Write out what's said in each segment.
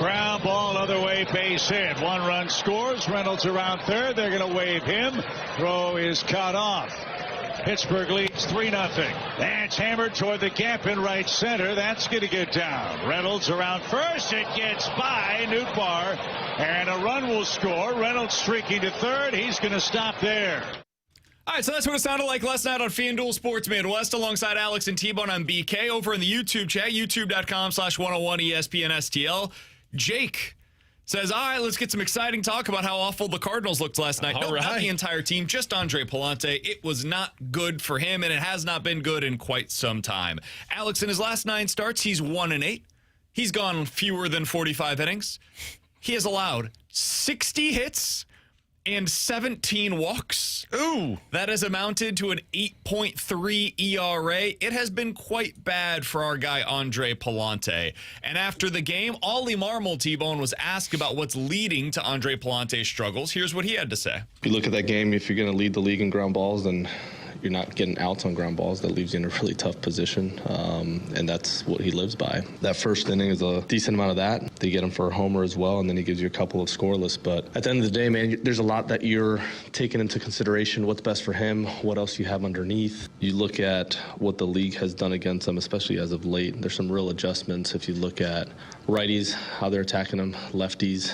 Ground ball, other way, base hit. 1 run scores. Reynolds around third. They're going to wave him. Throw is cut off. Pittsburgh leads 3-0. That's hammered toward the gap in right center. That's going to get down. Reynolds around first. It gets by Nootbaar, and a run will score. Reynolds streaking to third. He's going to stop there. All right, so that's what it sounded like last night on FanDuel Sports Midwest alongside Alex and T-Bone on BK over in the YouTube chat, youtube.com/101ESPN-STL. Jake says, all right, let's get some exciting talk about how awful the Cardinals looked last night. No, not the entire team, just Andre Pallante. It was not good for him, and it has not been good in quite some time. Alex, in his last 9 starts, he's 1-8. He's gone fewer than 45 innings. He has allowed 60 hits and 17 walks. Ooh. That has amounted to an 8.3 ERA. It has been quite bad for our guy, Andre Pallante. And after the game, Ollie Marmol, T-Bone, was asked about what's leading to Andre Pallante's struggles. Here's what he had to say. If you look at that game, if you're going to lead the league in ground balls, then you're not getting outs on ground balls. That leaves you in a really tough position, and that's what he lives by. That first inning is a decent amount of that. They get him for a homer as well, and then he gives you a couple of scoreless. But at the end of the day, man, there's a lot that you're taking into consideration. What's best for him, what else you have underneath. You look at what the league has done against him, especially as of late. There's some real adjustments. If you look at righties, how they're attacking him, lefties,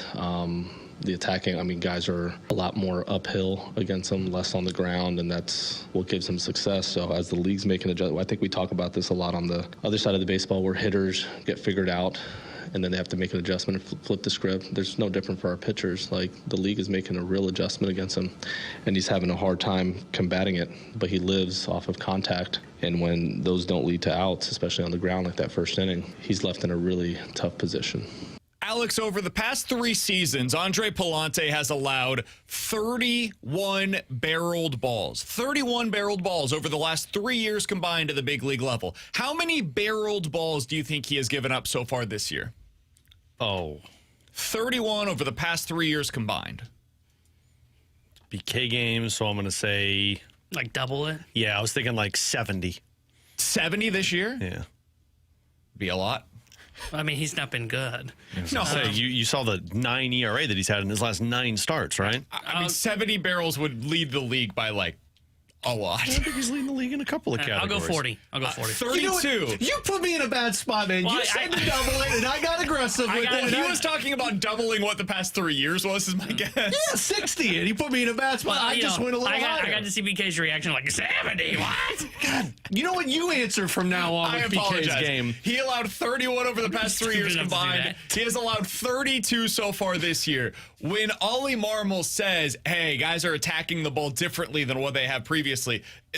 the attacking, guys are a lot more uphill against them, less on the ground, and that's what gives them success. So as the league's making adjustments, I think we talk about this a lot on the other side of the baseball where hitters get figured out and then they have to make an adjustment and flip the script. There's no different for our pitchers. Like, the league is making a real adjustment against him, and he's having a hard time combating it, but he lives off of contact. And when those don't lead to outs, especially on the ground like that first inning, he's left in a really tough position. Alex, over the past 3 seasons, Andre Pallante has allowed 31 barreled balls. 31 barreled balls over the last 3 years combined at the big league level. How many barreled balls do you think he has given up so far this year? 31 over the past 3 years combined. BK games, so I'm going to say... Like double it? Yeah, I was thinking like 70. 70 this year? Yeah. Be a lot. He's not been good. No, you saw the 9 ERA that he's had in his last 9 starts, right? 70 barrels would lead the league by like a lot. I think he's leading the league in a couple of categories. I'll go 40. 32. You put me in a bad spot, man. You said to double it, and I got aggressive with it. He was talking about doubling what the past 3 years was, is my guess. Yeah, 60, and he put me in a bad spot. I just went a little higher. I got to see BK's reaction like, 70, what? God, you know what? You answer from now on with BK's game. He allowed 31 over the past 3 years combined. He has allowed 32 so far this year. When Ollie Marmol says, hey, guys are attacking the ball differently than what they have previously,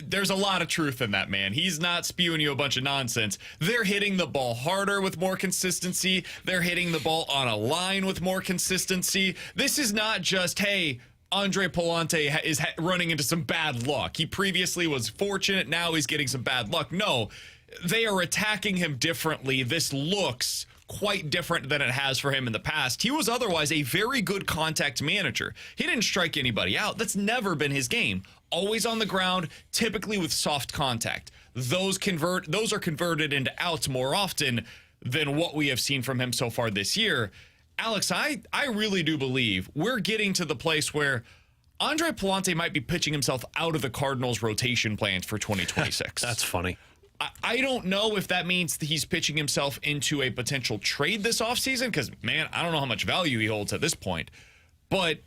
there's a lot of truth in that, man. He's not spewing you a bunch of nonsense. They're hitting the ball harder with more consistency. They're hitting the ball on a line with more consistency. This is not just, hey, Andre Pallante is running into some bad luck. He previously was fortunate. Now he's getting some bad luck. No, they are attacking him differently. This looks quite different than it has for him in the past. He was otherwise a very good contact manager. He didn't strike anybody out. That's never been his game. Always on the ground, typically with soft contact. Those are converted into outs more often than what we have seen from him so far this year. Alex, I really do believe we're getting to the place where Andre Pallante might be pitching himself out of the Cardinals' rotation plans for 2026. That's funny. I don't know if that means that he's pitching himself into a potential trade this offseason, because, man, I don't know how much value he holds at this point. But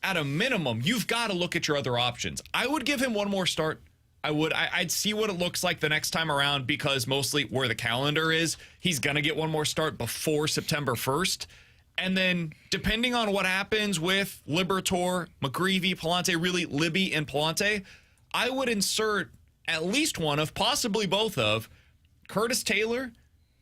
at a minimum, you've got to look at your other options. I would give him one more start. I'd see what it looks like the next time around, because mostly where the calendar is, he's going to get one more start before September 1st. And then, depending on what happens with Liberatore, McGreevy, Pallante, really Libby and Pallante, I would insert at least one of, possibly both of, Curtis Taylor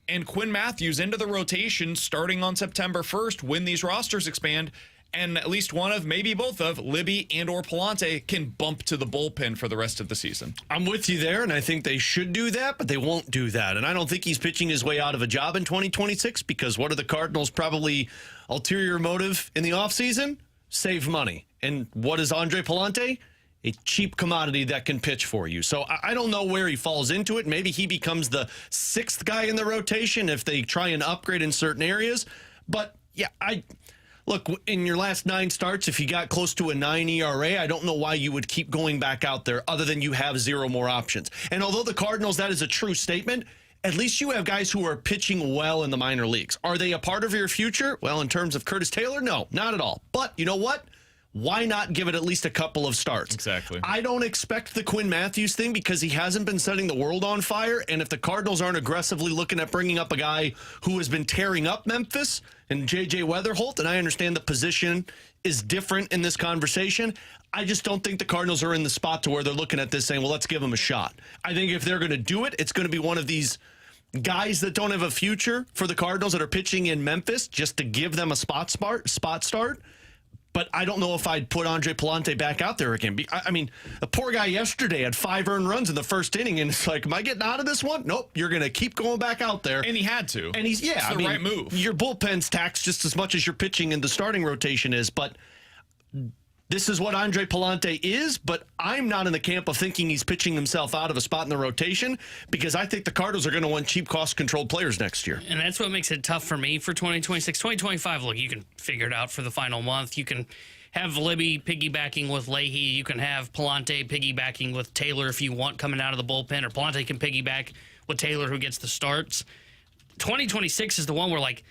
and Quinn Matthews into the rotation starting on September 1st when these rosters expand, and at least one of, maybe both of, Libby and or Pallante can bump to the bullpen for the rest of the season. I'm with you there, and I think they should do that, but they won't do that. And I don't think he's pitching his way out of a job in 2026, because what are the Cardinals' probably ulterior motive in the offseason? Save money. And what is Andre Pallante? A cheap commodity that can pitch for you. So I don't know where he falls into it. Maybe he becomes the 6th guy in the rotation if they try and upgrade in certain areas. But Look, in your last 9 starts, if you got close to a 9 ERA, I don't know why you would keep going back out there other than you have 0 more options. And although the Cardinals, that is a true statement, at least you have guys who are pitching well in the minor leagues. Are they a part of your future? Well, in terms of Curtis Taylor, no, not at all. But you know what? Why not give it at least a couple of starts? Exactly. I don't expect the Quinn Matthews thing because he hasn't been setting the world on fire. And if the Cardinals aren't aggressively looking at bringing up a guy who has been tearing up Memphis and J.J. Wetherholt, and I understand the position is different in this conversation, I just don't think the Cardinals are in the spot to where they're looking at this saying, well, let's give him a shot. I think if they're going to do it, it's going to be one of these guys that don't have a future for the Cardinals that are pitching in Memphis just to give them a spot start. But I don't know if I'd put Andre Pallante back out there again. I mean, the poor guy yesterday had 5 earned runs in the first inning, and it's like, am I getting out of this one? Nope, you're going to keep going back out there. And he had to. And it's the right move. Your bullpen's taxed just as much as your pitching and the starting rotation is, but this is what Andre Pallante is, but I'm not in the camp of thinking he's pitching himself out of a spot in the rotation because I think the Cardinals are going to want cheap, cost-controlled players next year. And that's what makes it tough for me for 2026. 2025, look, you can figure it out for the final month. You can have Libby piggybacking with Leahy. You can have Pallante piggybacking with Taylor if you want coming out of the bullpen, or Pallante can piggyback with Taylor who gets the starts. 2026 is the one where, like,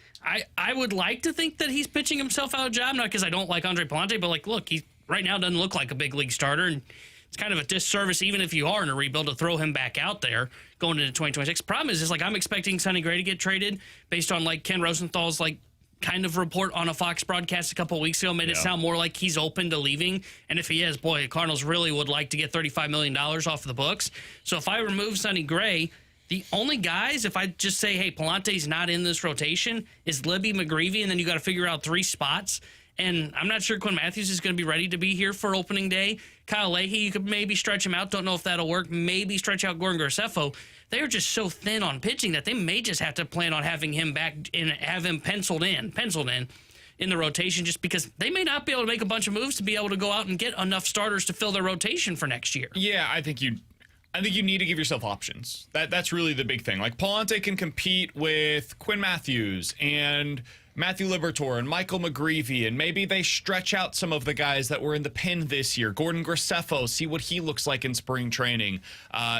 I would like to think that he's pitching himself out of job, not because I don't like Andre Pallante, but, like, look, he right now doesn't look like a big league starter, and it's kind of a disservice, even if you are in a rebuild, to throw him back out there going into 2026. Problem is like, I'm expecting Sonny Gray to get traded based on, like, Ken Rosenthal's, like, kind of report on a Fox broadcast a couple of weeks ago made it sound more like he's open to leaving. And if he is, boy, the Cardinals really would like to get $35 million off the books. So if I remove Sonny Gray, the only guys, if I just say, hey, Pallante's not in this rotation, is Libby, McGreevy, and then you got to figure out 3 spots. And I'm not sure Quinn Matthews is going to be ready to be here for opening day. Kyle Leahy, you could maybe stretch him out. Don't know if that'll work. Maybe stretch out Gordon Graceffo. They are just so thin on pitching that they may just have to plan on having him back and have him penciled in the rotation, just because they may not be able to make a bunch of moves to be able to go out and get enough starters to fill their rotation for next year. Yeah, I think you need to give yourself options. That's really the big thing. Like, Pallante can compete with Quinn Matthews and Matthew Liberatore and Michael McGreevy, and maybe they stretch out some of the guys that were in the pen this year. Gordon Graceffo, see what he looks like in spring training.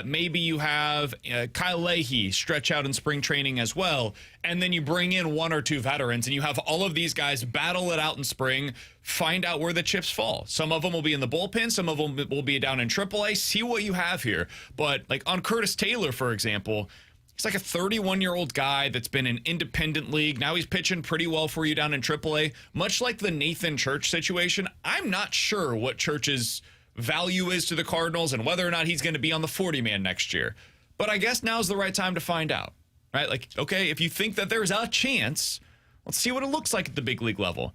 Maybe you have Kyle Leahy stretch out in spring training as well, and then you bring in 1 or 2 veterans, and you have all of these guys battle it out in spring, find out where the chips fall. Some of them will be in the bullpen, some of them will be down in AAA. See what you have here. But, like, on Curtis Taylor, for example, he's like a 31-year-old guy that's been in independent league. Now he's pitching pretty well for you down in AAA. Much like the Nathan Church situation, I'm not sure what Church's value is to the Cardinals and whether or not he's going to be on the 40-man next year. But I guess now's the right time to find out, right? Like, okay, if you think that there's a chance, let's see what it looks like at the big league level.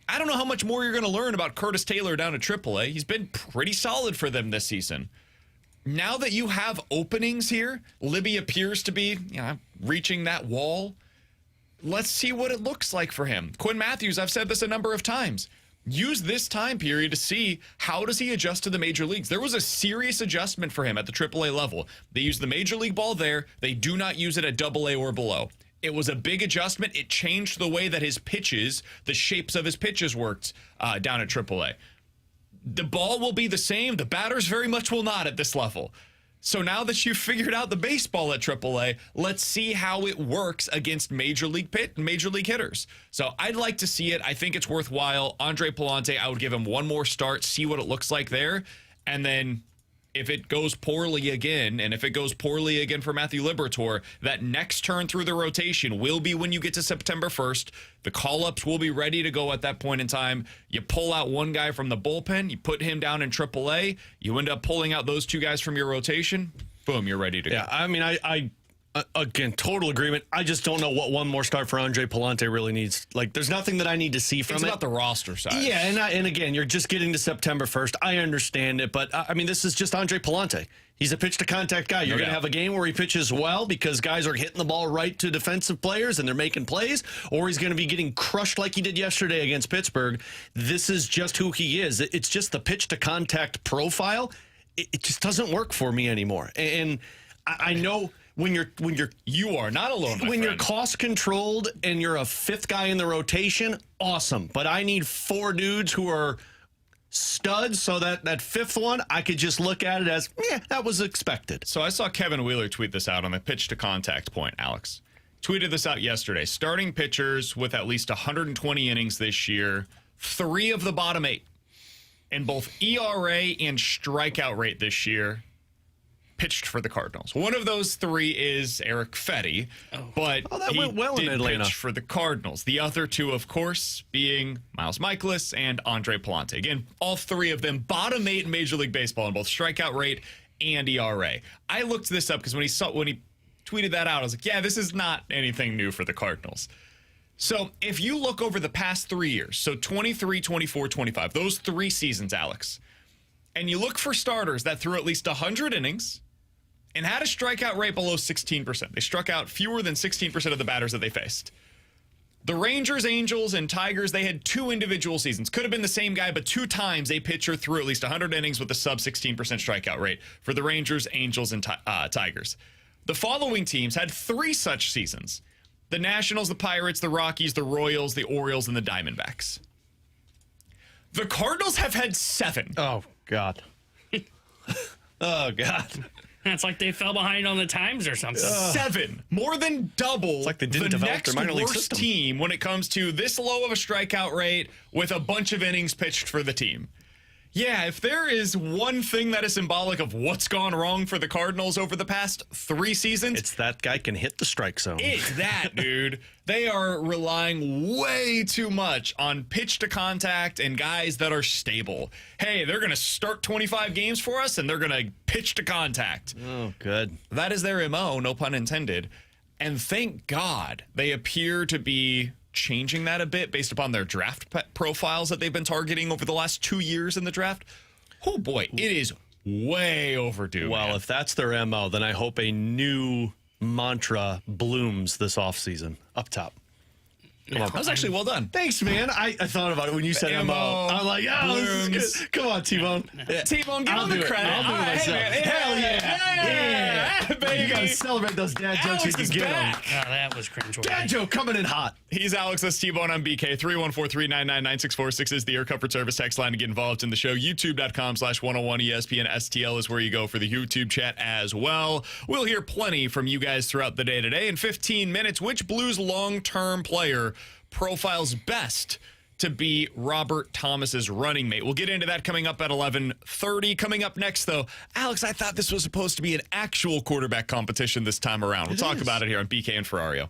I don't know how much more you're going to learn about Curtis Taylor down at AAA. He's been pretty solid for them this season. Now that you have openings here, Libby appears to be, reaching that wall. Let's see what it looks like for him. Quinn Matthews, I've said this a number of times. Use this time period to see how does he adjust to the major leagues. There was a serious adjustment for him at the AAA level. They use the major league ball there. They do not use it at AA or below. It was a big adjustment. It changed the way that his pitches, the shapes of his pitches worked down at AAA. The ball will be the same. The batters very much will not at this level. So now that you've figured out the baseball at AAA, let's see how it works against major league hitters. So I'd like to see it. I think it's worthwhile. Andre Pallante, I would give him 1 more start, see what it looks like there. And then if it goes poorly again, and if it goes poorly again for Matthew Liberatore, that next turn through the rotation will be when you get to September 1st. The call-ups will be ready to go at that point in time. You pull out 1 guy from the bullpen, you put him down in AAA, you end up pulling out those 2 guys from your rotation, boom, you're ready to go. Yeah, I mean, I again, total agreement. I just don't know what 1 more start for Andre Pallante really needs. Like, there's nothing that I need to see from it. It's about the roster size. Yeah, and again, you're just getting to September 1st. I understand it, but I mean, this is just Andre Pallante. He's a pitch-to-contact guy. You're going to have a game where he pitches well because guys are hitting the ball right to defensive players and they're making plays, or he's going to be getting crushed like he did yesterday against Pittsburgh. This is just who he is. It's just the pitch-to-contact profile. It just doesn't work for me anymore. And I know You are not alone, my when friend. you're cost controlled and you're a fifth guy in the rotation, awesome. But I need 4 dudes who are studs, so that fifth one, I could just look at it as, that was expected. So I saw Kevin Wheeler tweet this out on the pitch to contact point, Alex. Tweeted this out yesterday. Starting pitchers with at least 120 innings this year, 3 of the bottom 8 in both ERA and strikeout rate this year pitched for the Cardinals. One of those 3 is Eric Fetty, but that he went well in did Atlanta. pitch for the Cardinals. The other 2, of course, being Miles Michaelis and Andre Pallante. Again, all 3 of them bottom 8 in Major League Baseball in both strikeout rate and ERA. I looked this up because when he tweeted that out, I was like, yeah, this is not anything new for the Cardinals. So if you look over the past 3 years, so 23, 24, 25, those 3 seasons, Alex, and you look for starters that threw at least 100 innings and had a strikeout rate below 16%. They struck out fewer than 16% of the batters that they faced. The Rangers, Angels, and Tigers, they had 2 individual seasons. Could have been the same guy, but 2 times a pitcher threw at least 100 innings with a sub 16% strikeout rate for the Rangers, Angels, and Tigers. The following teams had 3 such seasons. The Nationals, the Pirates, the Rockies, the Royals, the Orioles, and the Diamondbacks. The Cardinals have had 7. Oh, God. Oh, God. It's like they fell behind on the times or something. 7. More than double like they didn't the develop next their minor league worst system. team when it comes to this low of a strikeout rate with a bunch of innings pitched for the team. Yeah, if there is one thing that is symbolic of what's gone wrong for the Cardinals over the past 3 seasons, It's that guy can hit the strike zone. it's that, dude. They are relying way too much on pitch to contact and guys that are stable. Hey, they're going to start 25 games for us, and they're going to pitch to contact. Oh, good. That is their MO, no pun intended. And thank God they appear to be changing that a bit based upon their draft profiles that they've been targeting over the last 2 years in the draft. Oh, boy, it is way overdue. Well, man. if that's their MO, then I hope a new mantra blooms this offseason up top. That was actually well done. Thanks, man. I thought about it when you said MO. I'm like, this is good. Come on, T-Bone. T-Bone, give I'll him the do it. credit. I'll do it myself. Hell yeah. Baby. You got to celebrate those dad jokes Alex if you is get them. back. Oh, that was cringeworthy. Dad joke coming in hot. He's Alex, that's T-Bone. I'm BK. 314-399-9646 is the Air Comfort Service text line to get involved in the show. YouTube.com/101 ESPN STL is where you go for the YouTube chat as well. We'll hear plenty from you guys throughout the day today. In 15 minutes, which Blues long-term player profiles best to be Robert Thomas's running mate? We'll get into that coming up at 11:30. Coming up next, though, Alex, I thought this was supposed to be an actual quarterback competition this time around. We'll talk about it here on BK and Ferrario.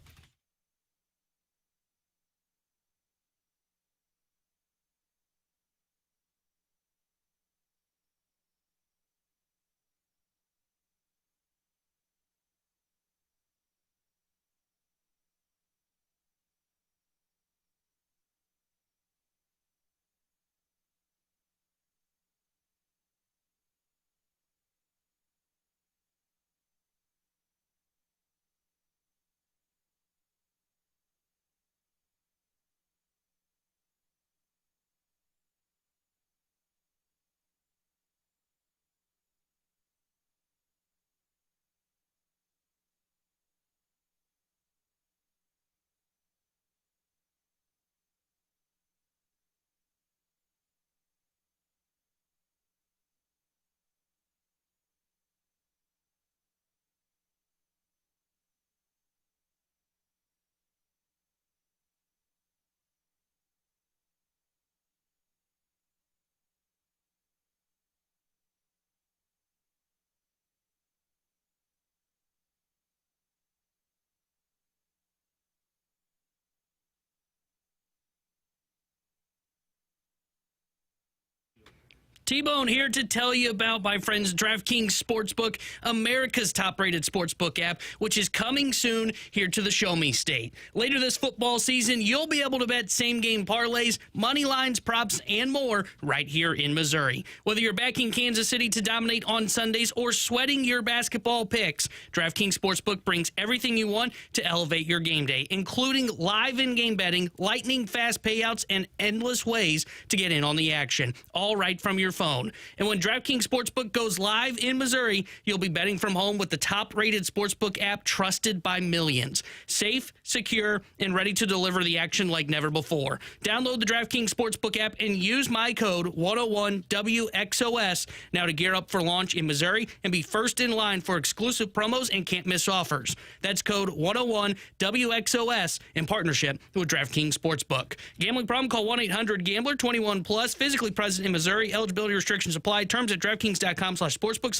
T-Bone here to tell you about my friends DraftKings Sportsbook, America's top-rated sportsbook app, which is coming soon here to the Show Me State. Later this football season, you'll be able to bet same-game parlays, money lines, props, and more right here in Missouri. Whether you're backing Kansas City to dominate on Sundays or sweating your basketball picks, DraftKings Sportsbook brings everything you want to elevate your game day, including live in-game betting, lightning-fast payouts, and endless ways to get in on the action, all right from your phone. phone. And when DraftKings Sportsbook goes live in Missouri, you'll be betting from home with the top-rated sportsbook app trusted by millions. Safe, secure, and ready to deliver the action like never before. Download the DraftKings Sportsbook app and use my code 101WXOS now to gear up for launch in Missouri and be first in line for exclusive promos and can't-miss offers. That's code 101WXOS in partnership with DraftKings Sportsbook. Gambling problem? Call 1-800-GAMBLER. 21 plus. Physically present in Missouri. Eligibility restrictions apply. Terms at DraftKings.com/sportsbook.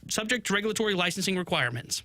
Subject to regulatory licensing requirements.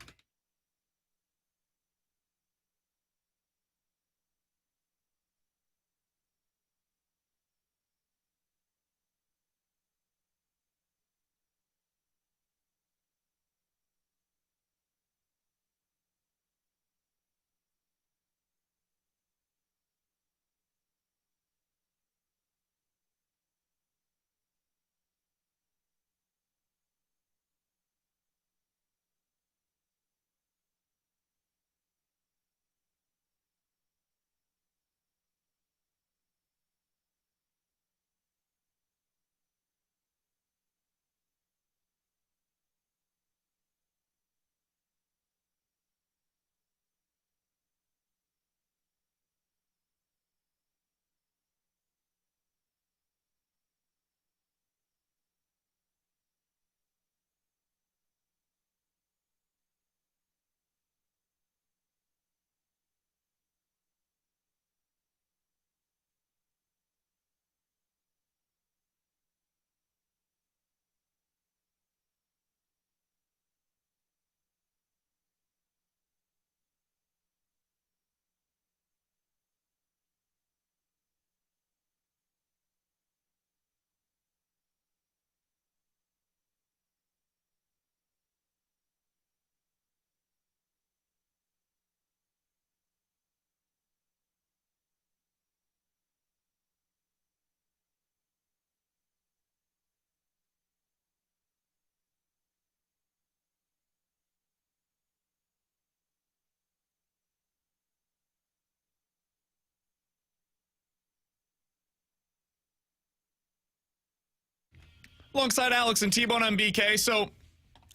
Alongside Alex and T-Bone on BK. So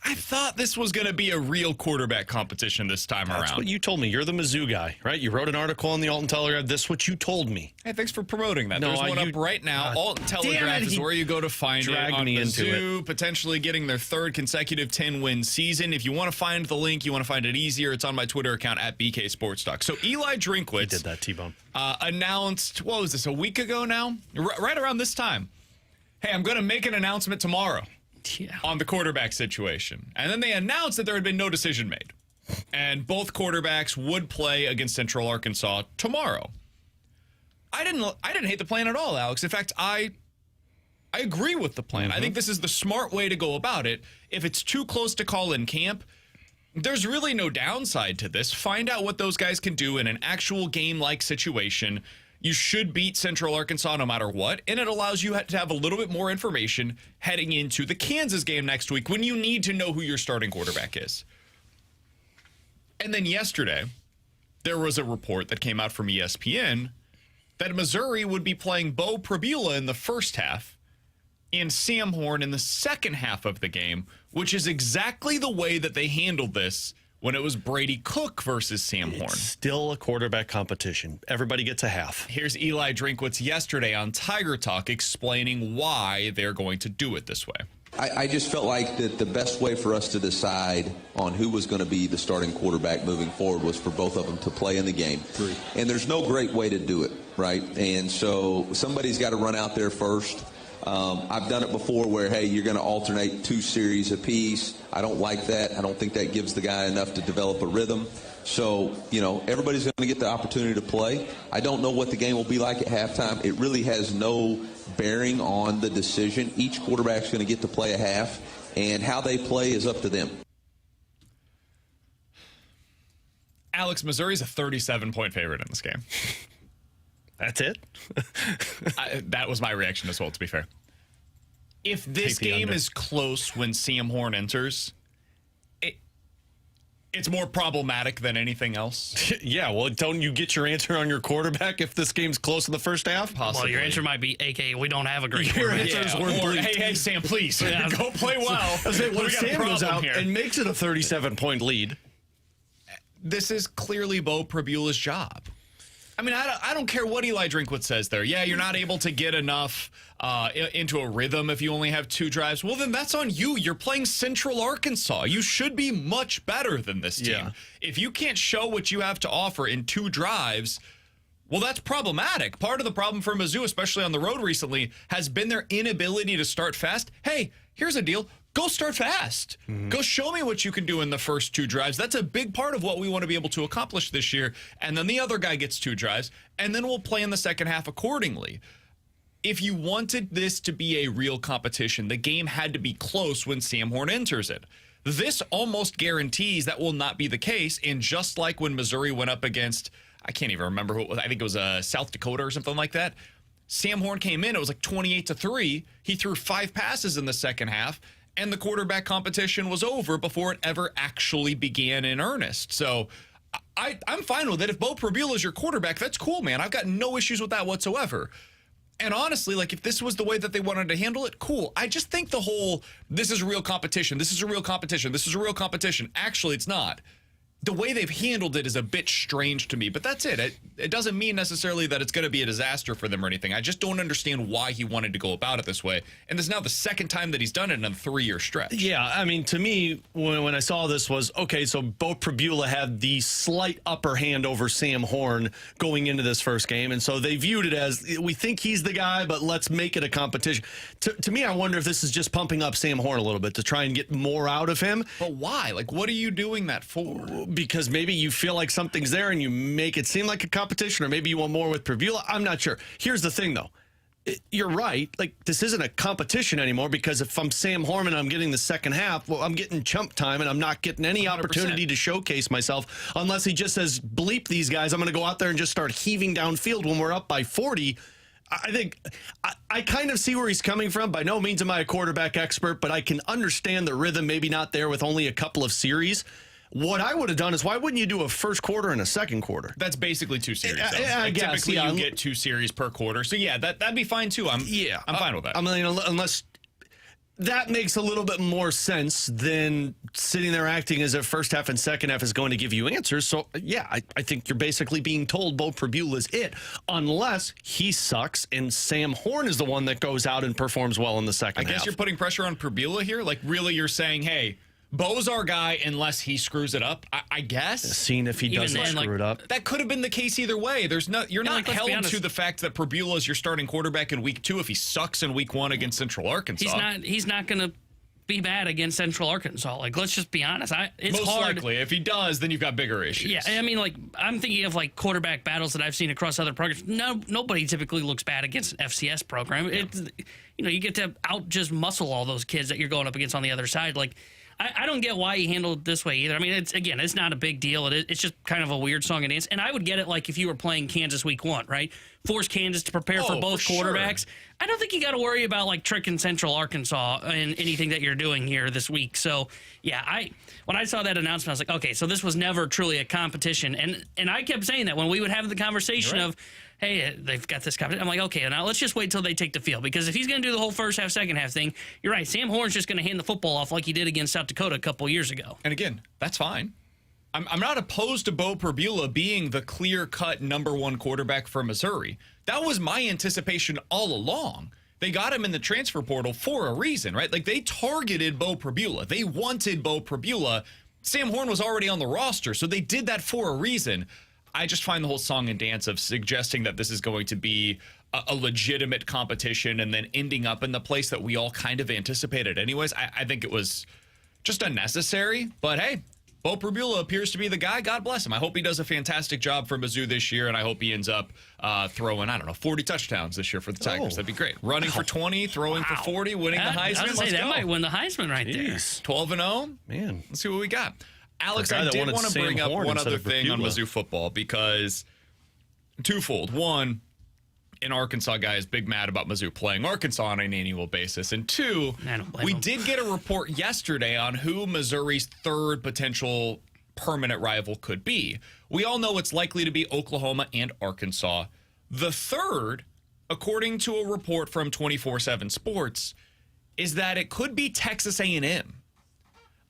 I thought this was going to be a real quarterback competition this time around. That's what you told me. You're the Mizzou guy, right? You wrote an article in the Alton Telegraph. This is what you told me. Hey, thanks for promoting that. No, There's one up right now. Alton Telegraph is where you go to find it on Mizzou, potentially getting their third consecutive 10-win season. If you want to find the link, you want to find it easier, it's on my Twitter account at BK Sports Talk. So Eli Drinkwitz He did that, T-Bone. Announced, what was this, a week ago now? Right around this time. Hey, I'm going to make an announcement tomorrow. Yeah. On the quarterback situation. And then they announced that there had been no decision made. And both quarterbacks would play against Central Arkansas tomorrow. I didn't hate the plan at all, Alex. In fact, I agree with the plan. I think this is the smart way to go about it. If it's too close to call in camp, there's really no downside to this. Find out what those guys can do in an actual game-like situation. You should beat Central Arkansas no matter what, and it allows you to have a little bit more information heading into the Kansas game next week when you need to know who your starting quarterback is. And then yesterday, there was a report that came out from ESPN that Missouri would be playing Bo Prabula in the first half and Sam Horn in the second half of the game, which is exactly the way that they handled this when it was Brady Cook versus Sam Horn. It's still a quarterback competition. Everybody gets a half. Here's Eli Drinkwitz yesterday on Tiger Talk explaining why they're going to do it this way. I just felt like that the best way for us to decide on who was going to be the starting quarterback moving forward was for both of them to play in the game. And there's no great way to do it, right? And so somebody's got to run out there first. I've done it before where, hey, you're going to alternate 2 series apiece. I don't like that. I don't think that gives the guy enough to develop a rhythm. So, everybody's going to get the opportunity to play. I don't know what the game will be like at halftime. It really has no bearing on the decision. Each quarterback's going to get to play a half, and how they play is up to them. Alex, Missouri's a 37-point favorite in this game. That's it? That was my reaction as well, to be fair. If this game is close when Sam Horn enters, It's more problematic than anything else. Yeah, well, don't you get your answer on your quarterback if this game's close in the first half? Possibly. Well, your answer might be, a.k.a. we don't have a great Your quarterback. answers Yeah, weren't or, bleeped. hey, Sam, please go play well. What We if got a Sam goes problem out here. and makes it a 37-point lead? This is clearly Bo Pribula's job. I mean, I don't care what Eli Drinkwitz says there. Yeah, you're not able to get enough into a rhythm if you only have 2 drives. Well, then that's on you. You're playing Central Arkansas. You should be much better than this team. Yeah. If you can't show what you have to offer in 2 drives, well, that's problematic. Part of the problem for Mizzou, especially on the road recently, has been their inability to start fast. Hey, here's a deal. Go start fast. Go show me what you can do in the first 2 drives. That's a big part of what we want to be able to accomplish this year. And then the other guy gets 2 drives, and then we'll play in the second half accordingly. If you wanted this to be a real competition, the game had to be close when Sam Horn enters it. This almost guarantees that will not be the case. And just like when Missouri went up against, I can't even remember who it was. I think it was South Dakota or something like that. Sam Horn came in. It was like 28-3. He threw 5 passes in the second half, and the quarterback competition was over before it ever actually began in earnest. So I'm fine with it. If Bo Pribula is your quarterback, that's cool, man. I've got no issues with that whatsoever. And honestly, like, if this was the way that they wanted to handle it, cool. I just think the whole, this is real competition, this is a real competition, this is a real competition. Actually, it's not. The way they've handled it is a bit strange to me, but that's it. It doesn't mean necessarily that it's going to be a disaster for them or anything. I just don't understand why he wanted to go about it this way. And this is now the second time that he's done it in a 3-year stretch. Yeah, I mean, to me, when I saw this was, okay, so Bo Pribula had the slight upper hand over Sam Horn going into this first game, and so they viewed it as, we think he's the guy, but let's make it a competition. To me, I wonder if this is just pumping up Sam Horn a little bit to try and get more out of him. But why? Like, what are you doing that for? Because maybe you feel like something's there and you make it seem like a competition, or maybe you want more with Pribula. I'm not sure. Here's the thing, though. You're right. Like, this isn't a competition anymore, because if I'm Sam Horn and I'm getting the second half, well, I'm getting chump time and I'm not getting any 100%. opportunity to showcase myself unless he just says, bleep these guys. I'm going to go out there and just start heaving downfield when we're up by 40. I think I kind of see where he's coming from. By no means am I a quarterback expert, but I can understand the rhythm maybe not there with only a couple of series. What I would have done is, why wouldn't you do a first quarter and a second quarter? That's basically 2 series. Though. I guess. Typically, Yeah. you get 2 series per quarter. So, yeah, that'd be fine, too. I'm fine with that. I mean, unless that makes a little bit more sense than sitting there acting as if first half and second half is going to give you answers. So, yeah, I think you're basically being told Bo Pribula is it, unless he sucks and Sam Horn is the one that goes out and performs well in the second half. I guess you're putting pressure on Pribula here. Like, really, you're saying, hey, Bo's our guy unless he screws it up, I guess. Seeing if he doesn't screw it up. That could have been the case either way. You're not let's be held honest. to the fact that Pribula is your starting quarterback in week 2 if he sucks in week 1 against Central Arkansas. He's not going to be bad against Central Arkansas. Like, let's just be honest. It's Most hard. likely. If he does, then you've got bigger issues. Yeah, I mean, like, I'm thinking of, like, quarterback battles that I've seen across other programs. Nobody typically looks bad against an FCS program. Yeah. It's, you get to just muscle all those kids that you're going up against on the other side. Like, I don't get why he handled it this way either. I mean, it's not a big deal. It's just kind of a weird song and dance. And I would get it, like, if you were playing Kansas week 1, right? Force Kansas to prepare for both quarterbacks. Sure. I don't think you got to worry about, like, tricking Central Arkansas in anything that you're doing here this week. So, yeah, when I saw that announcement, I was like, okay, so this was never truly a competition. And I kept saying that when we would have the conversation of, hey, they've got this competition. I'm like, okay, now let's just wait till they take the field. Because if he's going to do the whole first half, second half thing, you're right. Sam Horn's just going to hand the football off like he did against South Dakota a couple years ago. And again, that's fine. I'm not opposed to Bo Pribula being the clear-cut number 1 quarterback for Missouri. That was my anticipation all along. They got him in the transfer portal for a reason, right? Like, they targeted Bo Pribula. They wanted Bo Pribula. Sam Horn was already on the roster, so they did that for a reason. I just find the whole song and dance of suggesting that this is going to be a legitimate competition and then ending up in the place that we all kind of anticipated anyways. I think it was just unnecessary. But, hey, Bo Pribula appears to be the guy. God bless him. I hope he does a fantastic job for Mizzou this year, and I hope he ends up throwing, 40 touchdowns this year for the Tigers. That'd be great. Running for 20, throwing for 40, winning the Heisman. I was gonna say, that might win the Heisman right there. 12-0. Man, let's see what we got. Alex, I did want to bring up one other thing on Mizzou football, because twofold. One, an Arkansas guy is big mad about Mizzou playing Arkansas on an annual basis. And 2, we did get a report yesterday on who Missouri's third potential permanent rival could be. We all know it's likely to be Oklahoma and Arkansas. The third, according to a report from 24/7 Sports, is that it could be Texas A&M.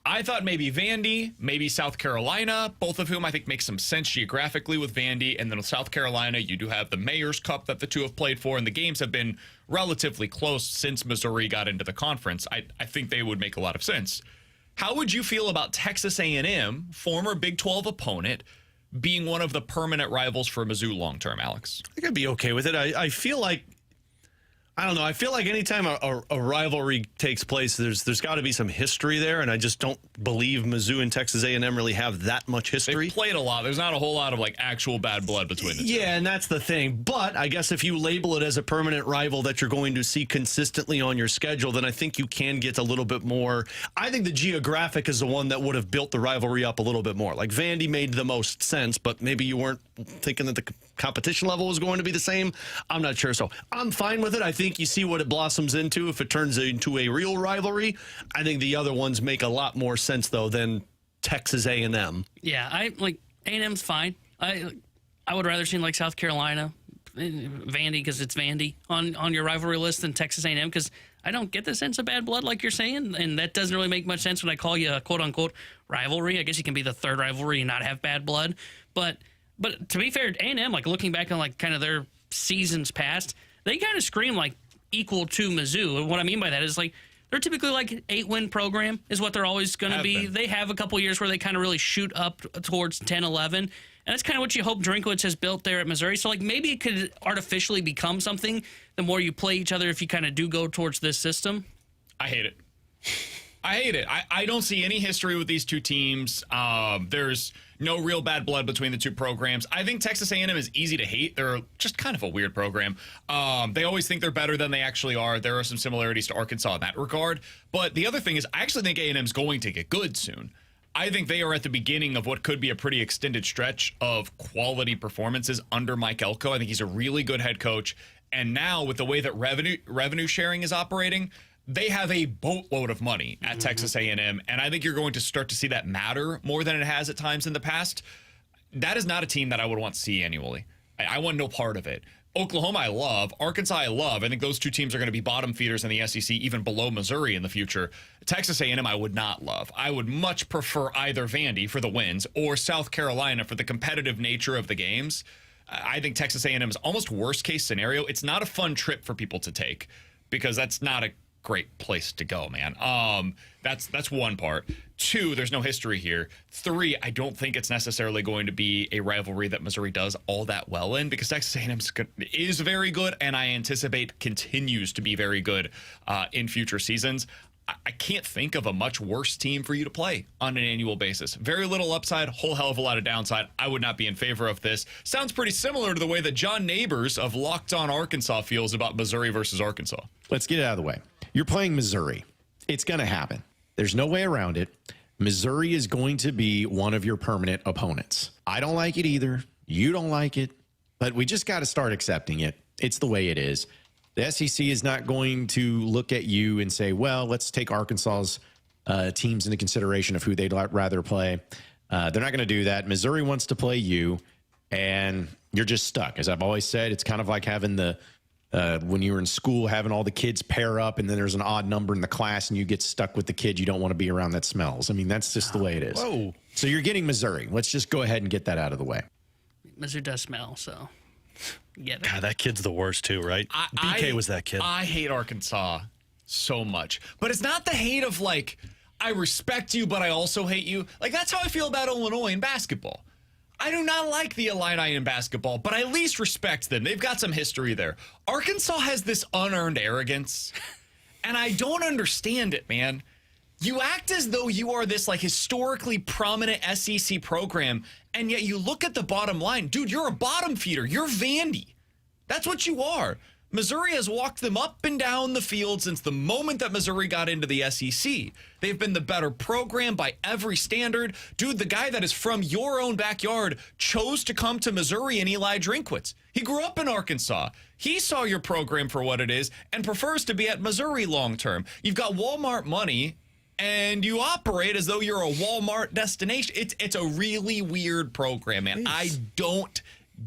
I thought maybe Vandy, maybe South Carolina, both of whom I think make some sense geographically with Vandy. And then with South Carolina, you do have the Mayor's Cup that the two have played for, and the games have been relatively close since Missouri got into the conference. I think they would make a lot of sense. How would you feel about Texas A&M, former Big 12 opponent, being one of the permanent rivals for Mizzou long-term, Alex? I think I'd be okay with it. I feel like, I don't know. I feel like anytime a rivalry takes place, there's got to be some history there, and I just don't believe Mizzou and Texas A&M really have that much history. They've played a lot. There's not a whole lot of like actual bad blood between the two. Yeah, and that's the thing. But I guess if you label it as a permanent rival that you're going to see consistently on your schedule, then I think you can get a little bit more. I think the geographic is the one that would have built the rivalry up a little bit more. Like Vandy made the most sense, but maybe you weren't thinking that the competition level was going to be the same. I'm not sure. So I'm fine with it. I think you see what it blossoms into. If it turns into a real rivalry, I think the other ones make a lot more sense, though, than Texas A&M. Yeah, I like A&M's fine. I would rather see like South Carolina, Vandy, because it's Vandy on your rivalry list than Texas A&M, because I don't get the sense of bad blood like you're saying, and that doesn't really make much sense when I call you a quote-unquote rivalry. I guess you can be the third rivalry and not have bad blood. But to be fair, A&M, like looking back on like kind of their seasons past, they kind of scream like equal to Mizzou. And what I mean by that is like they're typically like an 8-win program is what they're always going to be. They have a couple years where they kind of really shoot up towards 10, 11. And that's kind of what you hope Drinkwitz has built there at Missouri. So like maybe it could artificially become something the more you play each other if you kind of do go towards this system. I hate it. I hate it. I don't see any history with these two teams. There's no real bad blood between the two programs. I think Texas A&M is easy to hate. They're just kind of a weird program. They always think they're better than they actually are. There are some similarities to Arkansas in that regard. But the other thing is I actually think A&M is going to get good soon. I think they are at the beginning of what could be a pretty extended stretch of quality performances under Mike Elko. I think he's a really good head coach. And now with the way that revenue sharing is operating, they have a boatload of money at Texas A&M, and I think you're going to start to see that matter more than it has at times in the past. That is not a team that I would want to see annually. I want no part of it. Oklahoma, I love. Arkansas, I love. I think those two teams are going to be bottom feeders in the SEC, even below Missouri in the future. Texas A&M, I would not love. I would much prefer either Vandy for the wins or South Carolina for the competitive nature of the games. I think Texas A&M is almost worst case scenario. It's not a fun trip for people to take because that's not a great place to go, man. That's one part. 2, there's no history here. 3, I don't think it's necessarily going to be a rivalry that Missouri does all that well in because Texas A&M is very good, and I anticipate continues to be very good in future seasons. I can't think of a much worse team for you to play on an annual basis. Very little upside, whole hell of a lot of downside. I would not be in favor of this. Sounds pretty similar to the way that John Neighbors of Locked On Arkansas feels about Missouri versus Arkansas. Let's get it out of the way. You're playing Missouri. It's going to happen. There's no way around it. Missouri is going to be one of your permanent opponents. I don't like it either. You don't like it, but we just got to start accepting it. It's the way it is. The SEC is not going to look at you and say, well, let's take Arkansas's teams into consideration of who they'd rather play. They're not going to do that. Missouri wants to play you, and you're just stuck. As I've always said, it's kind of like having when you were in school, having all the kids pair up, and then there's an odd number in the class, and you get stuck with the kid you don't want to be around that smells. I mean, that's just the way it is. Whoa. So you're getting Missouri. Let's just go ahead and get that out of the way. Mizzou does smell, so get it. God, that kid's the worst too, right? BK was that kid. I hate Arkansas so much. But it's not the hate of like, I respect you, but I also hate you. Like, that's how I feel about Illinois in basketball. I do not like the Illini in basketball, but I at least respect them. They've got some history there. Arkansas has this unearned arrogance, and I don't understand it, man. You act as though you are this like historically prominent SEC program, and yet you look at the bottom line. Dude, you're a bottom feeder. You're Vandy. That's what you are. Missouri has walked them up and down the field since the moment that Missouri got into the SEC. They've been the better program by every standard. Dude, the guy that is from your own backyard chose to come to Missouri, and Eli Drinkwitz. He grew up in Arkansas. He saw your program for what it is and prefers to be at Missouri long term. You've got Walmart money and you operate as though you're a Walmart destination. It's a really weird program, man. I don't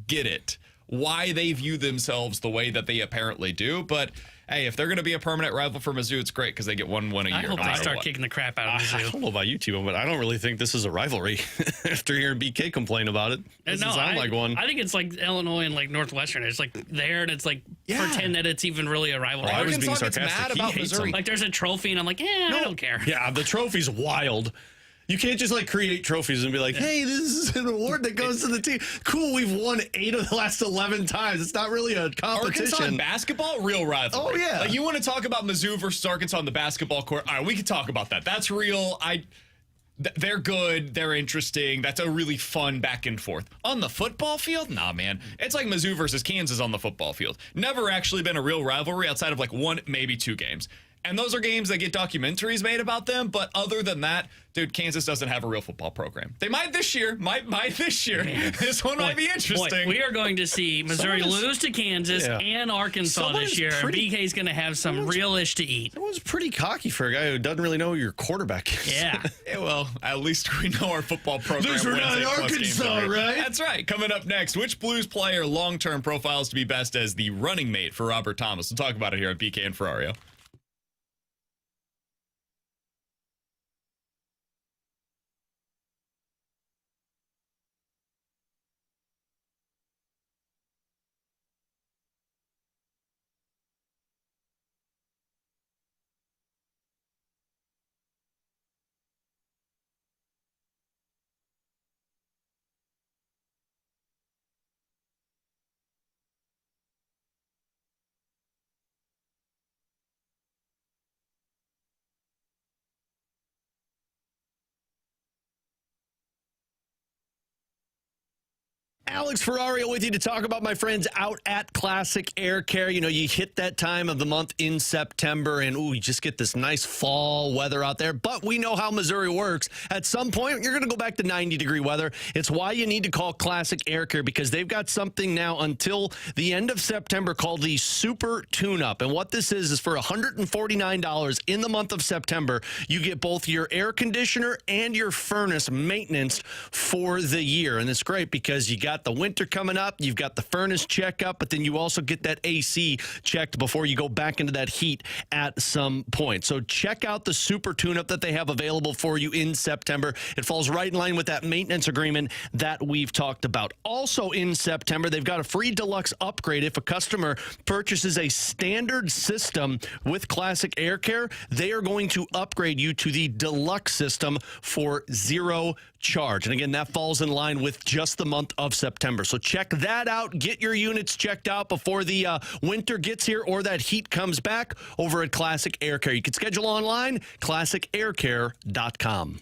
get it, why they view themselves the way that they apparently do. But hey, if they're going to be a permanent rival for Mizzou, it's great because they get one win a year. I hope they start kicking the crap out of Mizzou. I don't know about you, Timo, but I don't really think this is a rivalry after hearing BK complain about it. It doesn't sound like one. I think it's like Illinois and like Northwestern. It's like there, and it's like pretend that it's even really a rivalry. I was being Arkansas gets sarcastic. mad about Missouri. Like there's a trophy, and I'm like, I don't care. Yeah, the trophy's wild. You can't just like create trophies and be like, hey, this is an award that goes to the team. Cool, we've won 8 of the last 11 times. It's not really a competition. Arkansas in basketball, real rivalry. Oh, yeah. Like, you want to talk about Mizzou versus Arkansas on the basketball court? All right, we can talk about that. That's real. They're good. They're interesting. That's a really fun back and forth. On the football field? Nah, man. It's like Mizzou versus Kansas on the football field. Never actually been a real rivalry outside of like 1, maybe 2 games. And those are games that get documentaries made about them. But other than that, dude, Kansas doesn't have a real football program. They might this year. Might this year. This one might be interesting. We are going to see Missouri lose to Kansas and Arkansas this year. BK's going to have some real ish to eat. That was pretty cocky for a guy who doesn't really know who your quarterback is. Yeah. Well, at least we know our football program. Those are not Arkansas, right? That's right. Coming up next, which Blues player long-term profiles to be best as the running mate for Robert Thomas? We'll talk about it here on BK and Ferrario. Alex Ferrario with you to talk about my friends out at Classic Air Care. You know, you hit that time of the month in September and, you just get this nice fall weather out there. But we know how Missouri works. At some point, you're going to go back to 90-degree weather. It's why you need to call Classic Air Care because they've got something now until the end of September called the Super Tune-Up. And what this is for $149 in the month of September, you get both your air conditioner and your furnace maintenance for the year. And it's great because you got the winter coming up, you've got the furnace checkup, but then you also get that AC checked before you go back into that heat at some point. So check out the Super Tune-Up that they have available for you in September. It falls right in line with that maintenance agreement that we've talked about. Also in September, they've got a free deluxe upgrade. If a customer purchases a standard system with Classic Air Care, they are going to upgrade you to the deluxe system for zero charge. And again, that falls in line with just the month of September. So check that out. Get your units checked out before the winter gets here or that heat comes back over at Classic Air Care. You can schedule online, classicaircare.com.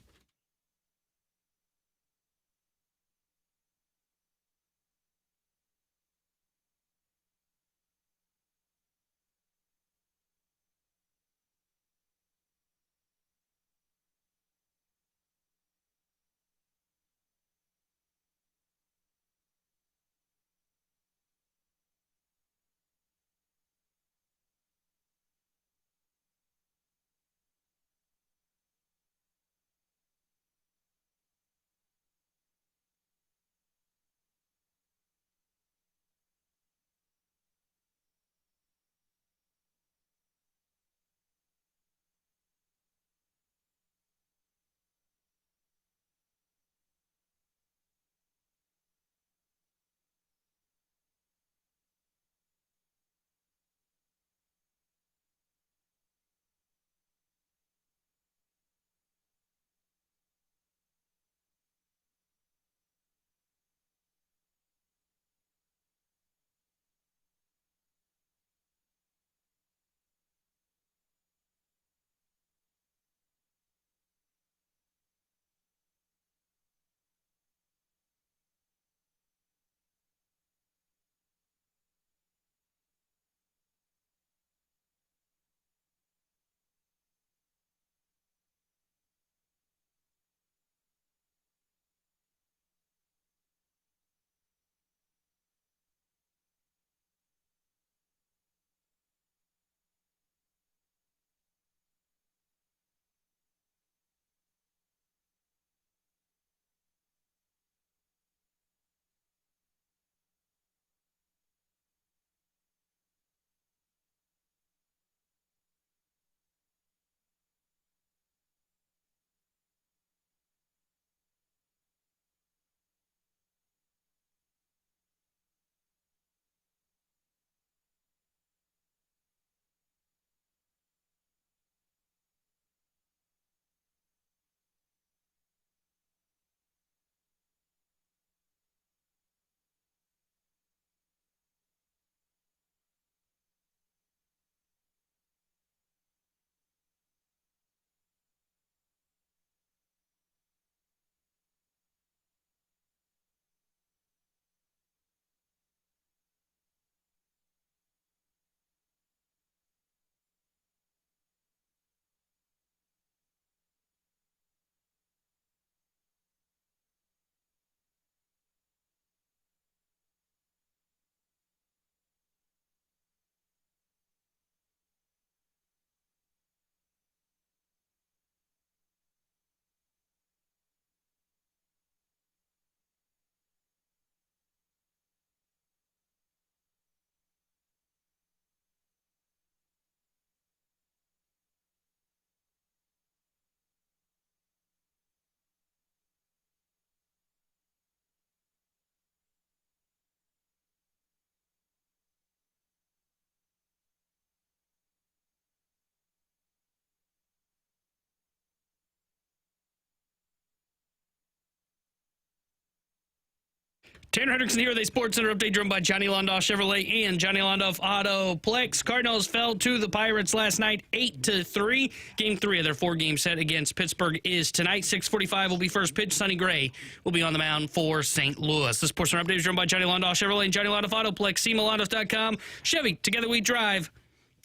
Tanner Hendrickson here with a Sports Center update driven by Johnny Londoff Chevrolet and Johnny Londoff Autoplex. Cardinals fell to the Pirates last night 8-3. Game 3 of their 4-game set against Pittsburgh is tonight. 6:45 will be first pitch. Sonny Gray will be on the mound for St. Louis. The Sports Center update is driven by Johnny Londoff Chevrolet and Johnny Londoff Autoplex. SeaMalondoff.com. Chevy, together we drive.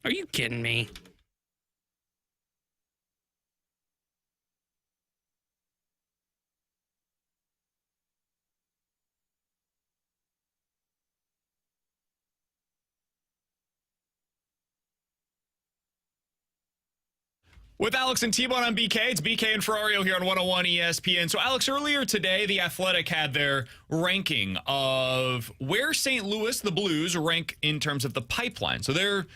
Are you kidding me? With Alex and T-Bone on BK, it's BK and Ferrario here on 101 ESPN. So, Alex, earlier today, The Athletic had their ranking of where St. Louis, the Blues, rank in terms of the pipeline. So, their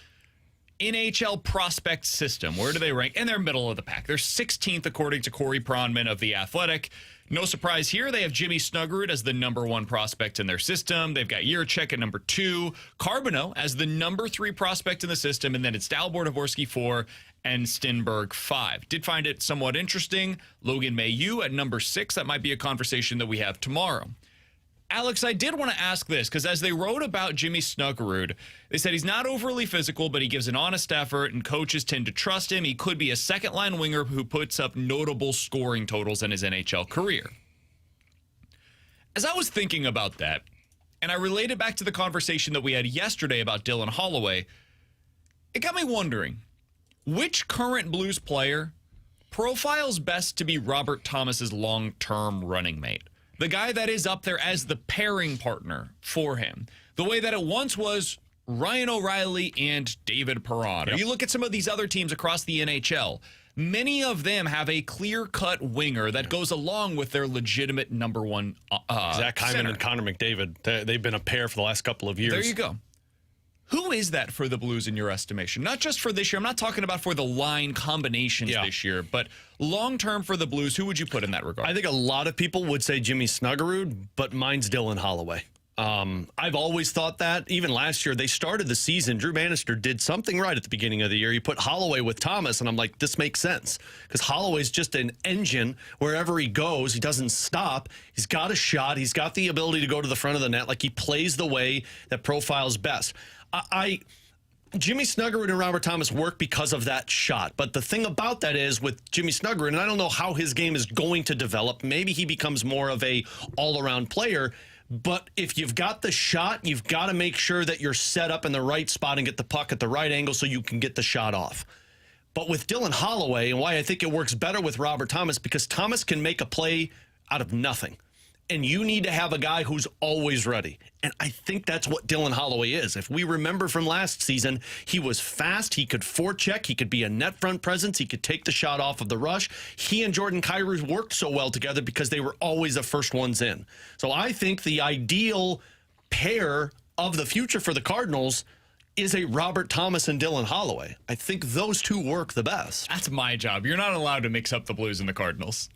NHL prospect system, where do they rank? And they're middle of the pack. They're 16th, according to Corey Pronman of The Athletic. No surprise here. They have Jimmy Snuggerud as the number 1 prospect in their system. They've got Jiricek at number 2, Carbonneau as the number 3 prospect in the system, and then it's Dalibor, Dvorsky 4, and Stenberg 5. Did find it somewhat interesting. Logan Mailloux at number 6. That might be a conversation that we have tomorrow. Alex, I did want to ask this, because as they wrote about Jimmy Snuggerud, they said he's not overly physical, but he gives an honest effort, and coaches tend to trust him. He could be a second-line winger who puts up notable scoring totals in his NHL career. As I was thinking about that, and I related back to the conversation that we had yesterday about Dylan Holloway, it got me wondering, which current Blues player profiles best to be Robert Thomas's long-term running mate? The guy that is up there as the pairing partner for him. The way that it once was Ryan O'Reilly and David Perron. Yep. Or you look at some of these other teams across the NHL, many of them have a clear-cut winger that goes along with their legitimate number 1 Zach Hyman center. and Connor McDavid. They've been a pair for the last couple of years. There you go. Who is that for the Blues in your estimation? Not just for this year. I'm not talking about for the line combinations this year, but long-term for the Blues, who would you put in that regard? I think a lot of people would say Jimmy Snuggerud, but mine's Dylan Holloway. I've always thought that. Even last year, they started the season. Drew Bannister did something right at the beginning of the year. He put Holloway with Thomas, and I'm like, this makes sense. Because Holloway's just an engine. Wherever he goes, he doesn't stop. He's got a shot. He's got the ability to go to the front of the net. Like, he plays the way that profiles best. Jimmy Snuggerud and Robert Thomas work because of that shot. But the thing about that is with Jimmy Snuggerud, and I don't know how his game is going to develop. Maybe he becomes more of a all-around player. But if you've got the shot, you've got to make sure that you're set up in the right spot and get the puck at the right angle so you can get the shot off. But with Dylan Holloway, and why I think it works better with Robert Thomas, because Thomas can make a play out of nothing. And you need to have a guy who's always ready. And I think that's what Dylan Holloway is. If we remember from last season, he was fast. He could forecheck. He could be a net front presence. He could take the shot off of the rush. He and Jordan Kyrou worked so well together because they were always the first ones in. So I think the ideal pair of the future for the Cardinals is a Robert Thomas and Dylan Holloway. I think those two work the best. That's my job. You're not allowed to mix up the Blues and the Cardinals.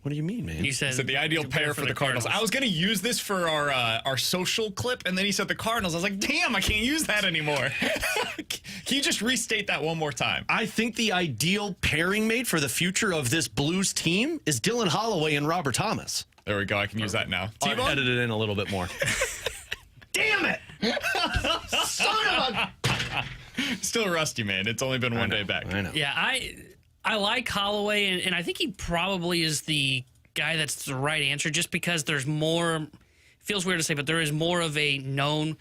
What do you mean, man? He said the ideal pair for the Cardinals. I was going to use this for our social clip, and then he said the Cardinals. I was like, damn, I can't use that anymore. Can you just restate that one more time? I think the ideal pairing mate for the future of this Blues team is Dylan Holloway and Robert Thomas. There we go. I can use that now. I'll edit it in a little bit more. Damn it! Son of a... Still rusty, man. It's only been one day back. I know. Yeah, I like Holloway, and I think he probably is the guy that's the right answer just because there's more – feels weird to say, but there is more of a known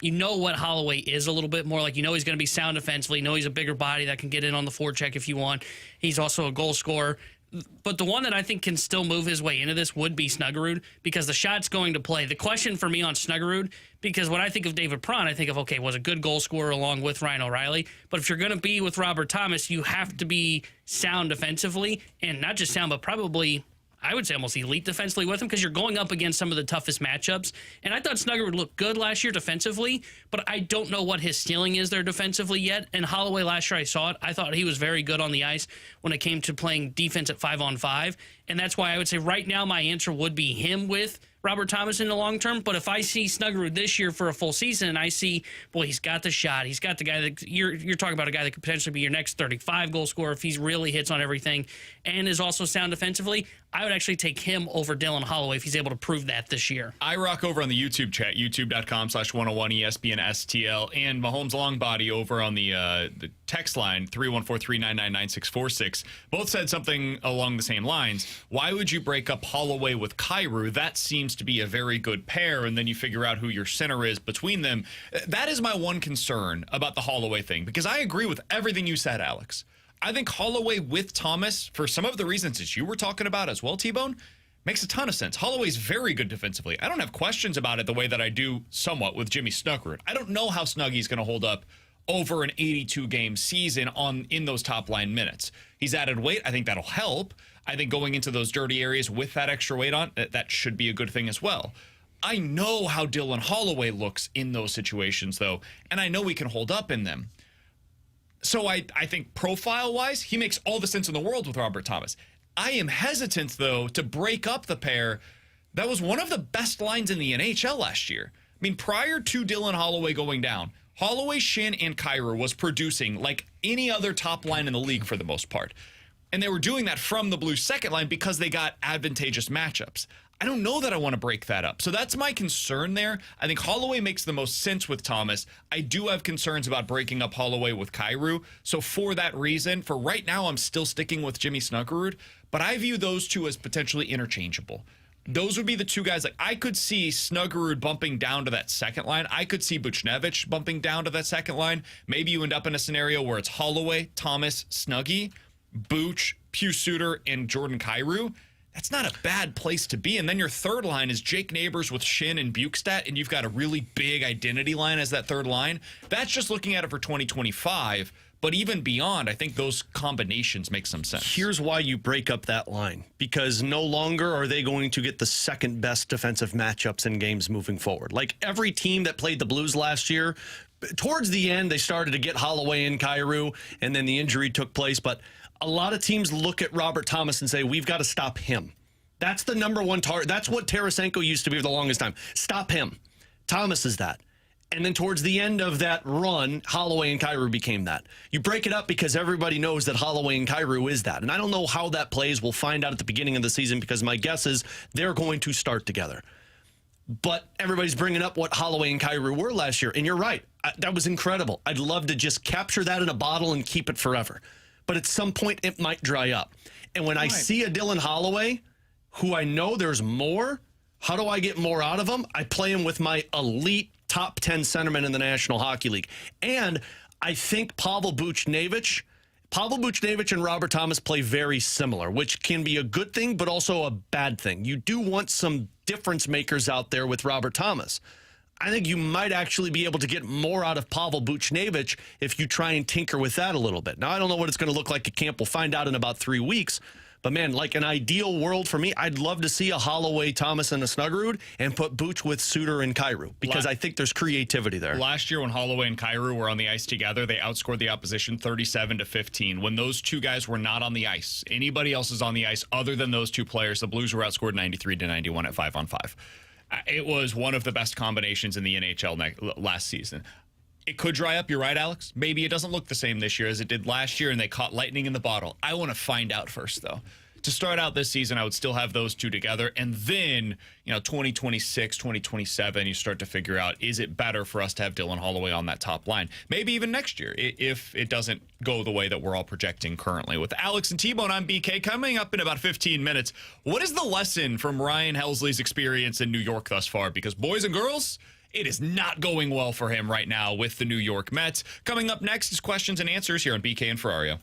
you know what Holloway is a little bit more. Like, you know he's going to be sound defensively. You know he's a bigger body that can get in on the forecheck if you want. He's also a goal scorer. But the one that I think can still move his way into this would be Snuggerud because the shot's going to play. The question for me on Snuggerud, because when I think of David Perron, I think of, okay, was a good goal scorer along with Ryan O'Reilly. But if you're going to be with Robert Thomas, you have to be sound defensively. And not just sound, but probably, I would say almost elite defensively with him because you're going up against some of the toughest matchups. And I thought Snuggerud looked good last year defensively, but I don't know what his ceiling is there defensively yet. And Holloway, last year I saw it, I thought he was very good on the ice when it came to playing defense at 5-on-5. And that's why I would say right now my answer would be him with Robert Thomas in the long term. But if I see Snuggerud this year for a full season and I see, boy, he's got the shot. He's got the guy that you're talking about, a guy that could potentially be your next 35 goal scorer if he really hits on everything and is also sound defensively. I would actually take him over Dylan Holloway if he's able to prove that this year. I rock over on the YouTube chat, youtube.com/101 ESPN STL, and Mahomes Longbody over on the text line, 314-399-9646. Both said something along the same lines. Why would you break up Holloway with Kyrou? That seems to be a very good pair, and then you figure out who your center is between them. That is my one concern about the Holloway thing, because I agree with everything you said, Alex. I think Holloway with Thomas, for some of the reasons that you were talking about as well, T-Bone, makes a ton of sense. Holloway's very good defensively. I don't have questions about it the way that I do somewhat with Jimmy Snuggerud. I don't know how Snuggy's going to hold up over an 82-game season in those top-line minutes. He's added weight. I think that'll help. I think going into those dirty areas with that extra weight on, that should be a good thing as well. I know how Dylan Holloway looks in those situations, though, and I know he can hold up in them. So I think profile-wise, he makes all the sense in the world with Robert Thomas. I am hesitant, though, to break up the pair. That was one of the best lines in the NHL last year. I mean, prior to Dylan Holloway going down, Holloway, Shin, and Kyrou was producing like any other top line in the league for the most part. And they were doing that from the Blues' second line because they got advantageous matchups. I don't know that I want to break that up. So that's my concern there. I think Holloway makes the most sense with Thomas. I do have concerns about breaking up Holloway with Kyrou. So for that reason, for right now, I'm still sticking with Jimmy Snuggerud, but I view those two as potentially interchangeable. Those would be the two guys. Like, I could see Snuggerud bumping down to that second line. I could see Buchnevich bumping down to that second line. Maybe you end up in a scenario where it's Holloway, Thomas, Snuggy, Buch, Pius Suter, and Jordan Kyrou. That's not a bad place to be. And then your third line is Jake Neighbors with Shin and Bukestad, and you've got a really big identity line as that third line. That's just looking at it for 2025. But even beyond, I think those combinations make some sense. Here's why you break up that line. Because no longer are they going to get the second best defensive matchups in games moving forward. Like every team that played the Blues last year, towards the end, they started to get Holloway and Kyrou, and then the injury took place. But a lot of teams look at Robert Thomas and say, we've got to stop him. That's the number one target. That's what Tarasenko used to be for the longest time. Stop him. Thomas is that. And then towards the end of that run, Holloway and Kyrou became that. You break it up because everybody knows that Holloway and Kyrou is that. And I don't know how that plays. We'll find out at the beginning of the season because my guess is they're going to start together. But everybody's bringing up what Holloway and Kyrou were last year. And you're right. That was incredible. I'd love to just capture that in a bottle and keep it forever. But at some point, it might dry up. And when I see a Dylan Holloway, who I know there's more, how do I get more out of him? I play him with my elite top 10 centerman in the National Hockey League. And I think Pavel Buchnevich and Robert Thomas play very similar, which can be a good thing, but also a bad thing. You do want some difference makers out there with Robert Thomas. I think you might actually be able to get more out of Pavel Buchnevich if you try and tinker with that a little bit. Now, I don't know what it's going to look like at camp. We'll find out in about 3 weeks. But, man, like an ideal world for me, I'd love to see a Holloway, Thomas, and a Snuggerud and put Buch with Suter and Kyrou because I think there's creativity there. Last year when Holloway and Kyrou were on the ice together, they outscored the opposition 37-15. When those two guys were not on the ice, anybody else is on the ice other than those two players, the Blues were outscored 93-91 at 5-on-5. It was one of the best combinations in the NHL last season. It could dry up. You're right, Alex. Maybe it doesn't look the same this year as it did last year, and they caught lightning in the bottle. I want to find out first, though. To start out this season, I would still have those two together. And then, 2026, 2027, you start to figure out, is it better for us to have Dylan Holloway on that top line? Maybe even next year, if it doesn't go the way that we're all projecting currently. With Alex and T-Bone, I'm BK. Coming up in about 15 minutes, what is the lesson from Ryan Helsley's experience in New York thus far? Because boys and girls, it is not going well for him right now with the New York Mets. Coming up next is questions and answers here on BK and Ferrario.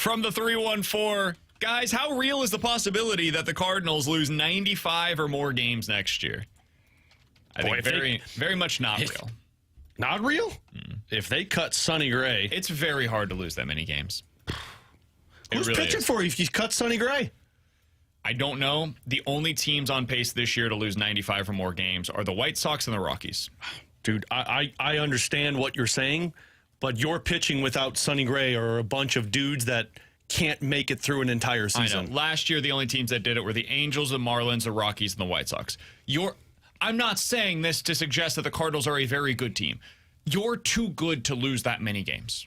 From the 314, guys, how real is the possibility that the Cardinals lose 95 or more games next year? I think very much not real. Not real? If they cut Sonny Gray. It's very hard to lose that many games. Who's pitching for you if you cut Sonny Gray? I don't know. The only teams on pace this year to lose 95 or more games are the White Sox and the Rockies. Dude, I understand what you're saying, but you're pitching without Sonny Gray or a bunch of dudes that can't make it through an entire season. I know. Last year, the only teams that did it were the Angels, the Marlins, the Rockies, and the White Sox. I'm not saying this to suggest that the Cardinals are a very good team. You're too good to lose that many games.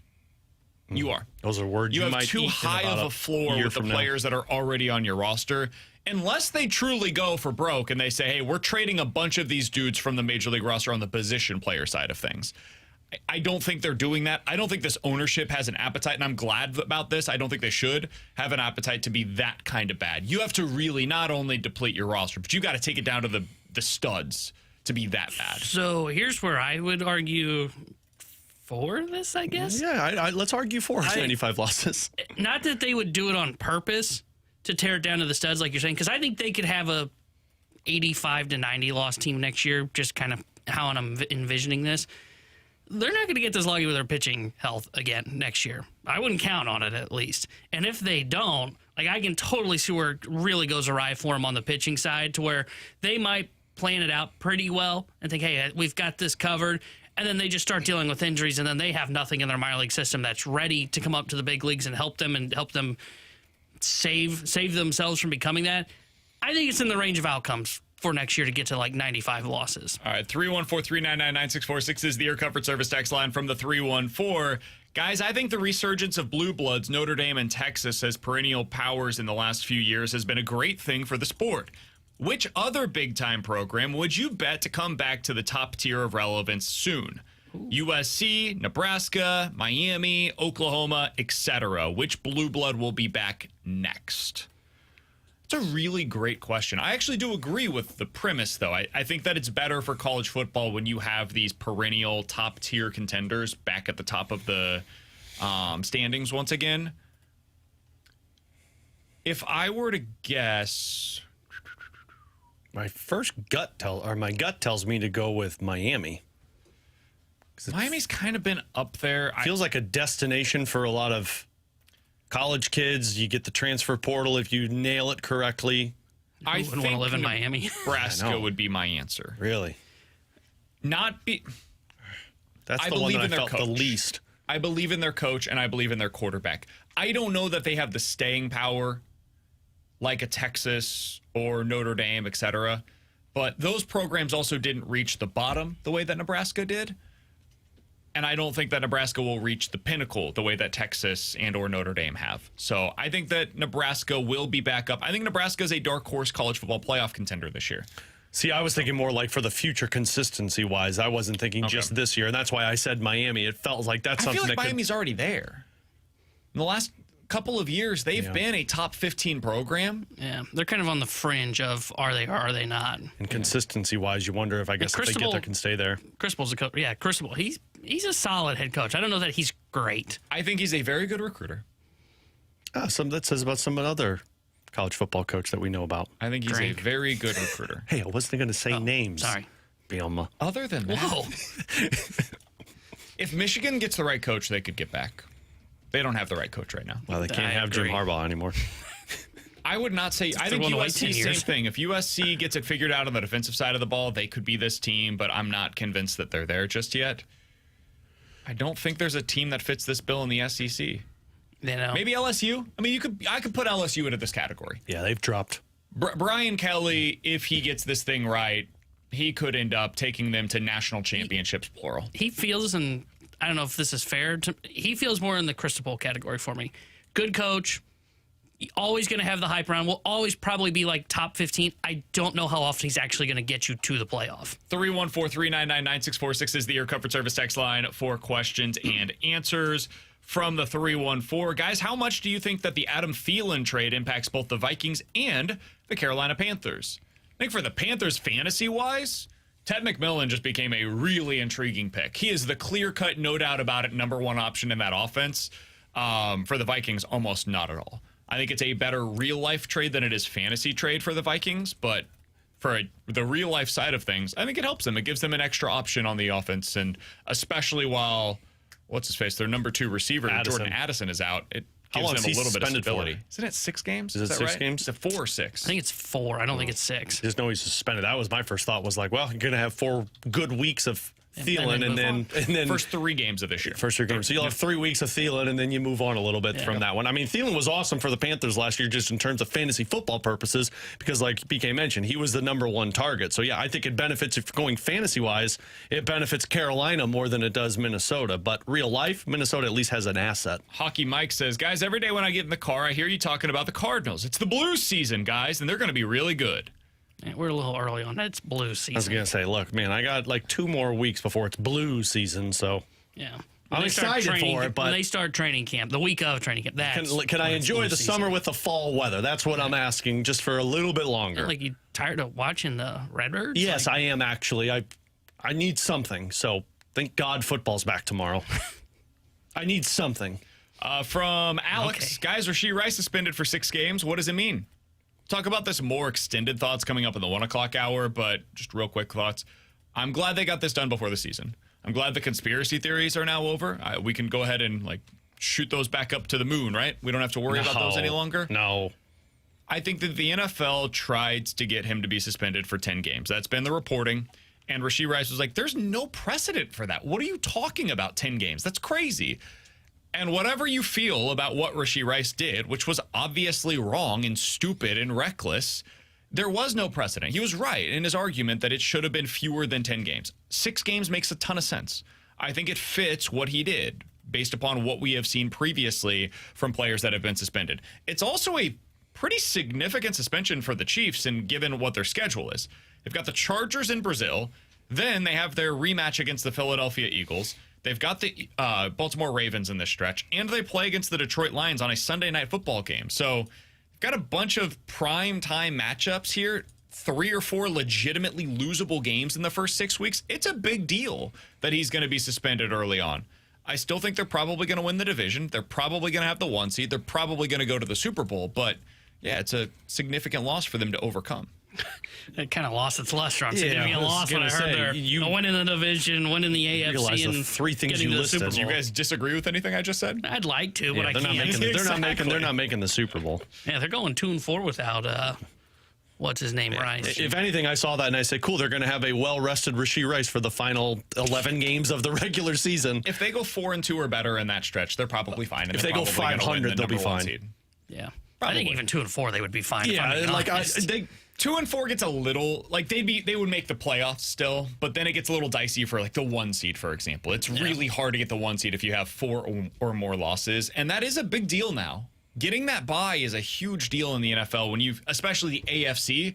You are. Those are words you have might too eat high of a floor with the players that are already on your roster. Unless they truly go for broke and they say, hey, we're trading a bunch of these dudes from the Major League roster on the position player side of things. I don't think they're doing that. I don't think this ownership has an appetite, and I'm glad about this. I don't think they should have an appetite to be that kind of bad. You have to really not only deplete your roster, but you got to take it down to the studs to be that bad. So here's where I would argue for this, I guess. Yeah, let's argue for 95 losses. Not that they would do it on purpose to tear it down to the studs, like you're saying, because I think they could have a 85 to 90 loss team next year, just kind of how I'm envisioning this. They're not going to get this lucky with their pitching health again next year. I wouldn't count on it, at least. And if they don't, like, I can totally see where it really goes awry for them on the pitching side, to where they might plan it out pretty well and think, hey, we've got this covered. And then they just start dealing with injuries, and then they have nothing in their minor league system that's ready to come up to the big leagues and help them save themselves from becoming that. I think it's in the range of outcomes for next year to get to like 95 losses. All right, 314-399-9646 is the Air Comfort Service text line from the 314. Guys, I think the resurgence of blue bloods, Notre Dame and Texas as perennial powers in the last few years has been a great thing for the sport. Which other big-time program would you bet to come back to the top tier of relevance soon? USC, Nebraska, Miami, Oklahoma, etc. Which blue blood will be back next? It's a really great question. I actually do agree with the premise, though. I think that it's better for college football when you have these perennial top-tier contenders back at the top of the standings once again. If I were to guess... My gut tells me to go with Miami. Miami's kind of been up there. Feels like a destination for a lot of college kids. You get the transfer portal if you nail it correctly. I wouldn't want to live in Miami. Nebraska would be my answer. Really? That's the one that I felt the least. I believe in their coach, and I believe in their quarterback. I don't know that they have the staying power like a Texas or Notre Dame, etc. But those programs also didn't reach the bottom the way that Nebraska did. And I don't think that Nebraska will reach the pinnacle the way that Texas and or Notre Dame have. So I think that Nebraska will be back up. I think Nebraska is a dark horse college football playoff contender this year. See, I was thinking more like for the future consistency-wise. I wasn't thinking just this year, and that's why I said Miami. It felt like that's something I feel like Miami's already there. In the last couple of years, they've been a top 15 program. Yeah, they're kind of on the fringe of are they or are they not. And consistency-wise, you wonder if if they get there, can stay there. Cristobal's a coach. Yeah, Cristobal. He's a solid head coach. I don't know that he's great. I think he's a very good recruiter. Some that says about some other college football coach that we know about. I think he's a very good recruiter. Hey, I wasn't going to say names. Sorry. Bielma. Other than that, whoa. If Michigan gets the right coach, they could get back. They don't have the right coach right now. Well, they can't have Jim Harbaugh anymore. I would not say. I think USC, same thing. If USC gets it figured out on the defensive side of the ball, they could be this team, but I'm not convinced that they're there just yet. I don't think there's a team that fits this bill in the SEC. Maybe LSU. I mean, I could put LSU into this category. Yeah, they've dropped. Brian Kelly, if he gets this thing right, he could end up taking them to national championships, plural. He feels, and I don't know if this is fair, he feels more in the Cristobal category for me. Good coach, always going to have the hype around, will always probably be like top 15. I don't know how often he's actually going to get you to the playoff. 314-399-9646 is the Air Comfort Service text line for questions and answers. From the 314, guys, how much do you think that the Adam Thielen trade impacts both the Vikings and the Carolina Panthers? I think for the Panthers, fantasy-wise, Ted McMillan just became a really intriguing pick. He is the clear-cut, no doubt about it, number one option in that offense. For the Vikings, almost not at all. I think it's a better real-life trade than it is fantasy trade for the Vikings, but for the real-life side of things, I think it helps them. It gives them an extra option on the offense, and especially while, what's-his-face, their number 2 receiver, Jordan Addison, is out, it gives them a little bit of stability. Isn't it 6 games? Is it 6 right? games? Is it 4 or 6? I think it's 4. I don't think it's 6. Just know he's suspended. That was my first thought. Was like, well, you're going to have 4 good weeks of Thielen, and then first 3 games of this year. First 3 games. So you'll have 3 weeks of Thielen, and then you move on a little bit from that one. I mean, Thielen was awesome for the Panthers last year, just in terms of fantasy football purposes, because like BK mentioned, he was the number 1 target. So yeah, I think it benefits, if going fantasy wise, it benefits Carolina more than it does Minnesota. But real life, Minnesota at least has an asset. Hockey Mike says, guys, every day when I get in the car, I hear you talking about the Cardinals. It's the Blues season, guys, and they're going to be really good. Yeah, we're a little early on. It's Blues season. I was going to say, look, man, I got like 2 more weeks before it's Blues season, so yeah. I'm excited for it. But when they start training camp, the week of training camp, can I enjoy the summer with the fall weather? That's what I'm asking, just for a little bit longer. Like, you tired of watching the Redbirds? Yes, I am actually. I need something. So thank God football's back tomorrow. I need something. From Alex, guys, Rashee Rice suspended for 6 games. What does it mean? Talk about this more extended thoughts coming up in the 1 o'clock hour, but just real quick thoughts. I'm glad they got this done before the season. I'm glad the conspiracy theories are now over. We can go ahead and like shoot those back up to the moon, right? We don't have to worry about those any longer. No. I think that the NFL tried to get him to be suspended for 10 games. That's been the reporting. And Rashee Rice was like, there's no precedent for that. What are you talking about, 10 games? That's crazy. And whatever you feel about what Rashee Rice did, which was obviously wrong and stupid and reckless, there was no precedent. He was right in his argument that it should have been fewer than 10 games. 6 games makes a ton of sense. I think it fits what he did based upon what we have seen previously from players that have been suspended. It's also a pretty significant suspension for the Chiefs, and given what their schedule is. They've got the Chargers in Brazil. Then they have their rematch against the Philadelphia Eagles. They've got the Baltimore Ravens in this stretch, and they play against the Detroit Lions on a Sunday night football game. So they've got a bunch of prime time matchups here, 3 or 4 legitimately losable games in the first 6 weeks. It's a big deal that he's going to be suspended early on. I still think they're probably going to win the division. They're probably going to have the 1 seed. They're probably going to go to the Super Bowl. But, yeah, it's a significant loss for them to overcome. It kind of lost its luster. I'm significant loss when I heard they're winning the division, winning the AFC, and the 3 things you listed. Do you guys disagree with anything I just said? I'd like to, but I they're can't. They're not making the Super Bowl. Yeah, they're going 2-4 without what's his name, Rice. If anything, I saw that and I said, cool, they're going to have a well-rested Rashee Rice for the final 11 games of the regular season. If they go 4-2 or better in that stretch, they're probably fine. If they go 500, they'll be fine. Yeah. Probably. I think even 2-4, they would be fine. Yeah, like 2-4 gets a little like they would make the playoffs still, but then it gets a little dicey for like the 1 seed, for example. It's really hard to get the 1 seed if you have 4 or more losses, and that is a big deal now. Getting that bye is a huge deal in the NFL when you've, especially the AFC,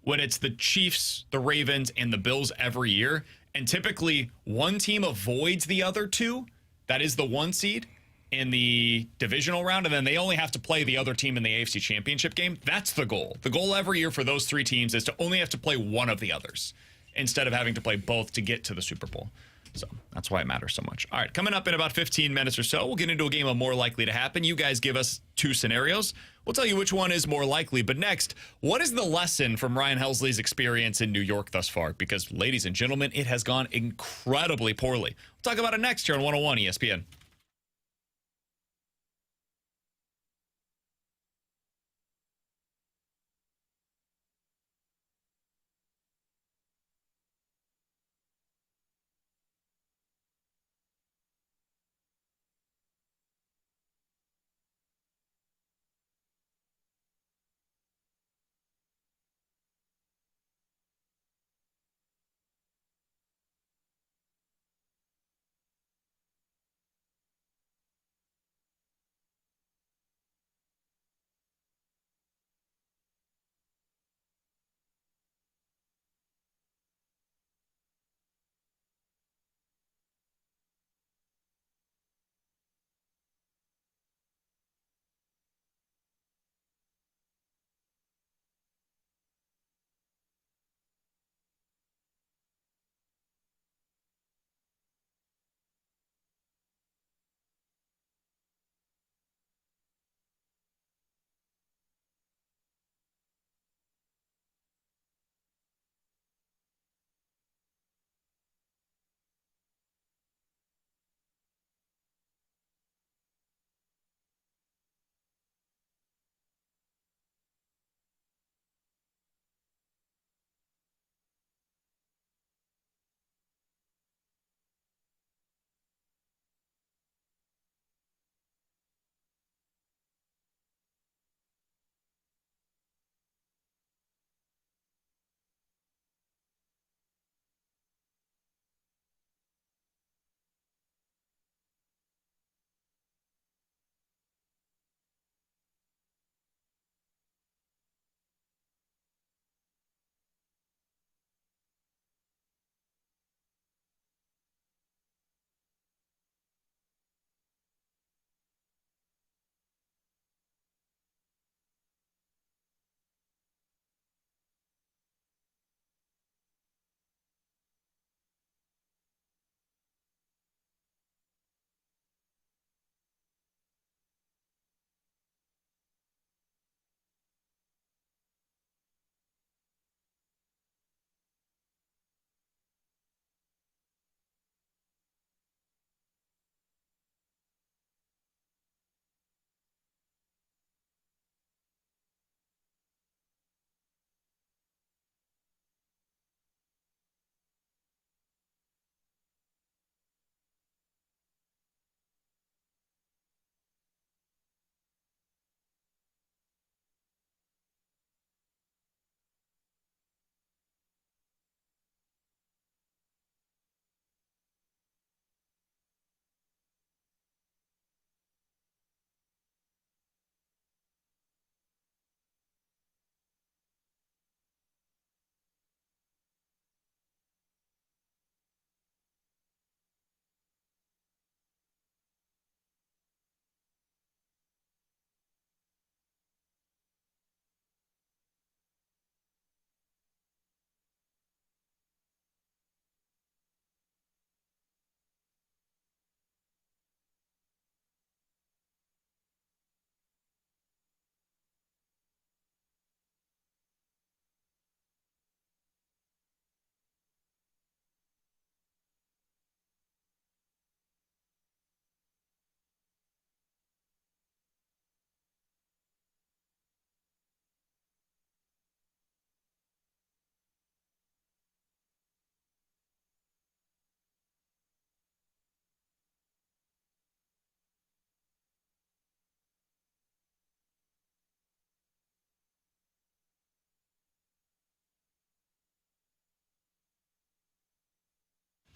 when it's the Chiefs, the Ravens, and the Bills every year, and typically one team avoids the other 2. That is the 1 seed in the divisional round, and then they only have to play the other team in the AFC Championship game. That's the goal. The goal every year for those 3 teams is to only have to play one of the others instead of having to play both to get to the Super Bowl. So that's why it matters so much. All right, coming up in about 15 minutes or so, we'll get into a game of more likely to happen. You guys give us 2 scenarios. We'll tell you which one is more likely. But next, what is the lesson from Ryan Helsley's experience in New York thus far? Because, ladies and gentlemen, it has gone incredibly poorly. We'll talk about it next here on 101 ESPN.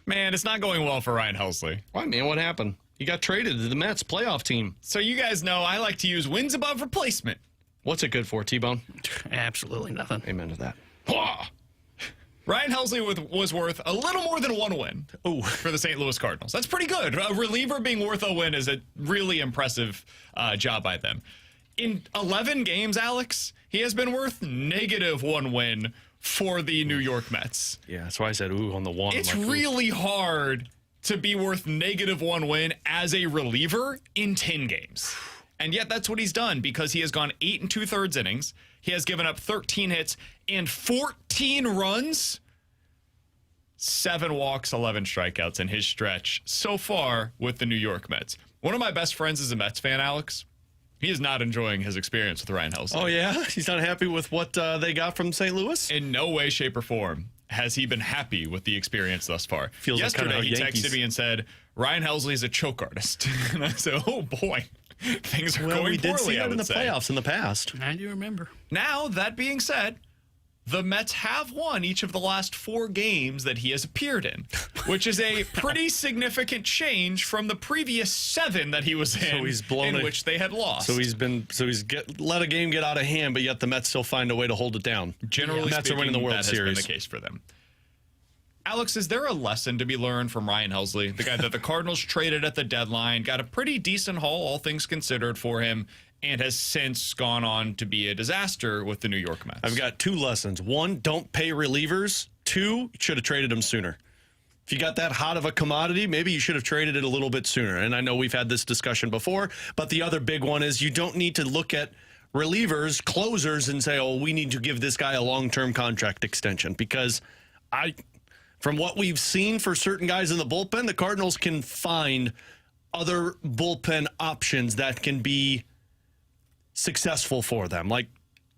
Man, it's not going well for Ryan Helsley. Why, man? What happened? He got traded to the Mets playoff team. So you guys know I like to use wins above replacement. What's it good for, T-Bone? Absolutely nothing. Amen to that. Ryan Helsley was worth a little more than one win for the St. Louis Cardinals. That's pretty good. A reliever being worth a win is a really impressive job by them. In 11 games, Alex, he has been worth -1 win for the New York Mets. Yeah, that's why I said, on the one. It's really hard to be worth -1 win as a reliever in 10 games. And yet that's what he's done because he has gone 8 2/3 innings. He has given up 13 hits and 14 runs, 7 walks, 11 strikeouts in his stretch so far with the New York Mets. One of my best friends is a Mets fan, Alex. He is not enjoying his experience with Ryan Helsley. Oh, yeah? He's not happy with what they got from St. Louis? In no way, shape, or form has he been happy with the experience thus far. Feels Yesterday, like he texted me and said, Ryan Helsley is a choke artist. And I said, oh, boy. Things are going we did poorly, see that in the say. playoffs in the past. I do remember. Now, that being said, the Mets have won each of the last 4 games that he has appeared in, which is a pretty significant change from the previous 7 that he was in, which they had lost. So he's let a game get out of hand, but yet the Mets still find a way to hold it down. Generally Mets speaking, are winning the World that Series. has been the case for them. Alex, is there a lesson to be learned from Ryan Helsley, the guy that the Cardinals traded at the deadline, got a pretty decent haul, all things considered, for him, and has since gone on to be a disaster with the New York Mets? I've got 2 lessons. 1, don't pay relievers. 2, you should have traded them sooner. If you got that hot of a commodity, maybe you should have traded it a little bit sooner. And I know we've had this discussion before, but the other big one is you don't need to look at relievers, closers, and say, oh, we need to give this guy a long-term contract extension. Because from what we've seen for certain guys in the bullpen, the Cardinals can find other bullpen options that can be successful for them. Like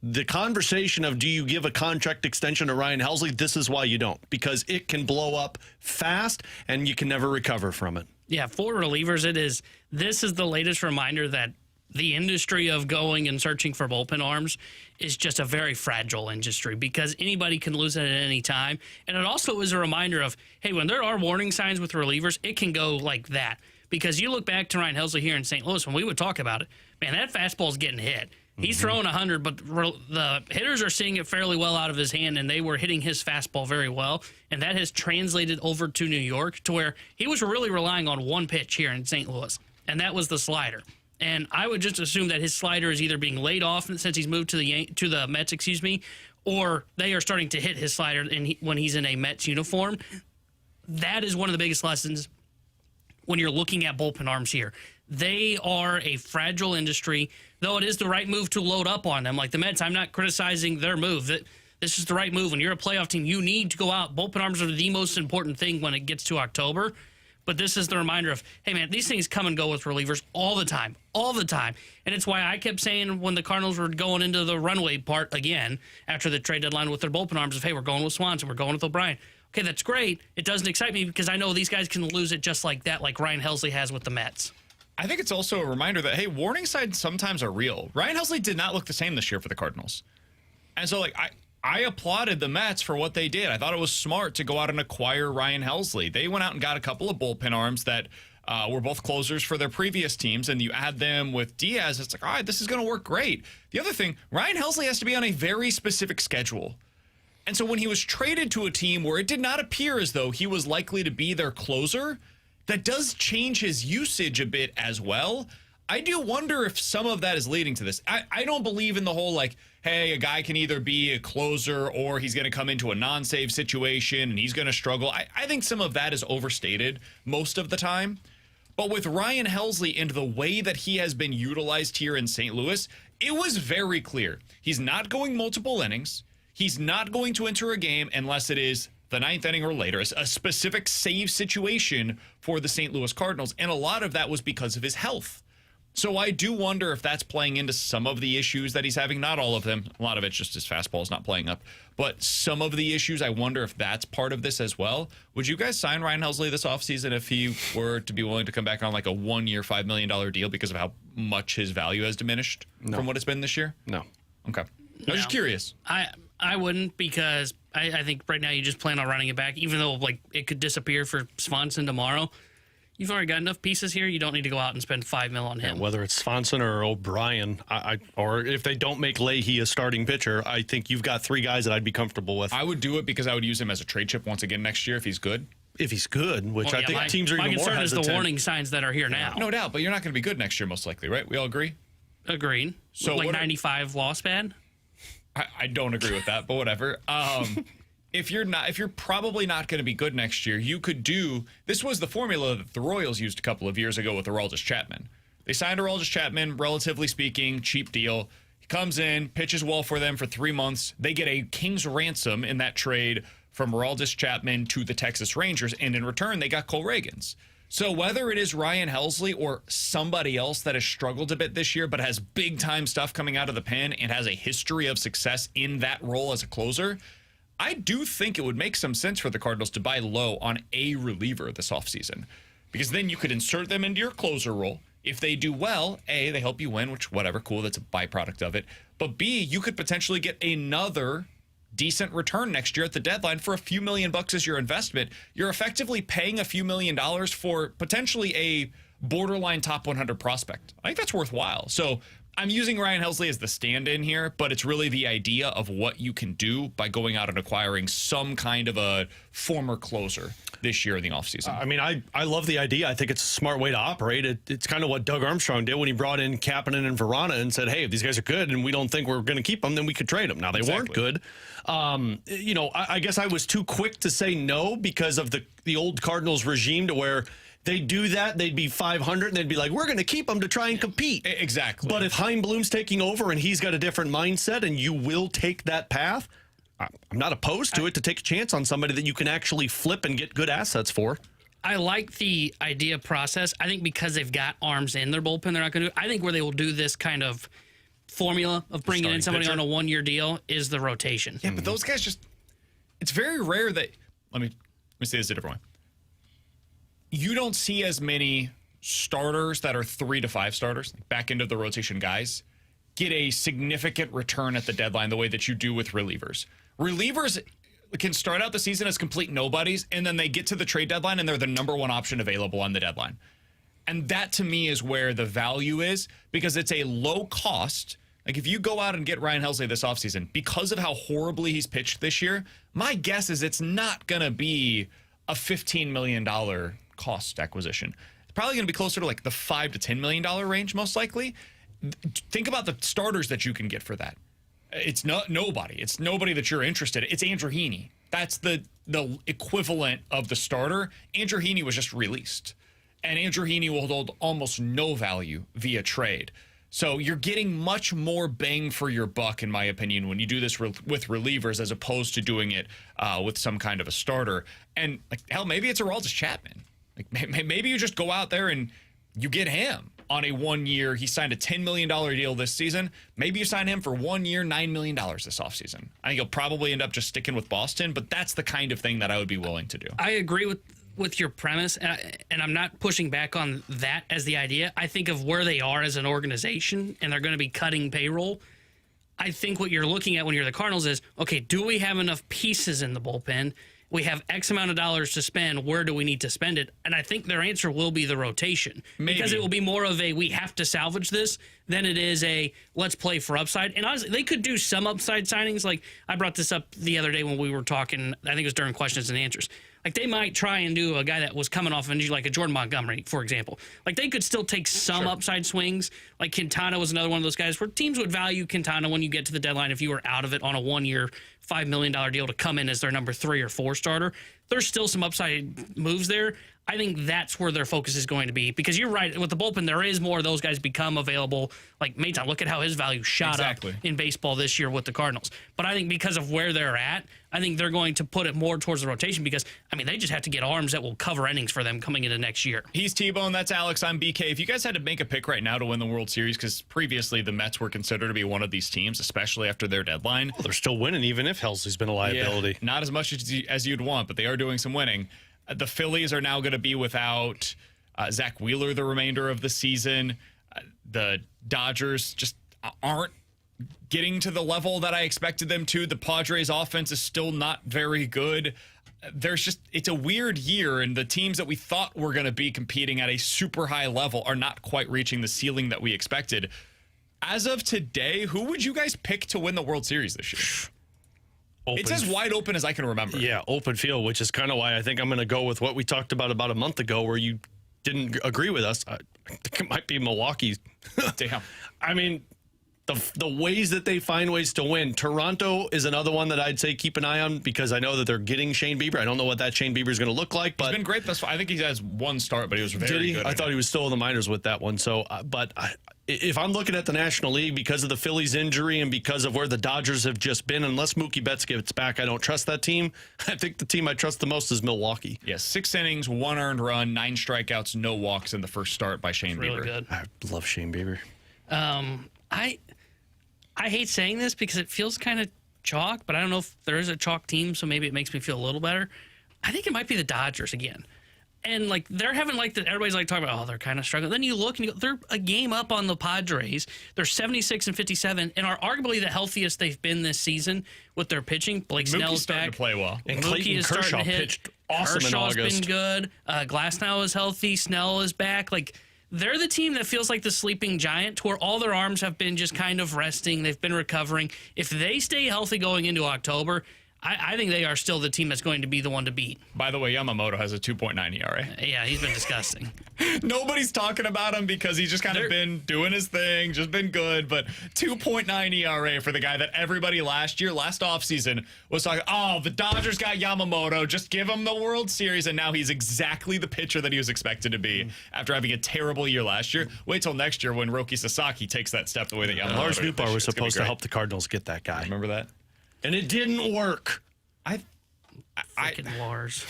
the conversation of, do you give a contract extension to Ryan Helsley? This is why you don't, because it can blow up fast and you can never recover from it. Yeah, for relievers, this is the latest reminder that the industry of going and searching for bullpen arms is just a very fragile industry because anybody can lose it at any time. And it also is a reminder of, hey, when there are warning signs with relievers, it can go like that. Because you look back to Ryan Helsley here in St. Louis, when we would talk about it, man, that fastball's getting hit. He's throwing 100, but the hitters are seeing it fairly well out of his hand, and they were hitting his fastball very well. And that has translated over to New York to where he was really relying on one pitch here in St. Louis, and that was the slider. And I would just assume that his slider is either being laid off since he's moved to the Mets, or they are starting to hit his slider when he's in a Mets uniform. That is one of the biggest lessons when you're looking at bullpen arms here. They are a fragile industry, though it is the right move to load up on them. Like the Mets, I'm not criticizing their move. This is the right move. When you're a playoff team, you need to go out. Bullpen arms are the most important thing when it gets to October. But this is the reminder of, hey, man, these things come and go with relievers all the time. And it's why I kept saying when the Cardinals were going into the runway part again after the trade deadline with their bullpen arms of, hey, we're going with Swanson, we're going with O'Brien. Okay, that's great. It doesn't excite me because I know these guys can lose it just like that, like Ryan Helsley has with the Mets. I think it's also a reminder that, hey, warning signs sometimes are real. Ryan Helsley did not look the same this year for the Cardinals. And so, like, I applauded the Mets for what they did. I thought it was smart to go out and acquire Ryan Helsley. They went out and got a couple of bullpen arms that were both closers for their previous teams, and you add them with Diaz, it's like, all right, this is going to work great. The other thing, Ryan Helsley has to be on a very specific schedule. And so when he was traded to a team where it did not appear as though he was likely to be their closer, that does change his usage a bit as well. I do wonder if some of that is leading to this. I don't believe in the whole, like, hey, a guy can either be a closer or he's going to come into a non-save situation and he's going to struggle. I think some of that is overstated most of the time. But with Ryan Helsley and the way that he has been utilized here in St. Louis, it was very clear. He's not going multiple innings. He's not going to enter a game unless it is the 9th inning or later, a specific save situation for the St. Louis Cardinals. And a lot of that was because of his health. So I do wonder if that's playing into some of the issues that he's having. Not all of them. A lot of it's just his fastball is not playing up. But some of the issues, I wonder if that's part of this as well. Would you guys sign Ryan Helsley this offseason if he were to be willing to come back on like a 1-year, $5 million deal because of how much his value has diminished from what it's been this year? No. Okay. I was just curious. I wouldn't, because I think right now you just plan on running it back, even though like it could disappear for Swanson tomorrow. You've already got enough pieces here. You don't need to go out and spend $5 million on him. Yeah, whether it's Swanson or O'Brien, or if they don't make Leahy a starting pitcher, I think you've got 3 guys that I'd be comfortable with. I would do it because I would use him as a trade chip once again next year if he's good. If he's good, which I think teams are even more hesitant. My concern is the warning signs that are here now. No doubt, but you're not going to be good next year, most likely, right? We all agree? Agreed. So like 95 loss bad? I don't agree with that, but whatever. If you're probably not going to be good next year, you could do. This was the formula that the Royals used a couple of years ago with Aroldis Chapman. They signed Aroldis Chapman, relatively speaking, cheap deal. He comes in, pitches well for them for 3 months. They get a king's ransom in that trade from Aroldis Chapman to the Texas Rangers, and in return, they got Cole Reagans. So whether it is Ryan Helsley or somebody else that has struggled a bit this year but has big-time stuff coming out of the pen and has a history of success in that role as a closer, I do think it would make some sense for the Cardinals to buy low on a reliever this offseason, because then you could insert them into your closer role. If they do well, A, they help you win, which, whatever, cool, that's a byproduct of it. But B, you could potentially get another decent return next year at the deadline for a few $1 million as your investment. You're effectively paying a few $1 million for potentially a borderline top 100 prospect. I think that's worthwhile. So I'm using Ryan Helsley as the stand-in here, but it's really the idea of what you can do by going out and acquiring some kind of a former closer this year in the offseason. I mean, I love the idea. I think it's a smart way to operate. It's kind of what Doug Armstrong did when he brought in Kapanen and Verana and said, hey, if these guys are good and we don't think we're going to keep them, then we could trade them. Now, they weren't good. I guess I was too quick to say no because of the old Cardinals regime, to where they do that, they'd be 500, and they'd be like, we're going to keep them to try and compete. Exactly. But if Chaim Bloom's taking over and he's got a different mindset and you will take that path, I'm not opposed to it, to take a chance on somebody that you can actually flip and get good assets for. I like the idea process. I think because they've got arms in their bullpen, they're not going to do it. I think where they will do this kind of formula of bringing in somebody on a one-year deal is the rotation. Yeah, but those guys just, it's very rare that, let me say this a different way. You don't see as many starters that are 3 to 5 starters, like back into the rotation guys, get a significant return at the deadline the way that you do with relievers. Relievers can start out the season as complete nobodies, and then they get to the trade deadline and they're the number one option available on the deadline. And that to me is where the value is, because it's a low cost. Like if you go out and get Ryan Helsley this offseason, because of how horribly he's pitched this year, my guess is it's not going to be a $15 million cost acquisition. It's probably going to be closer to like the $5 to $10 million range, most likely. Think about the starters that you can get for that. It's not nobody. It's nobody that you're interested in. It's Andrew Heaney. That's the equivalent of the starter. Andrew Heaney was just released, and Andrew Heaney will hold almost no value via trade. So you're getting much more bang for your buck, in my opinion, when you do this with relievers as opposed to doing it with some kind of a starter. And like hell, maybe it's Aroldis Chapman. Like maybe you just go out there and you get him on a 1 year. He signed a $10 million deal this season. Maybe you sign him for 1 year, $9 million this offseason. I think he'll probably end up just sticking with Boston, but that's the kind of thing that I would be willing to do. I agree with your premise, and I'm not pushing back on that as the idea. I think of where they are as an organization, and they're going to be cutting payroll. I think what you're looking at when you're the Cardinals is, okay, do we have enough pieces in the bullpen? We have X amount of dollars to spend. Where do we need to spend it? And I think their answer will be the rotation. Maybe. Because it will be more of a we have to salvage this than it is a let's play for upside. And honestly, they could do some upside signings. Like I brought this up the other day when we were talking, I think it was during questions and answers. Like they might try and do a guy that was coming off injury, like a Jordan Montgomery, for example. Like they could still take some upside swings. Like Quintana was another one of those guys where teams would value Quintana when you get to the deadline if you were out of it on a 1 year, $5 million deal to come in as their number 3 or 4 starter. There's still some upside moves there. I think that's where their focus is going to be, because you're right. With the bullpen, there is more of those guys become available. Like Maton, look at how his value shot up in baseball this year with the Cardinals. But I think because of where they're at, I think they're going to put it more towards the rotation because, I mean, they just have to get arms that will cover innings for them coming into next year. He's T-Bone. That's Alex. I'm BK. If you guys had to make a pick right now to win the World Series, because previously the Mets were considered to be one of these teams, especially after their deadline. Well, they're still winning, even if Helsley's been a liability. Yeah, not as much as you'd want, but they are doing some winning. The Phillies are now going to be without Zach Wheeler the remainder of the season. The Dodgers just aren't getting to the level that I expected them to. The Padres offense is still not very good. It's a weird year, and the teams that we thought were going to be competing at a super high level are not quite reaching the ceiling that we expected. As of today, who would you guys pick to win the World Series this year? It's as wide open as I can remember. Yeah, open field, which is kind of why I think I'm going to go with what we talked about a month ago, where you didn't agree with us. I think it might be Milwaukee. Damn. I mean, the ways that they find ways to win. Toronto is another one that I'd say keep an eye on, because I know that they're getting Shane Bieber. I don't know what that Shane Bieber is going to look like, but he's been great thus far. I think he has one start, but he was very good. I thought he was still in the minors with that one. So, if I'm looking at the National League, because of the Phillies injury and because of where the Dodgers have just been, unless Mookie Betts gets back, I don't trust that team. I think the team I trust the most is Milwaukee. Yes, 6 innings, 1 earned run, 9 strikeouts, no walks in the first start by Shane Bieber. Really good. I love Shane Bieber. I hate saying this because it feels kind of chalk, but I don't know if there is a chalk team, so maybe it makes me feel a little better. I think it might be the Dodgers again. And like they're having like everybody's like talking about, oh, they're kind of struggling. Then you look and you go, they're a game up on the Padres. They're 76 and 57 and are arguably the healthiest they've been this season with their pitching. Blake Snell's starting back to play well. And Mookie Clayton is Kershaw starting to hit. pitched awesome Kershaw's in August. been good. Glasnow is healthy. Snell is back. Like they're the team that feels like the sleeping giant, to where all their arms have been just kind of resting. They've been recovering. If they stay healthy going into October, I think they are still the team that's going to be the one to beat. By the way, Yamamoto has a 2.9 ERA. Yeah, he's been disgusting. Nobody's talking about him because he's just kind of been doing his thing, just been good. But 2.9 ERA for the guy that everybody last offseason was talking, oh, the Dodgers got Yamamoto, just give him the World Series. And now he's exactly the pitcher that he was expected to be after having a terrible year last year. Wait till next year when Roki Sasaki takes that step the way that Yamamoto Lars did. Nootbaar was supposed to help the Cardinals get that guy. Remember that? And it didn't work. Freaking Lars.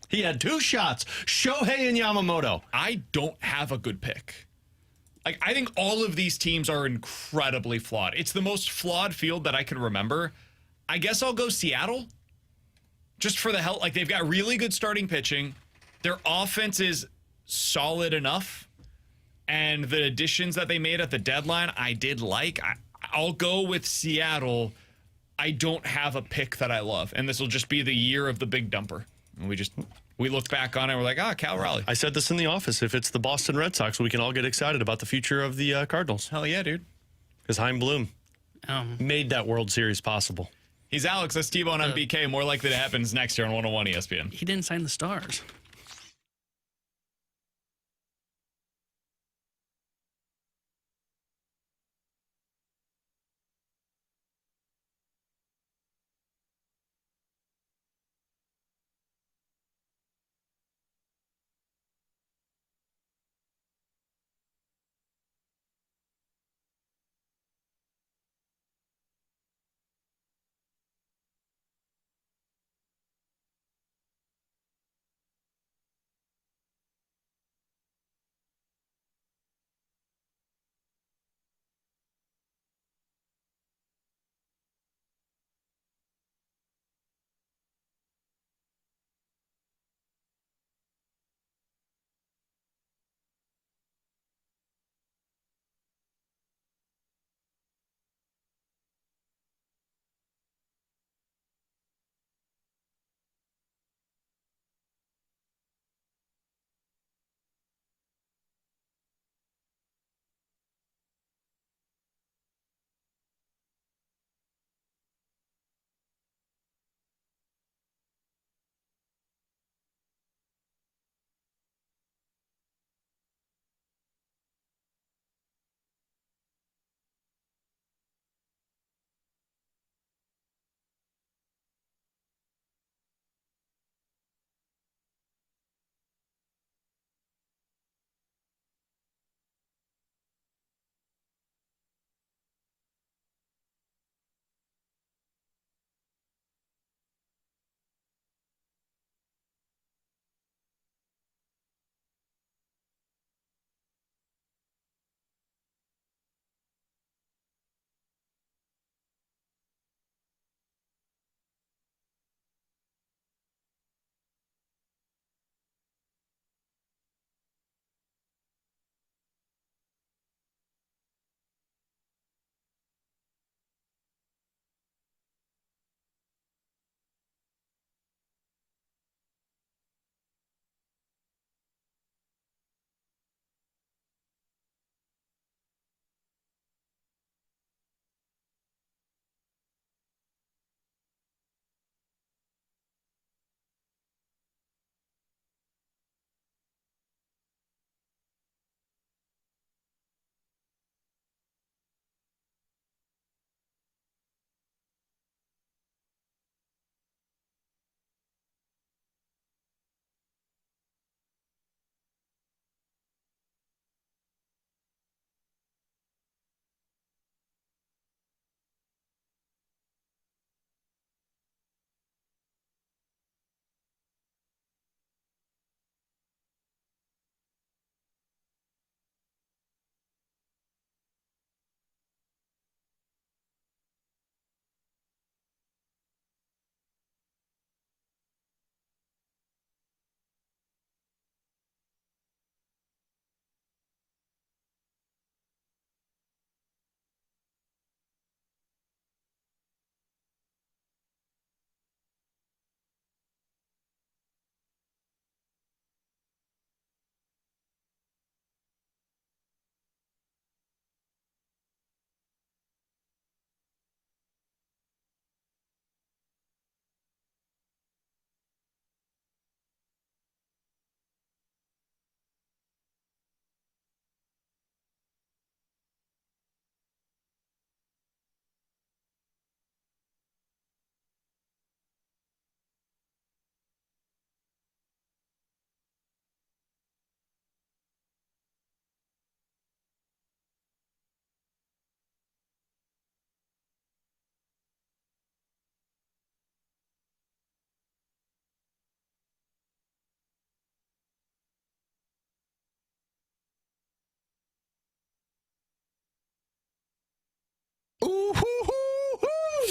He had 2 shots, Shohei and Yamamoto. I don't have a good pick. Like, I think all of these teams are incredibly flawed. It's the most flawed field that I can remember. I guess I'll go Seattle. Just for the hell, like, they've got really good starting pitching. Their offense is solid enough. And the additions that they made at the deadline, I did like. I'll go with Seattle. I don't have a pick that I love, and this will just be the year of the big dumper. And we look back on it, and we're like, Cal Raleigh. I said this in the office. If it's the Boston Red Sox, we can all get excited about the future of the Cardinals. Hell yeah, dude. Because Chaim Bloom made that World Series possible. He's Alex. That's T-Bone on BK. More likely to happen next year on 101 ESPN. He didn't sign the Stars.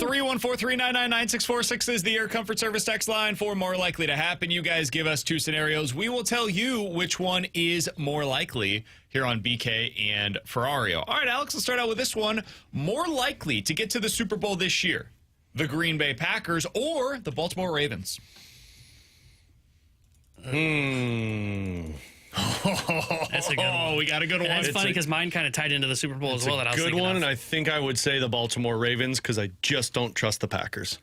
314-399-9646 is the Air Comfort Service text line for more likely to happen. You guys give us 2 scenarios. We will tell you which one is more likely here on BK and Ferrario. All right, Alex, let's start out with this one. More likely to get to the Super Bowl this year, the Green Bay Packers or the Baltimore Ravens? That's a good one. We got a good one. That's funny because mine kind of tied into the Super Bowl as well. That I was good one, of. and I think I would say the Baltimore Ravens because I just don't trust the Packers.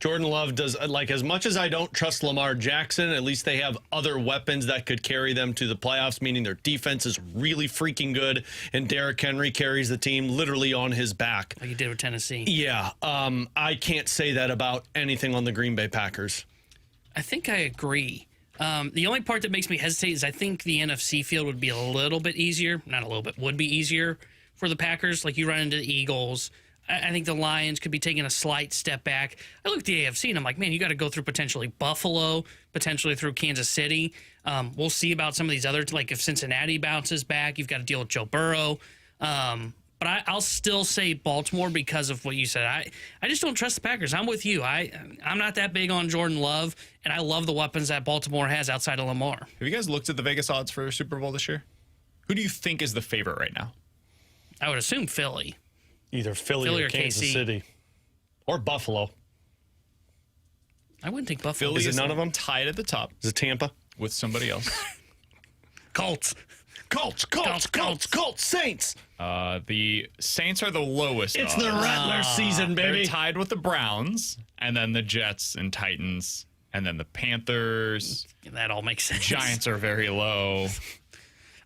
Jordan Love does, like, as much as I don't trust Lamar Jackson, at least they have other weapons that could carry them to the playoffs, meaning their defense is really freaking good, and Derrick Henry carries the team literally on his back. Like he did with Tennessee. Yeah, I can't say that about anything on the Green Bay Packers. I think I agree. The only part that makes me hesitate is I think the NFC field would be a little bit easier. Not a little bit, would be easier for the Packers. Like you run into the Eagles. I think the Lions could be taking a slight step back. I look at the AFC and I'm like, man, you got to go through potentially Buffalo, potentially through Kansas City. We'll see about some of these other, like if Cincinnati bounces back, you've got to deal with Joe Burrow. But I'll still say Baltimore because of what you said. I just don't trust the Packers. I'm with you. I'm not that big on Jordan Love, and I love the weapons that Baltimore has outside of Lamar. Have you guys looked at the Vegas odds for Super Bowl this year? Who do you think is the favorite right now? I would assume Philly. Either Philly or Kansas KC. City. Or Buffalo. I wouldn't think Buffalo. Philly Is it none of them? Tied at the top Is it Tampa? with somebody else. Colts. Colts, Saints. The Saints are the lowest. It's odds. the Rattler season, They're baby. tied with the Browns, and then the Jets and Titans, and then the Panthers. That all makes sense. Giants are very low.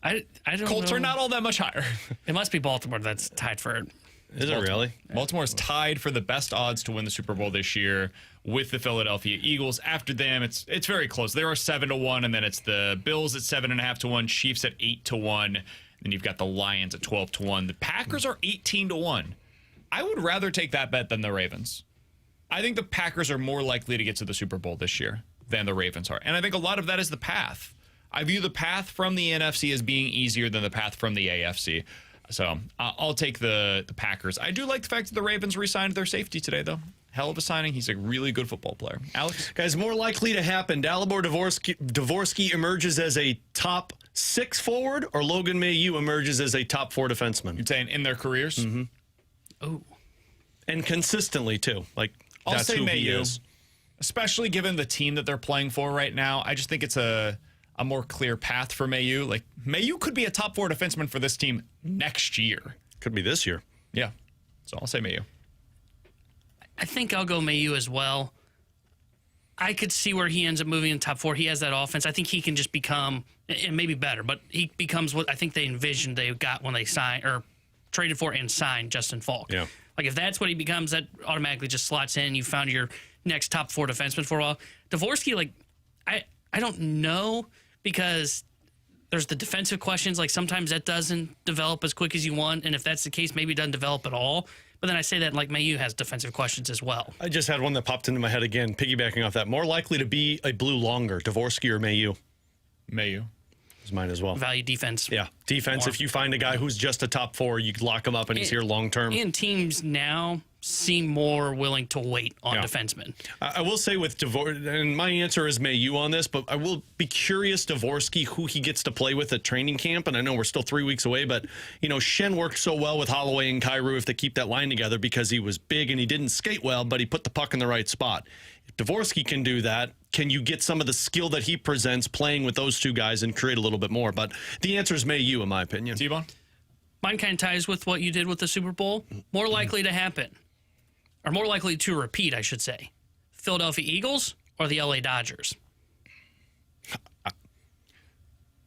I don't Colts know. are not all that much higher. It must be Baltimore that's tied for it. Is it really? Baltimore's tied for the best odds to win the Super Bowl this year with the Philadelphia Eagles. After them, it's very close. They are 7-1, and then it's the Bills at 7.5-1, Chiefs at 8-1. Then you've got the Lions at 12-1. The Packers are 18-1. I would rather take that bet than the Ravens. I think the Packers are more likely to get to the Super Bowl this year than the Ravens are. And I think a lot of that is the path. I view the path from the NFC as being easier than the path from the AFC. So I'll take the Packers. I do like the fact that the Ravens re-signed their safety today, though. Hell of a signing. He's a really good football player. Alex? Guys, more likely to happen. Dalibor Dvorsky emerges as a top 6 forward, or Logan Mailloux emerges as a top 4 defenseman. You're saying in their careers? Mm-hmm. Oh. And consistently, too. Like, I'll that's say who he Mailloux, is. especially given the team that they're playing for right now. I just think it's a more clear path for Mailloux. Like, Mailloux could be a top 4 defenseman for this team next year. Could be this year. Yeah. So I'll say Mailloux. I think I'll go Mailloux as well. I could see where he ends up moving in top 4. He has that offense. I think he can just become, and maybe better, but he becomes what I think they envisioned they got when they signed or traded for and signed Justin Falk. Yeah. Like if that's what he becomes, that automatically just slots in. You found your next top 4 defenseman for a while. Dvorsky, like I don't know because there's the defensive questions. Like sometimes that doesn't develop as quick as you want, and if that's the case, maybe it doesn't develop at all. But then I say that like Mailloux has defensive questions as well. I just had one that popped into my head again, piggybacking off that. More likely to be a blue longer, Dvorsky or Mailloux? Mailloux. Is mine as well. Value defense. Yeah, defense. More. If you find a guy who's just a top 4, you lock him up and he's here long term. And teams now seem more willing to wait on defensemen. I will say with Dvorsky, and my answer is Mailloux on this, but I will be curious Dvorsky who he gets to play with at training camp. And I know we're still 3 weeks away, but Shen worked so well with Holloway and Kyrou if they keep that line together because he was big and he didn't skate well, but he put the puck in the right spot. If Dvorsky can do that, can you get some of the skill that he presents playing with those two guys and create a little bit more? But the answer is Mailloux, in my opinion. T-Bone? Mine kind of ties with what you did with the Super Bowl. More likely to happen, or more likely to repeat, I should say. Philadelphia Eagles or the LA Dodgers?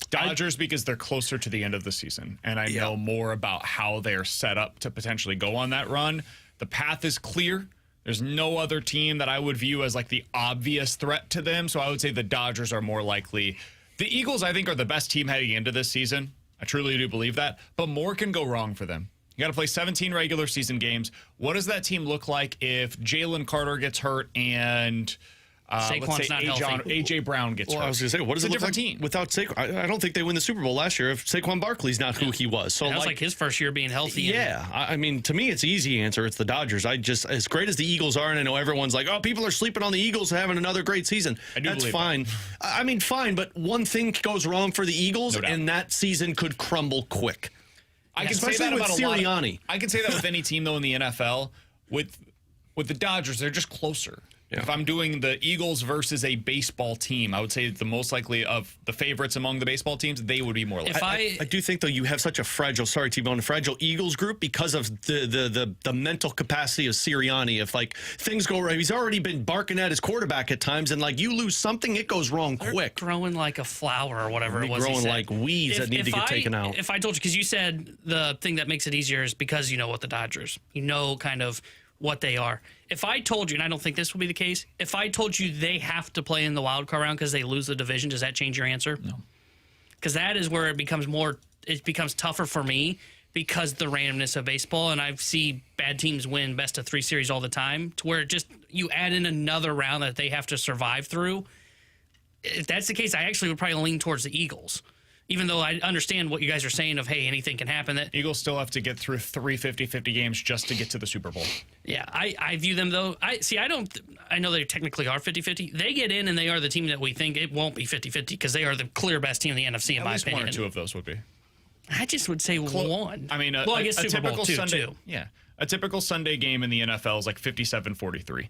Dodgers because they're closer to the end of the season, and I know more about how they're set up to potentially go on that run. The path is clear. There's no other team that I would view as like the obvious threat to them, so I would say the Dodgers are more likely. The Eagles, I think, are the best team heading into this season. I truly do believe that, but more can go wrong for them. You got to play 17 regular season games. What does that team look like if Jalen Carter gets hurt and Saquon's not healthy. A.J. Brown gets hurt. I was going to say, what does It's it a look like different team. without Saquon? I don't think they win the Super Bowl last year if Saquon Barkley's not who he was. So That was like his first year being healthy. yeah, I mean, to me, it's an easy answer. It's the Dodgers. As great as the Eagles are, and I know everyone's like, oh, people are sleeping on the Eagles having another great season. That's fine. I mean, fine, but one thing goes wrong for the Eagles, and that season could crumble quick. I can say that with about Sirianni. I can say that with any team, though, in the NFL. With the Dodgers, they're just closer. Yeah. If I'm doing the Eagles versus a baseball team, I would say the most likely of the favorites among the baseball teams, they would be more likely. I do think, though, you have such a fragile Eagles group because of the mental capacity of Sirianni. If, like, things go right, he's already been barking at his quarterback at times, and, like, you lose something, it goes wrong quick. Growing like a flower or whatever it was. Growing like weeds that need to get taken out. If I told you, because you said the thing that makes it easier is because you know what the Dodgers, you know kind of what they are. If I told you, and I don't think this will be the case, if I told you they have to play in the wild card round because they lose the division, does that change your answer? No. Because that is where it becomes tougher for me because the randomness of baseball, and I see bad teams win best of 3 series all the time, to where just you add in another round that they have to survive through. If that's the case, I actually would probably lean towards the Eagles. Even though I understand what you guys are saying of, hey, anything can happen. That Eagles still have to get through 3 50-50 games just to get to the Super Bowl. Yeah, I view them, though. I know they technically are 50-50. They get in, and they are the team that we think it won't be 50-50 because they are the clear best team in the NFC, in my opinion. One or two of those would be. I just would say one. I mean, I guess Super Bowl too. Yeah, a typical Sunday game in the NFL is like 57-43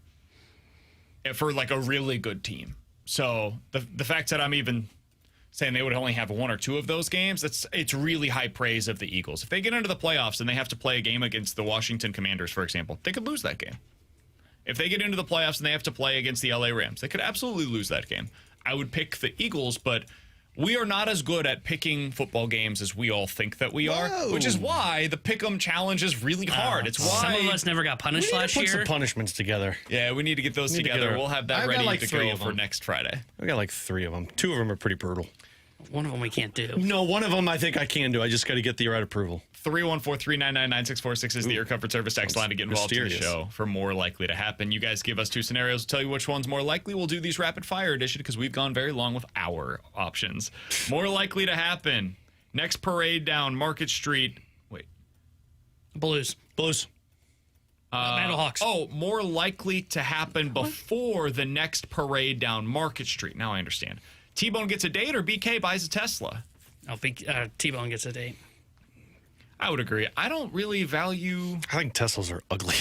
for like a really good team. So the fact that I'm even saying they would only have 1 or 2 of those games, it's really high praise of the Eagles. If they get into the playoffs and they have to play a game against the Washington Commanders, for example, they could lose that game. If they get into the playoffs and they have to play against the LA Rams, they could absolutely lose that game. I would pick the Eagles, but we are not as good at picking football games as we all think that we are, which is why the Pick'em Challenge is really hard. It's why some of us never got punished last year. Put some punishments together. Yeah, we need to get those together. We'll have that ready to go for next Friday. I got like 3 of them. 2 of them are pretty brutal. One of them we can't do. No, one of them I think I can do. I just got to get the right approval. 314-399-9646 is the Air Comfort Service text line to get involved in the show for more likely to happen. You guys give us 2 scenarios. We'll tell you which one's more likely. We'll do these rapid fire edition because we've gone very long with our options. More likely to happen. Next parade down Market Street. Wait. Blues. Battlehawks. Oh, more likely to happen before the next parade down Market Street. Now I understand. T-Bone gets a date or BK buys a Tesla? T-Bone gets a date. I would agree. I don't really value... I think Teslas are ugly.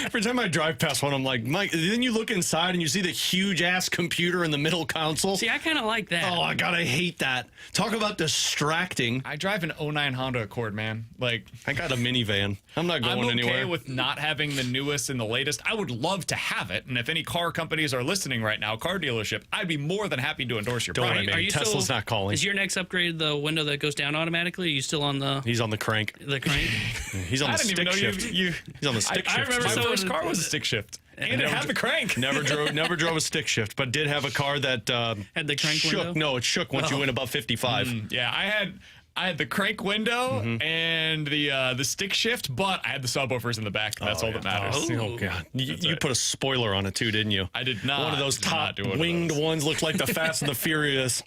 Every time I drive past one, I'm like, Mike, then you look inside and you see the huge-ass computer in the middle console. See, I kind of like that. Oh, God, I hate that. Talk about distracting. I drive an 09 Honda Accord, man. Like, I got a minivan. I'm not going anywhere. I'm okay with not having the newest and the latest. I would love to have it, and if any car companies are listening right now, car dealership, I'd be more than happy to endorse your product. Don't worry, man. Tesla's not calling. Is your next upgrade the window that goes down automatically? Are you still on the... He's on the crank. The crank? He's on the stick shift. He's on the stick shift. I remember my first car was a stick shift. And it had the crank. Never drove a stick shift, but did have a car that had the crank shook. window? No, it shook once you went above 55. Yeah, I had the crank window and the stick shift, but I had the subwoofers in the back. That's all that matters. Oh, God. You put a spoiler on it, too, didn't you? I did not. One of those top winged ones looked like the Fast and the Furious.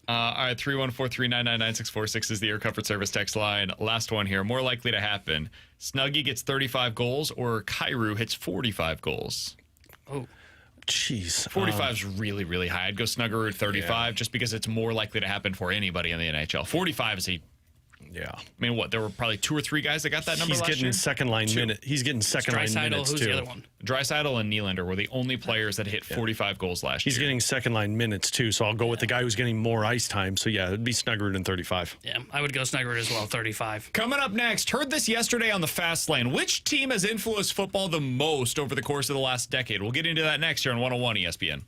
All right, 314-399-9646 is the Air Comfort Service text line. Last one here. More likely to happen. Snuggie gets 35 goals or Kairu hits 45 goals. Oh. Jeez. 45 is really, really high. I'd go Snuggerud at 35 just because it's more likely to happen for anybody in the NHL. 45 is Yeah. I mean, what? There were probably 2 or 3 guys that got that number last year? He's getting second line minutes. He's getting second line minutes, who's too. The other one? Draisaitl and Nylander were the only players that hit 45 goals last year. He's getting second line minutes, too, so I'll go with the guy who's getting more ice time. So, yeah, it'd be Snuggerud in 35. Yeah, I would go Snuggerud as well, 35. Coming up next, heard this yesterday on the Fast Lane. Which team has influenced football the most over the course of the last decade? We'll get into that next here on 101 ESPN.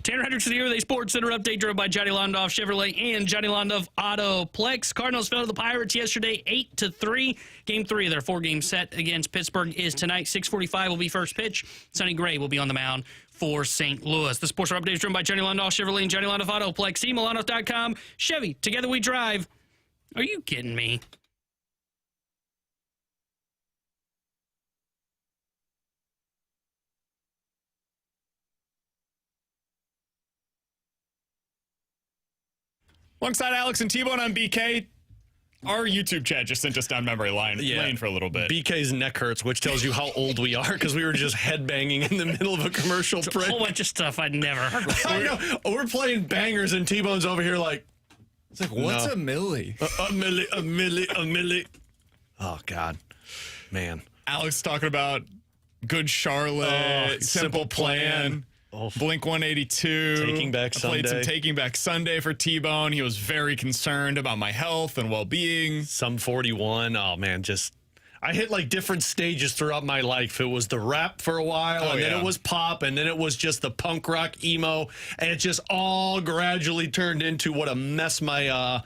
Tanner Hendrickson here with a Sports Center update driven by Johnny Londoff Chevrolet and Johnny Londoff Autoplex. Cardinals fell to the Pirates yesterday 8-3. Game 3 of their 4-game set against Pittsburgh is tonight. 6:45 will be first pitch. Sonny Gray will be on the mound for St. Louis. The Sports Center update is driven by Johnny Londoff Chevrolet and Johnny Londoff Autoplex. See Londoff.com. Chevy, together we drive. Are you kidding me? Alongside Alex and T-Bone on BK, our YouTube chat just sent us down memory lane for a little bit. BK's neck hurts, which tells you how old we are because we were just headbanging in the middle of a commercial break. A whole bunch of stuff I'd never heard before. I know. We're playing bangers and T-Bone's over here like, It's like, what's a milli? a milli. Oh, God. Man. Alex talking about Good Charlotte, Simple Plan. Blink 182. Taking Back I played some Sunday. Taking Back Sunday for T-Bone. He was very concerned about my health and well-being. Sum 41. Oh, man, I hit like different stages throughout my life. It was the rap for a while, and then it was pop, and then it was just the punk rock emo, and it just all gradually turned into what a mess my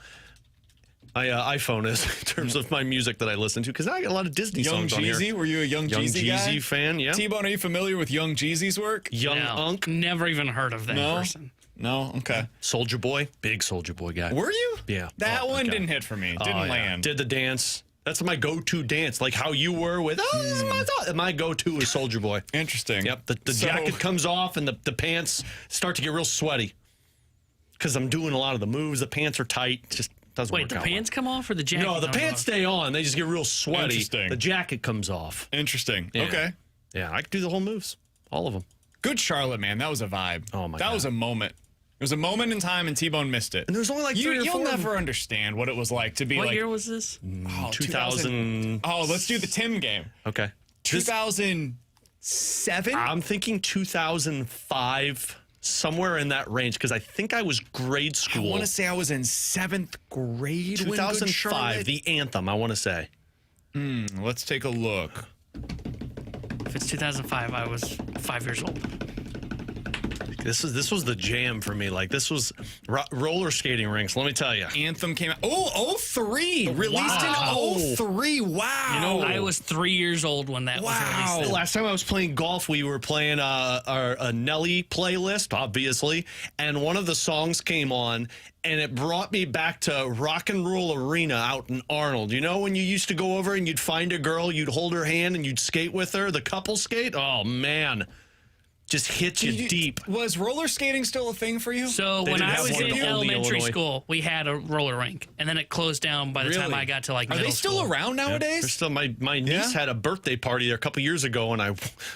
iPhone is in terms of my music that I listen to, because I got a lot of Disney Young songs on here. Jeezy? Were you a Young Jeezy guy? Jeezy fan, yeah. T-Bone, are you familiar with Young Jeezy's work? Young No, Unk. never even heard of that person. No? Okay. Soldier Boy. Big Soldier Boy guy. Were you? Yeah. That Oh, my one God. didn't hit for me. Didn't Oh, yeah. land. Did the dance. That's my go-to dance, like how you were with, this is my thought. My go-to is Soldier Boy. Interesting. Yep, the jacket comes off and the pants start to get real sweaty because I'm doing a lot of the moves. The pants are tight. Just doesn't Wait, work the out pants come off or the jacket? well. No, the comes pants off? stay on. They just get real sweaty. Interesting. The jacket comes off. Interesting. Yeah. Okay. Yeah, I can do the whole moves. All of them. Good Charlotte, man. That was a vibe. Oh, my That God. was a moment. It was a moment in time, and T-Bone missed it. And there's only like 3 or 4 You'll of them. never understand what it was like to be What like. year was this? 2000. Oh, let's do the Tim game. Okay. 2007? I'm thinking 2005, somewhere in that range, because I think I was grade I school. want to say I was in 7th grade. when Good 2005, Charlotte- the anthem, I want to say. Let's take a look. If it's 2005, I was 5 years old. This was the jam for me. Like, this was roller skating rinks, let me tell you. Anthem came out. Oh, 03. Released in 03. Wow. You know, I was 3 years old when that was The released. last time I was playing golf, we were playing a Nelly playlist, obviously, and one of the songs came on, and it brought me back to Rock and Roll Arena out in Arnold. You know, when you used to go over and you'd find a girl, you'd hold her hand, and you'd skate with her, the couple skate? Oh, man. Just hits you deep. Was roller skating still a thing for you? So They when didn't I have was one in in elementary Illinois. school, we had a roller rink, and then it closed down by the time Really? I got to like Are middle they still school. around nowadays? There's still, my niece Yeah? had a birthday party there a couple years ago, and I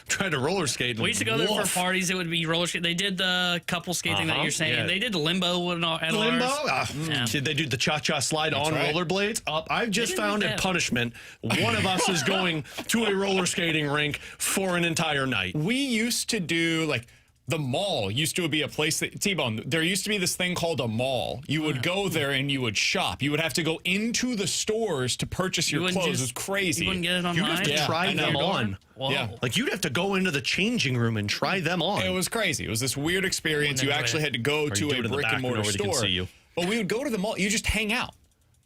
tried to roller skate. And We used to go there woof. for parties. It would be roller skate. They did the couple skating that you're saying. Yeah. They did the limbo and all. At Limbo? ours. Yeah. Did they do the cha-cha slide on right. rollerblades? I've just didn't found do in that. punishment, one of us is going to a roller skating rink for an entire night. We used to do like the mall used to be a place that T-Bone, there used to be this thing called a mall. You would go there and you would shop. You would have to go into the stores to purchase your wouldn't clothes. just- It was crazy. You wouldn't get it online? You'd have to try I know. them on. Whoa. Yeah. Like, you'd have to go into the changing room and try them on. It was crazy. It was this weird experience. You enjoy actually it. had to go you to do it a in the brick back and where mortar nobody can store. see you. But we would go to the mall. You just hang out.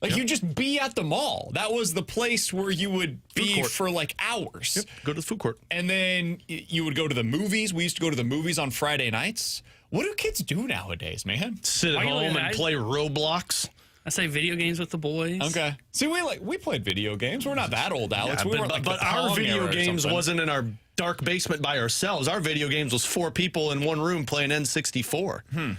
Like, you just be at the mall. That was the place where you would be court. for like hours. Go to the food court. And then you would go to the movies. We used to go to the movies on Friday nights. What do kids do nowadays, man? Sit at Are you home like- and play Roblox. I say video games with the boys. Okay. See, we played video games. We're not that old, Alex. we weren't like but the our Pong video era or games something. wasn't in our dark basement by ourselves. Our video games was 4 people in one room playing N64.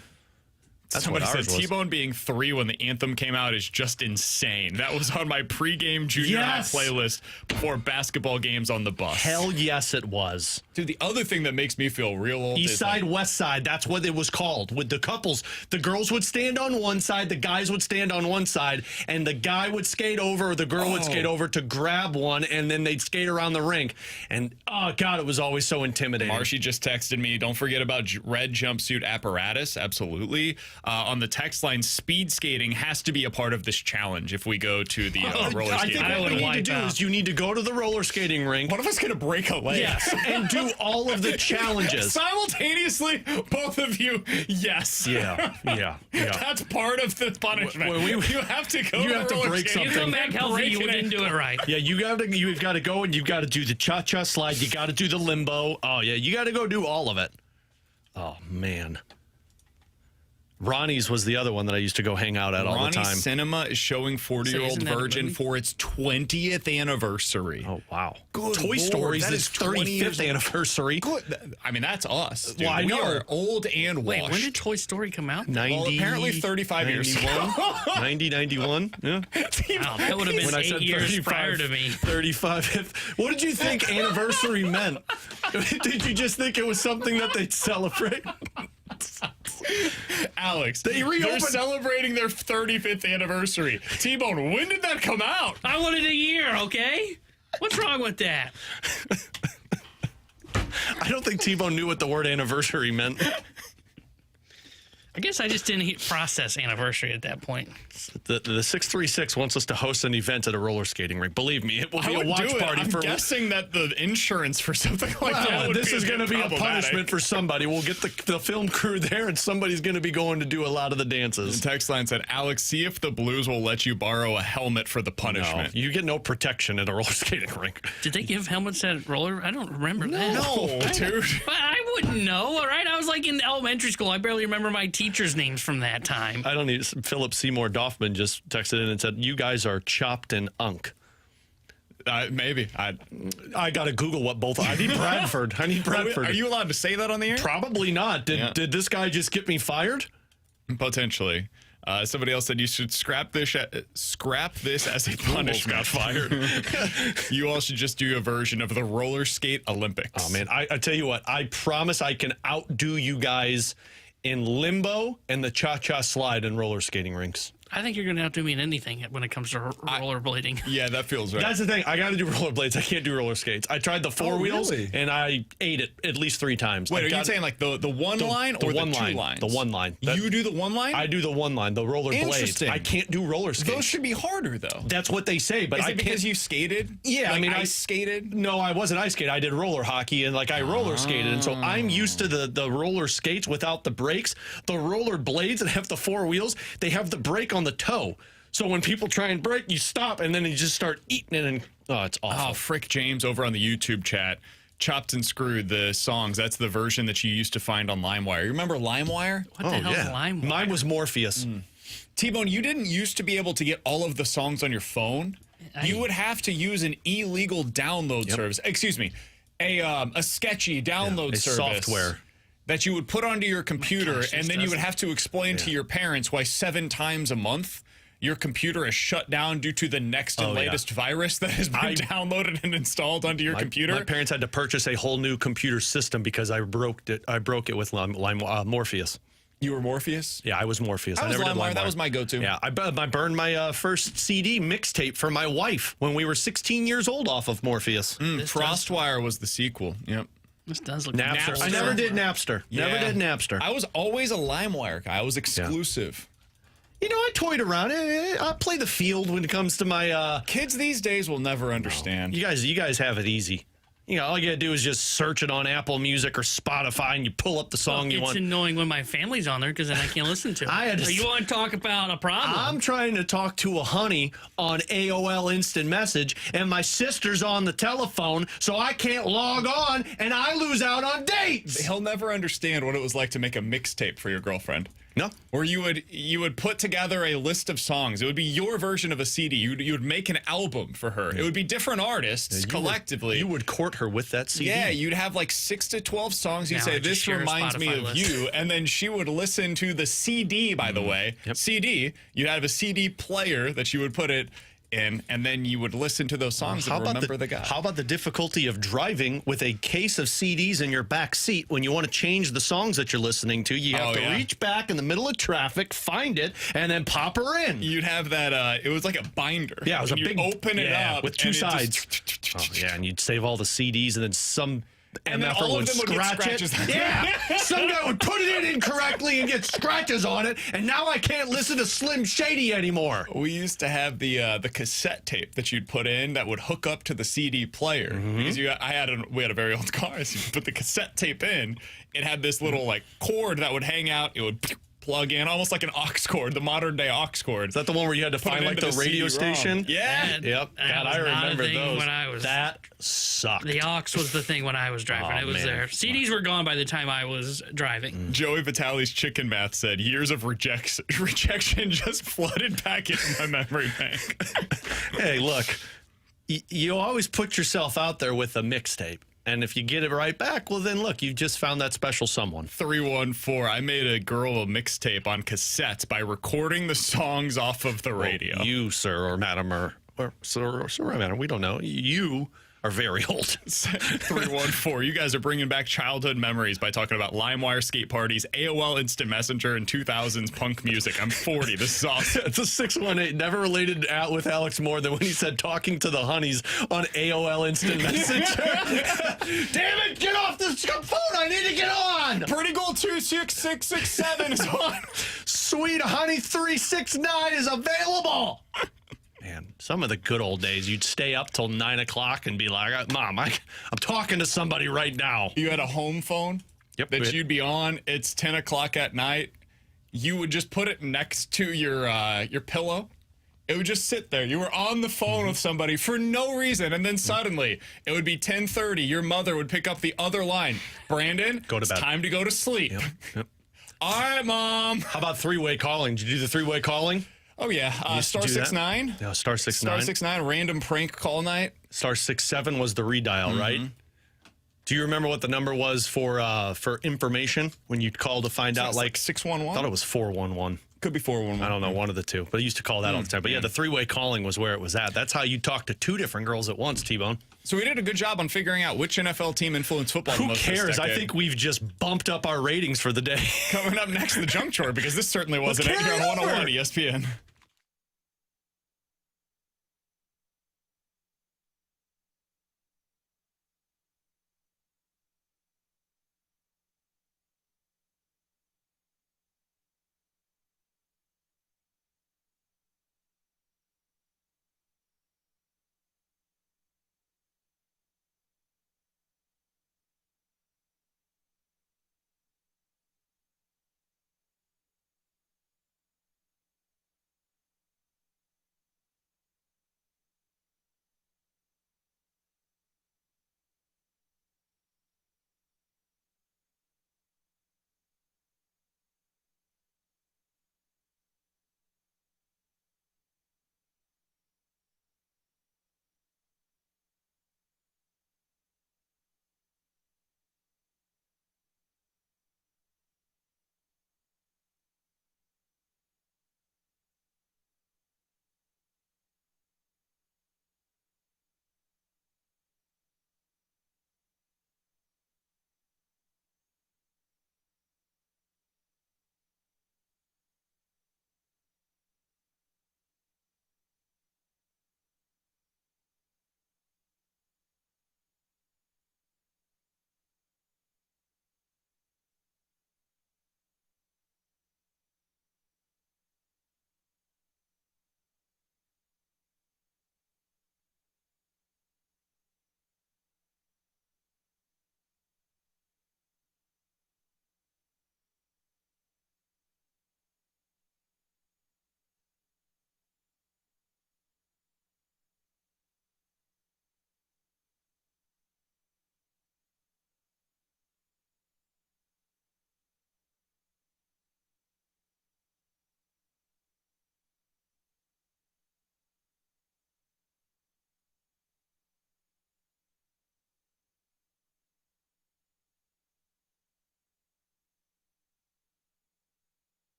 That's Somebody what said ours was. T-Bone being 3 when the anthem came out is just insane. That was on my pregame junior high Yes. playlist before basketball games on the bus. Hell yes, it was. Dude, the other thing that makes me feel real old East is side, like, west side. That's what it was called. With the couples, the girls would stand on one side, the guys would stand on one side, and the guy would skate over, or the girl would skate over to grab one, and then they'd skate around the rink. And oh god, it was always so intimidating. Marshy just texted me, don't forget about red jumpsuit apparatus. Absolutely. on the text line, speed skating has to be a part of this challenge if we go to the roller I skating. think what we need to do is you need to go to the roller skating rink. One of us going to break a leg. Yes, and do all of the challenges. Simultaneously, both of you, yes. Yeah. That's part of the punishment. You have to go. You have to break You come back healthy, you didn't do it right. Yeah, you've got to go and you've got to do the cha-cha slide. You got to do the limbo. Oh, yeah, you got to go do all of it. Oh, man. Ronnie's was the other one that I used to go hang out at all the time. Ronnie Cinema is showing 40-Year-Old Virgin for its 20th anniversary. Oh, wow. Good Toy Lord, Story's that its is 20 35th anniversary. Good. I mean, that's us. Dude. Well, I we know. are old and washed. Wait, when did Toy Story come out? 90, Well, apparently 35 years ago. 90, 91. Yeah. Wow, that would have been When I 8 said years 35, prior to me. 35. What did you think anniversary meant? Did you just think it was something that they'd celebrate? Alex, They reopened- they're celebrating their 35th anniversary. T-Bone, when did that come out? I wanted a year, okay? What's wrong with that? I don't think T-Bone knew what the word anniversary meant. I guess I just didn't process anniversary at that point. The 636 wants us to host an event at a roller skating rink. Believe me, it will be a watch party I'm for guessing that the insurance for something like that would this is going to be a problematic. punishment for somebody. We'll get the film crew there, and somebody's going to be going to do a lot of the dances. The text line said, Alex, see if the Blues will let you borrow a helmet for the No, punishment. you get no protection at a roller skating rink. Did they give helmets at roller? I don't remember that. No, dude. But I wouldn't know, all right? I was like in elementary school. I barely remember my teachers' names from that time. I don't need. Philip Seymour Doffman just texted in and said, "You guys are chopped and unk." Maybe. I got to Google what both. I need Bradford. Are you allowed to say that on the air? Probably not. Did this guy just get me fired? Potentially. Somebody else said you should scrap this as a punishment. Got fired. You all should just do a version of the roller skate Olympics. Oh man, I tell you what, I promise I can outdo you guys in limbo and the cha-cha slide in roller skating rinks. I think you're going to outdo me in anything when it comes to rollerblading. Yeah, that feels right. That's the thing. I got to do rollerblades. I can't do roller skates. I tried the four wheels, really? and I ate it at least 3 times. Wait, are you saying like the one line or the one 2 line? lines? The one line. You do the one line? I do the one line, the roller blades. Interesting. I can't do roller skates. Those should be harder, though. That's what they say, but Is I it can't. because you skated? Yeah, Like I mean, I skated? No, I wasn't ice skate. I did roller hockey, and I roller skated, and so I'm used to the roller skates without the brakes. The roller blades that have the 4 wheels, they have the brake on the toe. So when people try and brake, you stop, and then you just start eating it, and it's awful. Oh, Frick James over on the YouTube chat. Chopped and Screwed, the songs. That's the version that you used to find on LimeWire. You remember LimeWire? What the hell's LimeWire? Mine was Morpheus. T-Bone, you didn't used to be able to get all of the songs on your phone. You would have to use an illegal download service. Excuse me, a sketchy download service. Software. That you would put onto your computer, and then you would have to explain to your parents why 7 times a month your computer is shut down due to the next and latest virus that has been downloaded and installed onto your computer. My parents had to purchase a whole new computer system because I broke it with Morpheus. You were Morpheus? Yeah, I was Morpheus. I never did LimeWire. That was my go-to. Yeah, I burned my first CD mixtape for my wife when we were 16 years old off of Morpheus. Frostwire was the sequel. Yep. This does look Napster. I never did Napster. Never did Napster. I was always a LimeWire guy. I was exclusive. You know, I toyed around. I play the field when it comes to my kids these days will never understand. You guys have it easy. You know, all you gotta do is just search it on Apple Music or Spotify, and you pull up the song you want. It's annoying when my family's on there because then I can't listen to it. You want to talk about a problem? I'm trying to talk to a honey on AOL Instant Message, and my sister's on the telephone, so I can't log on, and I lose out on dates. He'll never understand what it was like to make a mixtape for your girlfriend. No. Or you would put together a list of songs. It would be your version of a CD. You would make an album for her. It would be different artists collectively. You would court her with that CD. Yeah, you'd have like 6 to 12 songs. You'd say, this reminds me of you. And then she would listen to the CD, by the way. Yep. CD. You'd have a CD player that you would put it in, and then you would listen to those songs and remember the guy. How about the difficulty of driving with a case of CDs in your back seat when you want to change the songs that you're listening to? You have to reach back in the middle of traffic, find it, and then pop her in. You'd have that, it was like a binder. Yeah, it was a big... open it up. with 2 sides. And you'd save all the CDs, and then And then MFer all of would them would get scratch it. scratches. Yeah, some guy would put it in incorrectly and get scratches on it, and now I can't listen to Slim Shady anymore. We used to have the cassette tape that you'd put in that would hook up to the CD player because we had a very old car. So you put the cassette tape in. It had this little like cord that would hang out. It would plug in almost like an aux cord, the modern day aux cord. Is that the one where you had to find like the radio station? Yeah. Yep. God, I remember those. That sucked. The aux was the thing when I was driving. It was there. CDs were gone by the time I was driving. Joey Vitale's chicken math said years of rejection just flooded back into my memory bank. Hey, look, you always put yourself out there with a mixtape. And if you get it right back, well, then look, you've just found that special someone. 314. I made a girl a mixtape on cassettes by recording the songs off of the radio. Well, you, sir, or madam, or sir, or madam, we don't know. You are very old. 314. You guys are bringing back childhood memories by talking about LimeWire skate parties, AOL Instant Messenger, and 2000s punk music. I'm 40. This is awesome. It's a 618. Never related out with Alex more than when he said talking to the honeys on AOL Instant Messenger. Damn it, get off this phone. I need to get on. Pretty Goal 26667 is on. Sweet Honey 369 is available. Man, some of the good old days, you'd stay up till 9 o'clock and be like, Mom, I'm talking to somebody right now. You had a home phone that you'd be on. It's 10 o'clock at night. You would just put it next to your pillow. It would just sit there. You were on the phone with somebody for no reason, and then suddenly it would be 10:30. Your mother would pick up the other line. Brandon, go to bed. It's time to go to sleep. Yep. All right, Mom. How about three-way calling? Did you do the three-way calling? Oh, yeah. Star 69. Yeah, star 69. Star 69, random prank call night. Star 67 was the redial, right? Do you remember what the number was for information when you'd call to find out? Like 611? I thought it was 411. Could be 411. I don't know, one of the two. But I used to call that all the time. But yeah, the three-way calling was where it was at. That's how you talk to two different girls at once, T-Bone. So we did a good job on figuring out which NFL team influenced football the Who most. cares? I think we've just bumped up our ratings for the day. Coming up next, the junk chore, because this certainly wasn't it here on 101 ESPN.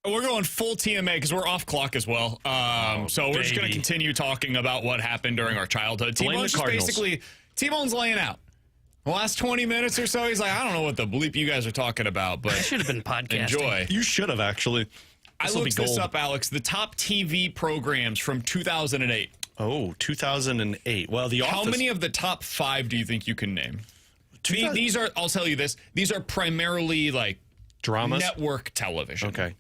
We're going full TMA because we're off clock as well. So we're just going to continue talking about what happened during our childhood. T-Bone's just basically, T-Bone's laying out. The last 20 minutes or so, he's like, I don't know what the bleep you guys are talking about, but I should have been podcasting. Enjoy. You should have, actually. I looked this up, Alex. The top TV programs from 2008. Oh, 2008. Well, The Office. How many of the top 5 do you think you can name? These are, I'll tell you this, these are primarily like dramas? Network television. Okay.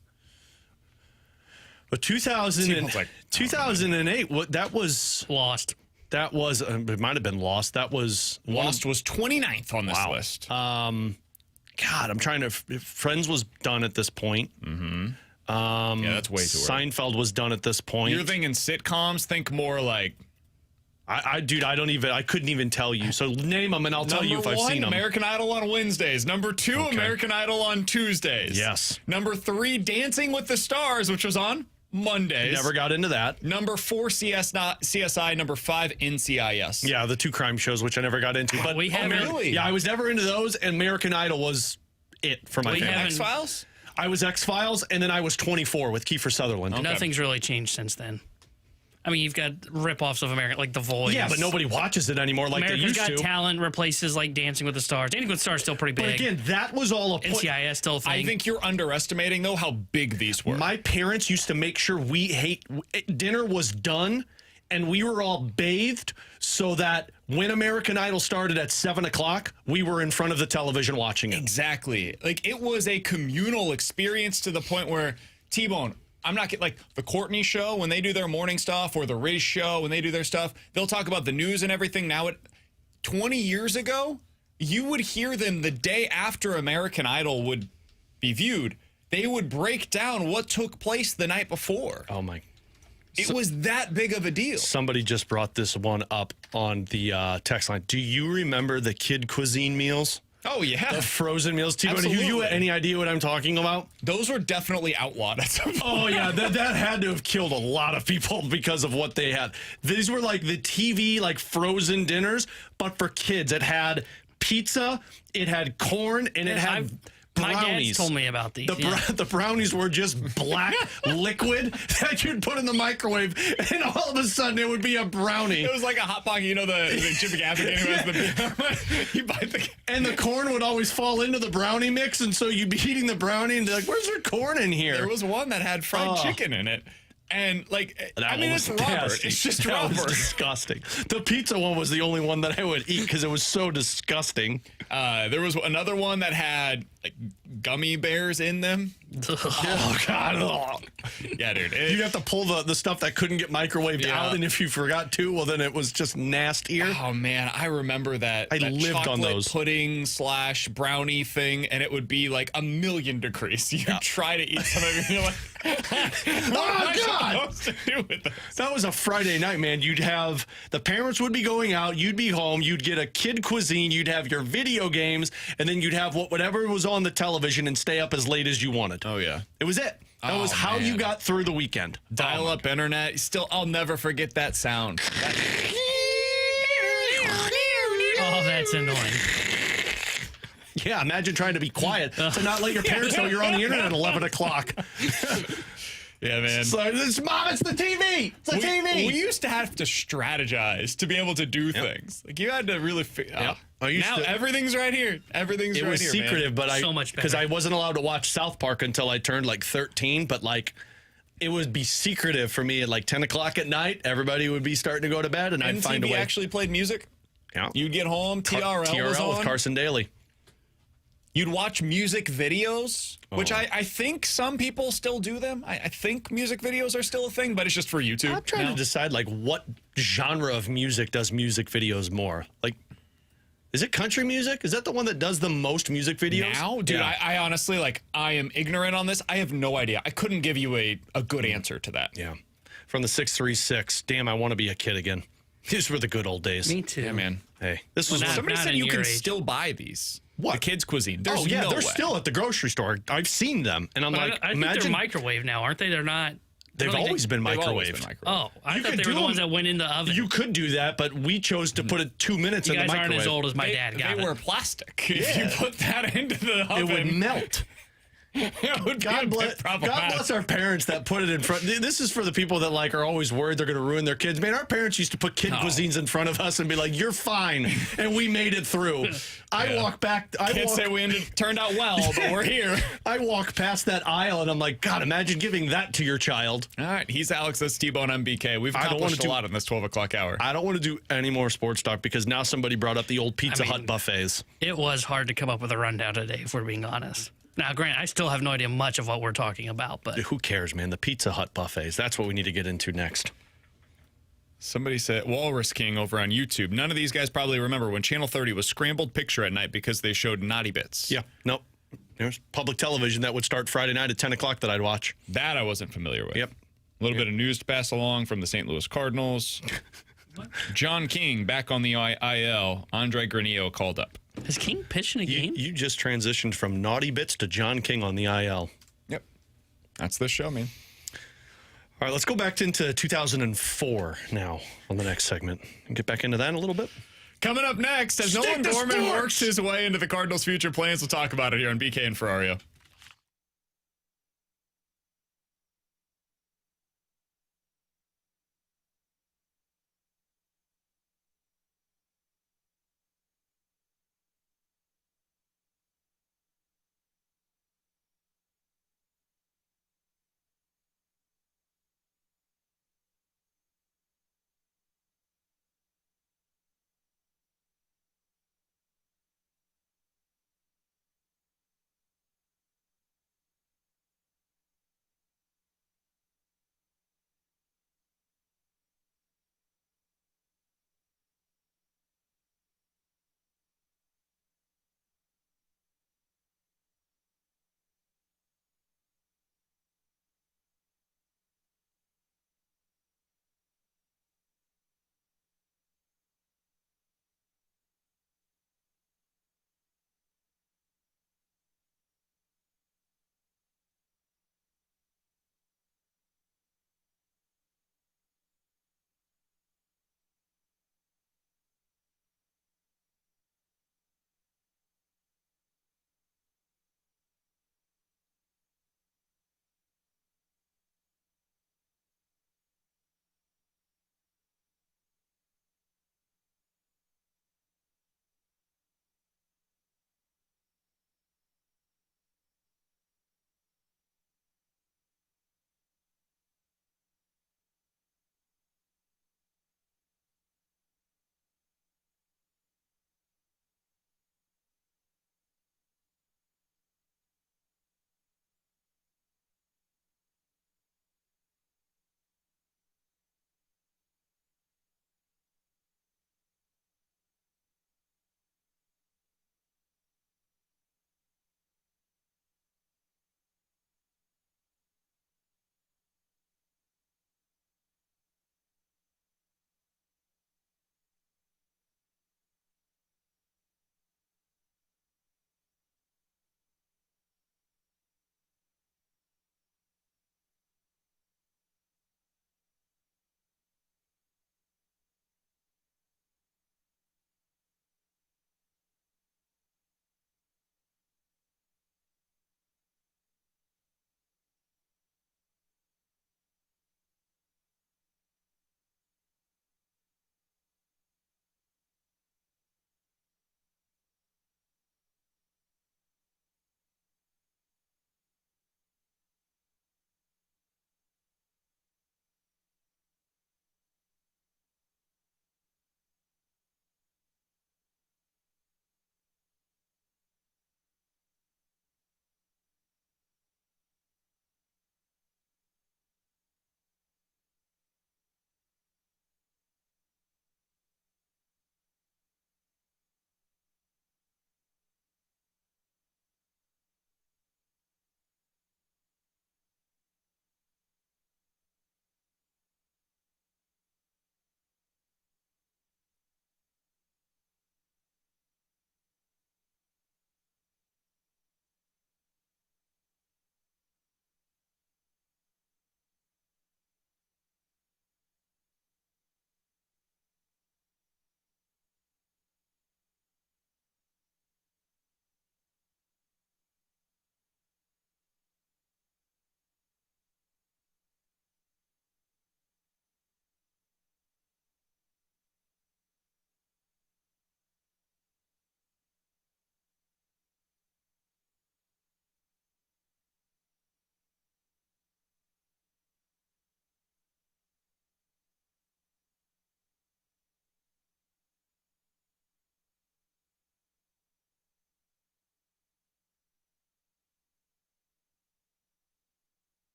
But 2008, what that was Lost. That was it might have been Lost. That was Lost was 29th on this list. God, I'm trying to. Friends was done at this point. Mm-hmm. Yeah, that's way too early. Seinfeld was done at this point. You're thinking sitcoms. Think more like. Dude, I couldn't even tell you. So name them and I'll tell you if I've seen them. American Idol on Wednesdays. Number 2, American Idol on Tuesdays. Yes. Number 3, Dancing with the Stars, which was on Mondays. Never got into that. Number 4, CSI. Number 5, NCIS. Yeah, the 2 crime shows, which I never got into. But we haven't. Really? Yeah, I was never into those, and American Idol was it for my family. X-Files? I was X-Files, and then I was 24 with Kiefer Sutherland. Okay. Nothing's really changed since then. I mean, you've got rip-offs of American, like The Voice. Yeah, but nobody watches it anymore like America's they used Got to. Talent replaces like Dancing with the Stars. Dancing with the Stars is still pretty big. But again, that was all a point. NCIS still a thing. I think you're underestimating, though, how big these were. My parents used to make sure dinner was done and we were all bathed so that when American Idol started at 7 o'clock, we were in front of the television watching it. Exactly. Like, it was a communal experience to the point where, T-Bone, I'm not getting, like, the Courtney show, when they do their morning stuff, or the Riz show, when they do their stuff, they'll talk about the news and everything. Now, 20 years ago, you would hear them the day after American Idol would be viewed. They would break down what took place the night before. Oh, my. It was that big of a deal. Somebody just brought this one up on the text line. Do you remember the kid cuisine meals? Oh, yeah. The frozen meals. T-Bone, do you have any idea what I'm talking about? Those were definitely outlawed at some point. Oh, yeah. That had to have killed a lot of people because of what they had. These were like the TV, like frozen dinners, but for kids. It had pizza, it had corn, and it had brownies. My dad told me about these. The brownies were just black liquid that you'd put in the microwave, and all of a sudden it would be a brownie. It was like a Hot Pocket, you know, the Jim Gaffigan who has the... you buy the... And the corn would always fall into the brownie mix, and so you'd be eating the brownie and be like, where's there corn in here? There was one that had fried chicken in it. And, like, I mean, it's Robert. It's just Robert. That was disgusting. The pizza one was the only one that I would eat because it was so disgusting. There was another one that had, like, gummy bears in them. Oh, God. Yeah, dude. You'd have to pull the stuff that couldn't get microwaved out, and if you forgot to, well, then it was just nastier. Oh, man, I remember that. I that lived on those. Pudding / brownie thing, and it would be, like, 1,000,000 degrees. You'd try to eat some of it, and you're like, oh, God. To do with this? That was a Friday night, man. You'd have the parents would be going out, you'd be home, you'd get a kid cuisine, you'd have your video games, and then you'd have whatever was on the television and stay up as late as you wanted. Oh, yeah. It was it. That was how you got through the weekend. Dial-up internet. Still, I'll never forget that sound. Oh, that's annoying. Yeah, imagine trying to be quiet to not let your parents know you're on the internet at 11 o'clock. Yeah, man. So, Mom, it's the TV. It's the TV. We used to have to strategize to be able to do things. Like, you had to really figure out. Now everything's right here. Everything's right here. It was secretive, but so much better. Because I wasn't allowed to watch South Park until I turned like 13, but like it would be secretive for me at like 10 o'clock at night. Everybody would be starting to go to bed, and I'd find a way. Actually played music. Yeah. You'd get home, TRL was on. with Carson Daly. You'd watch music videos, which I think some people still do them. I think music videos are still a thing, but it's just for YouTube. I'm trying to decide, like, what genre of music does music videos more? Like, is it country music? Is that the one that does the most music videos? Now? Dude, yeah. I honestly, like, I am ignorant on this. I have no idea. I couldn't give you a good answer to that. Yeah. From the 636, damn, I want to be a kid again. These were the good old days. Me too. Yeah, man. Hey, this was somebody said you can still buy these. What? The kids' cuisine. They're still at the grocery store. I've seen them, and I'm like, I think they're microwave now, aren't they? They're not. They've always been microwaved. Oh, I thought they were the ones that went in the oven. You could do that, but we chose to put it 2 minutes in the microwave. You guys aren't as old as my dad. They were plastic. If you put that into the oven, it would melt. It would be a bit God problematic. bless our parents that put it in front. This is for the people that like are always worried they're going to ruin their kids. Man, our parents used to put kid cuisines in front of us and be like, "You're fine," and we made it through. I walk back. Can't say we turned out well, but we're here. I walk past that aisle and I'm like, God, imagine giving that to your child. All right, he's Alex. That's T-Bone MBK. We've accomplished a lot in this 12 o'clock hour. I don't want to do any more sports talk because now somebody brought up the old Pizza Hut buffets. It was hard to come up with a rundown today, if we're being honest. Now, Grant, I still have no idea much of what we're talking about, but Who cares, man? The Pizza Hut buffets. That's what we need to get into next. Somebody said Walrus King over on YouTube. None of these guys probably remember when Channel 30 was scrambled picture at night because they showed naughty bits. Yeah, nope. There's public television that would start Friday night at 10 o'clock that I'd watch. That I wasn't familiar with. Yep. A little bit of news to pass along from the St. Louis Cardinals. John King back on the IL. Andre Granillo called up. has King pitched in a game? You just transitioned from naughty bits to John King on the IL. Yep. That's the show, man. All right, let's go back into 2004 now on the next segment and get back into that in a little bit. Coming up next, as Nolan Gorman works his way into the Cardinals' future plans, we'll talk about it here on BK and Ferrario.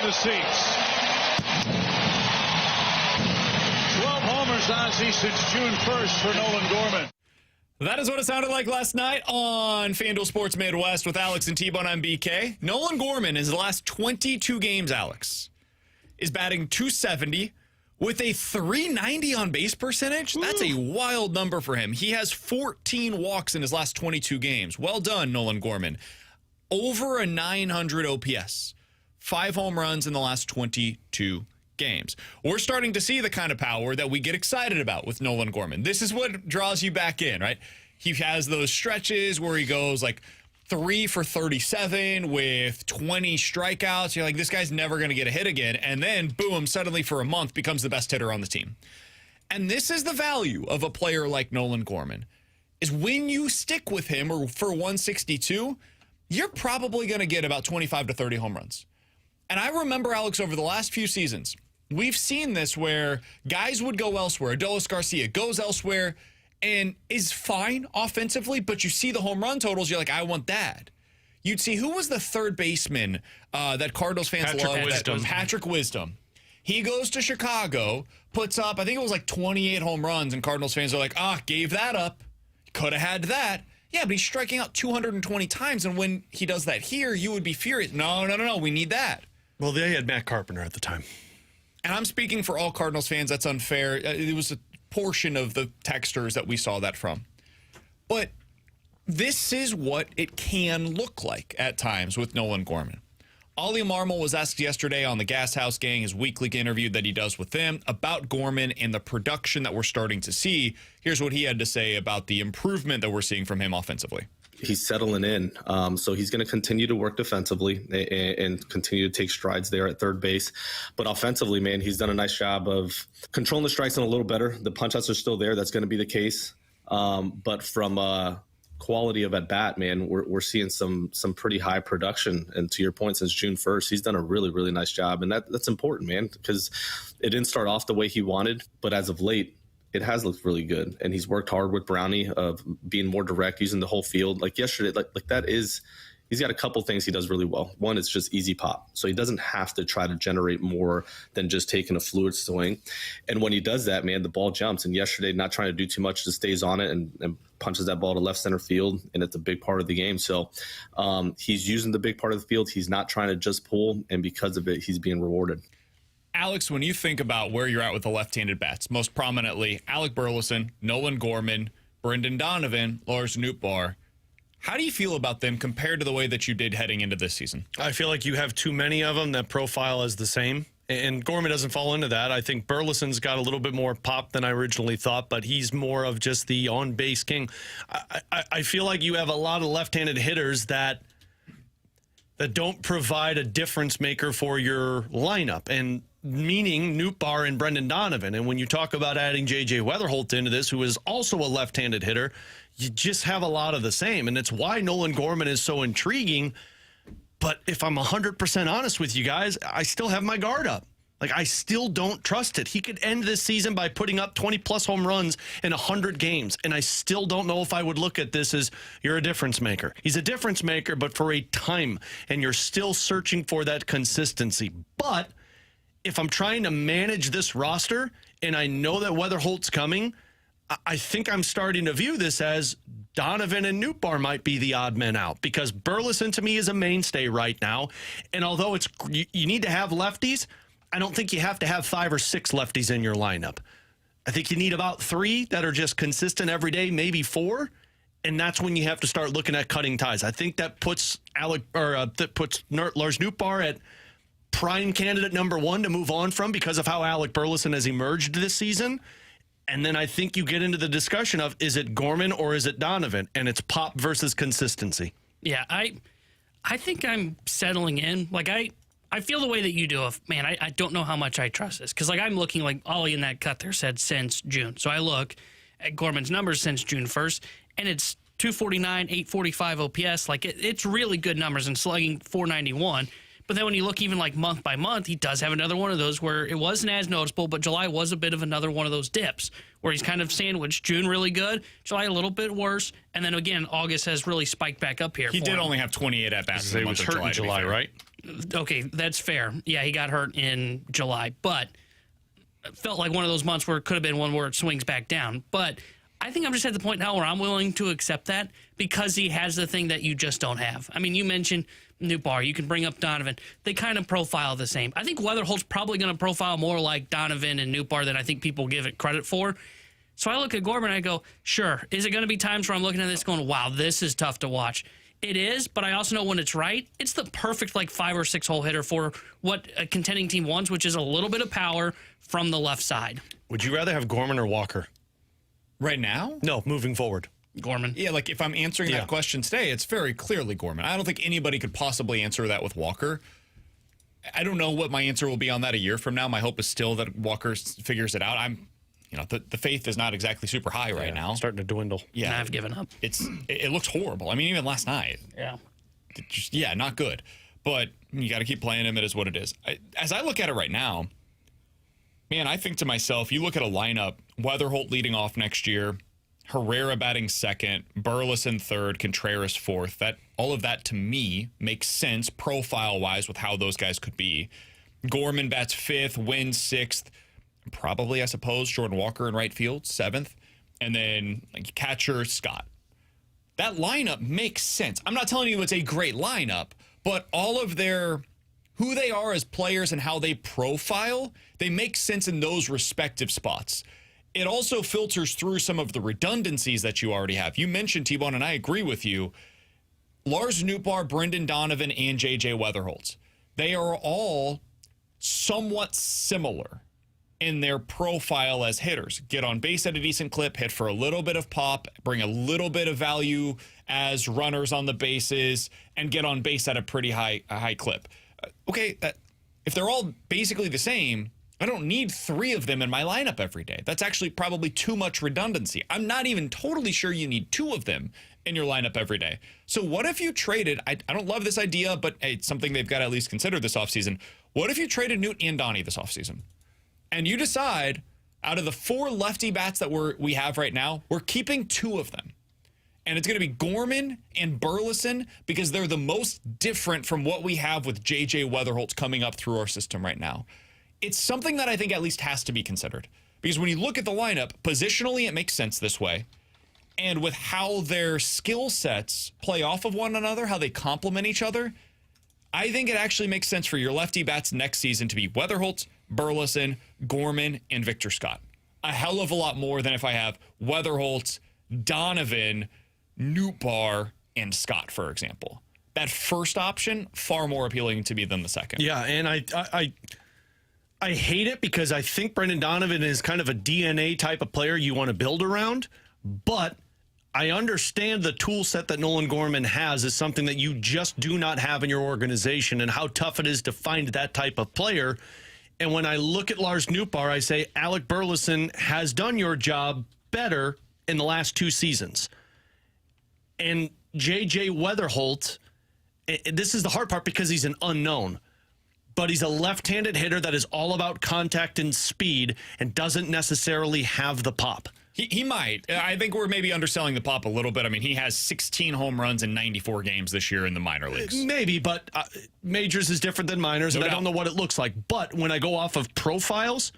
the seats. 12 homers, Ozzie, since June 1st for Nolan Gorman. That is what it sounded like last night on FanDuel Sports Midwest with Alex and T-Bone on BK. Nolan Gorman, in his last 22 games, Alex, is batting .270 with a .390 on base percentage. That's a wild number for him. He has 14 walks in his last 22 games. Well done, Nolan Gorman. Over a 900 OPS. 5 home runs in the last 22 games. We're starting to see the kind of power that we get excited about with Nolan Gorman. This is what draws you back in, right? He has those stretches where he goes like 3 for 37 with 20 strikeouts. You're like, this guy's never going to get a hit again. And then, boom, suddenly for a month becomes the best hitter on the team. And this is the value of a player like Nolan Gorman, is when you stick with him or for 162, you're probably going to get about 25 to 30 home runs. And I remember, Alex, over the last few seasons, we've seen this where guys would go elsewhere. Adolis Garcia goes elsewhere and is fine offensively, but you see the home run totals, you're like, I want that. You'd see, who was the third baseman that Cardinals fans love? Patrick Wisdom. He goes to Chicago, puts up, I think it was like 28 home runs, and Cardinals fans are like, gave that up. Could have had that. Yeah, but he's striking out 220 times, and when he does that here, you would be furious. No, we need that. Well, they had Matt Carpenter at the time. And I'm speaking for all Cardinals fans. That's unfair. It was a portion of the texters that we saw that from. But this is what it can look like at times with Nolan Gorman. Ollie Marmol was asked yesterday on the Gas House Gang, his weekly interview that he does with them, about Gorman and the production that we're starting to see. Here's what he had to say about the improvement that we're seeing from him offensively. He's settling in. So he's going to continue to work defensively and continue to take strides there at third base. But offensively, man, he's done a nice job of controlling the strikes a little better. The punch outs are still there. That's going to be the case. But from quality of at bat, man, we're seeing some pretty high production. And to your point, since June 1st, he's done a really, really nice job. And that's important, man, because it didn't start off the way he wanted. But as of late, it has looked really good. And he's worked hard with Brownie of being more direct, using the whole field. Like yesterday, like that is, he's got a couple things he does really well. One, it's just easy pop. So he doesn't have to try to generate more than just taking a fluid swing. And when he does that, man, the ball jumps. And yesterday, not trying to do too much, just stays on it and punches that ball to left center field. And it's a big part of the game. So he's using the big part of the field. He's not trying to just pull. And because of it, he's being rewarded. Alex, when you think about where you're at with the left-handed bats, most prominently Alec Burleson, Nolan Gorman, Brendan Donovan, Lars Nootbaar, how do you feel about them compared to the way that you did heading into this season? I feel like you have too many of them that profile as the same. And Gorman doesn't fall into that. I think Burleson's got a little bit more pop than I originally thought, but he's more of just the on-base king. I feel like you have a lot of left-handed hitters that don't provide a difference maker for your lineup, and meaning Nootbaar and Brendan Donovan. And when you talk about adding J.J. Wetherholt into this, who is also a left-handed hitter, you just have a lot of the same. And it's why Nolan Gorman is so intriguing. But if I'm 100% honest with you guys, I still have my guard up. Like, I still don't trust it. He could end this season by putting up 20-plus home runs in 100 games, and I still don't know if I would look at this as you're a difference maker. He's a difference maker, but for a time, and you're still searching for that consistency. But if I'm trying to manage this roster, and I know that Wetherholt's coming, I think I'm starting to view this as Donovan and Nootbaar might be the odd men out, because Burleson, to me, is a mainstay right now. And although you need to have lefties, I don't think you have to have 5 or 6 lefties in your lineup. I think you need about 3 that are just consistent every day, maybe 4, and that's when you have to start looking at cutting ties. I think that puts Lars Nootbaar at prime candidate number 1 to move on from because of how Alec Burleson has emerged this season. And then I think you get into the discussion of, is it Gorman or is it Donovan? And it's pop versus consistency. Yeah, I think I'm settling in. Like, I feel the way that you do. Man, I don't know how much I trust this. Because, like, I'm looking, like Ollie in that cut there said, since June. So I look at Gorman's numbers since June 1st, and it's 249, 845 OPS. Like, it's really good numbers, and slugging 491. But then when you look even like month by month, he does have another one of those where it wasn't as noticeable, but July was a bit of another one of those dips where he's kind of sandwiched. June really good, July a little bit worse, and then again, August has really spiked back up here. He did only have 28 at-bats. He was hurt in July, right? Okay, that's fair. Yeah, he got hurt in July, but it felt like one of those months where it could have been one where it swings back down. But I think I'm just at the point now where I'm willing to accept that because he has the thing that you just don't have. I mean, you mentioned Nootbaar. You can bring up Donovan. They kind of profile the same. I think Wetherholt's probably going to profile more like Donovan and Nootbaar than I think people give it credit for. So I look at Gorman and I go, sure. Is it going to be times where I'm looking at this going, wow, this is tough to watch? It is, but I also know when it's right, it's the perfect like 5 or 6 hole hitter for what a contending team wants, which is a little bit of power from the left side. Would you rather have Gorman or Walker? Right now? No, moving forward. Gorman. Yeah, like if I'm answering that question today, it's very clearly Gorman. I don't think anybody could possibly answer that with Walker. I don't know what my answer will be on that a year from now. My hope is still that Walker figures it out. The faith is not exactly super high right now. Starting to dwindle. Yeah, I've given up. It looks horrible. I mean, even last night. Yeah. Not good. But you got to keep playing him. It is what it is. As I look at it right now, man, I think to myself, you look at a lineup, Wetherholt leading off next year, Herrera batting second, Burleson third, Contreras fourth. All of that to me makes sense profile-wise with how those guys could be. Gorman bats fifth, Wynn sixth, probably, I suppose, Jordan Walker in right field, seventh, and then catcher Scott. That lineup makes sense. I'm not telling you it's a great lineup, but all of who they are as players and how they profile, they make sense in those respective spots. It also filters through some of the redundancies that you already have. You mentioned, T-Bone, and I agree with you, Lars Nootbaar, Brendan Donovan, and J.J. Wetherholt. They are all somewhat similar in their profile as hitters. Get on base at a decent clip, hit for a little bit of pop, bring a little bit of value as runners on the bases, and get on base at a pretty high clip. If they're all basically the same, I don't need 3 of them in my lineup every day. That's actually probably too much redundancy. I'm not even totally sure you need 2 of them in your lineup every day. So what if you traded, I don't love this idea, but hey, it's something they've got to at least consider this offseason. What if you traded Newt and Donnie this offseason? And you decide, out of the 4 lefty bats that we have right now, we're keeping 2 of them. And it's going to be Gorman and Burleson because they're the most different from what we have with J.J. Wetherholt coming up through our system right now. It's something that I think at least has to be considered. Because when you look at the lineup, positionally, it makes sense this way. And with how their skill sets play off of one another, how they complement each other, I think it actually makes sense for your lefty bats next season to be Wetherholt, Burleson, Gorman, and Victor Scott. A hell of a lot more than if I have Wetherholt, Donovan, Nootbaar, and Scott, for example. That first option, far more appealing to me than the second. Yeah, and I hate it because I think Brendan Donovan is kind of a DNA type of player you want to build around, but I understand the tool set that Nolan Gorman has is something that you just do not have in your organization and how tough it is to find that type of player. And when I look at Lars Nootbaar, I say Alec Burleson has done your job better in the last 2 seasons. And J.J. Wetherholt, this is the hard part because he's an unknown. But he's a left-handed hitter that is all about contact and speed and doesn't necessarily have the pop. He might. I think we're maybe underselling the pop a little bit. I mean, he has 16 home runs in 94 games this year in the minor leagues. Maybe, but majors is different than minors, and I don't know what it looks like. But when I go off of profiles,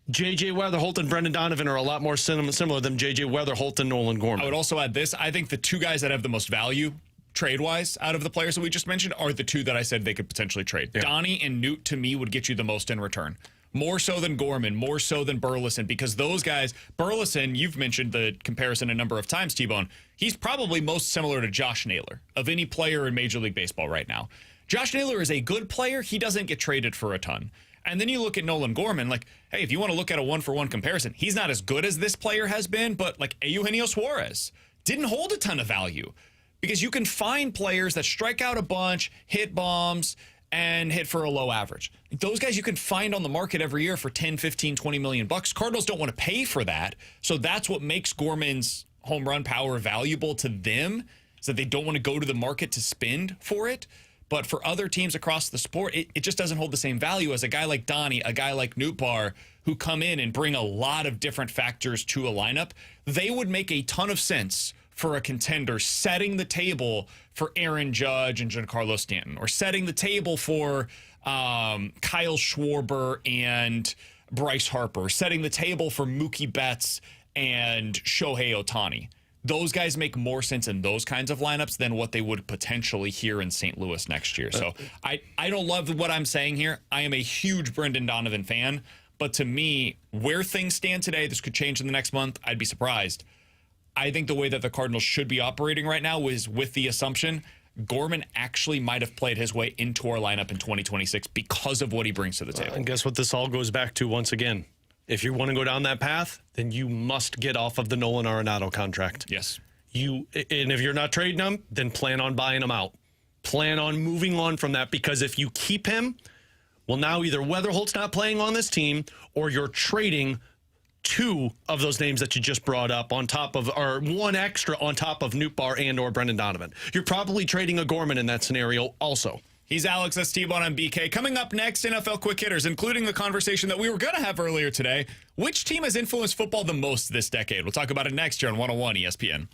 J.J. Wetherholt and Brendan Donovan are a lot more similar than J.J. Wetherholt and Nolan Gorman. I would also add this. I think the 2 guys that have the most value trade-wise out of the players that we just mentioned are the 2 that I said they could potentially trade. Yeah. Donnie and Newt, to me, would get you the most in return. More so than Gorman, more so than Burleson, because those guys, Burleson, you've mentioned the comparison a number of times, T-Bone. He's probably most similar to Josh Naylor of any player in Major League Baseball right now. Josh Naylor is a good player. He doesn't get traded for a ton. And then you look at Nolan Gorman, like, hey, if you want to look at a one-for-one comparison, he's not as good as this player has been, but like Eugenio Suarez didn't hold a ton of value. Because you can find players that strike out a bunch, hit bombs, and hit for a low average. Those guys you can find on the market every year for 10, 15, 20 million bucks. Cardinals don't want to pay for that. So that's what makes Gorman's home run power valuable to them, is that they don't want to go to the market to spend for it. But for other teams across the sport, it just doesn't hold the same value as a guy like Donnie, a guy like Nootbaar, who come in and bring a lot of different factors to a lineup. They would make a ton of sense for a contender, setting the table for Aaron Judge and Giancarlo Stanton, or setting the table for Kyle Schwarber and Bryce Harper, setting the table for Mookie Betts and Shohei Ohtani. Those guys make more sense in those kinds of lineups than what they would potentially hear in St. Louis next year. So I don't love what I'm saying here. I am a huge Brendan Donovan fan, but to me, where things stand today, this could change in the next month. I'd be surprised. I think the way that the Cardinals should be operating right now is with the assumption Gorman actually might have played his way into our lineup in 2026 because of what he brings to the table. And guess what this all goes back to once again? If you want to go down that path, then you must get off of the Nolan Arenado contract. Yes. And if you're not trading him, then plan on buying him out. Plan on moving on from that, because if you keep him, well, now either Wetherholt's not playing on this team, or you're trading two of those names that you just brought up on top of, or one extra on top of Nootbaar and or Brendan Donovan. You're probably trading a Gorman in that scenario also. He's Alex Esteban on BK. Coming up next, NFL Quick Hitters, including the conversation that we were going to have earlier today. Which team has influenced football the most this decade? We'll talk about it next year on 101 ESPN.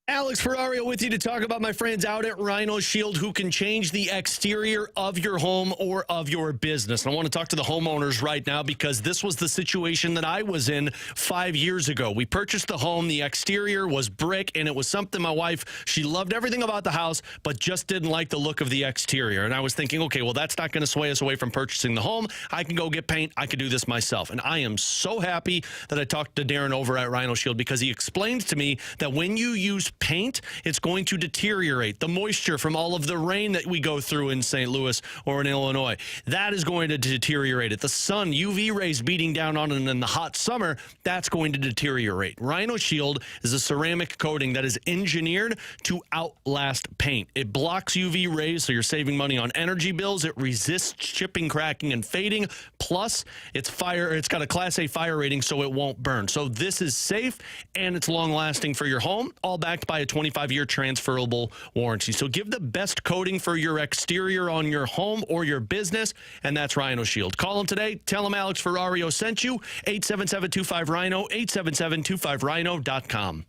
Alex Ferrario with you to talk about my friends out at Rhino Shield, who can change the exterior of your home or of your business. And I want to talk to the homeowners right now, because this was the situation that I was in 5 years ago. We purchased the home. The exterior was brick, and it was something my wife, she loved everything about the house, but just didn't like the look of the exterior. And I was thinking, okay, well, that's not going to sway us away from purchasing the home. I can go get paint. I can do this myself. And I am so happy that I talked to Darren over at Rhino Shield, because he explained to me that when you use paint, it's going to deteriorate. The moisture from all of the rain that we go through in St. Louis or in Illinois, that is going to deteriorate it. The sun, UV rays beating down on it in the hot summer, that's going to deteriorate. Rhino Shield is a ceramic coating that is engineered to outlast paint. It blocks UV rays, so you're saving money on energy bills. It resists chipping, cracking, and fading. Plus, it's got a Class A fire rating, so it won't burn. So this is safe, and it's long-lasting for your home, all backed by a 25-year transferable warranty. So give the best coating for your exterior on your home or your business, and that's Rhino Shield. Call them today. Tell them Alex Ferrario sent you. 877-25-RHINO, 877-25RHINO.com.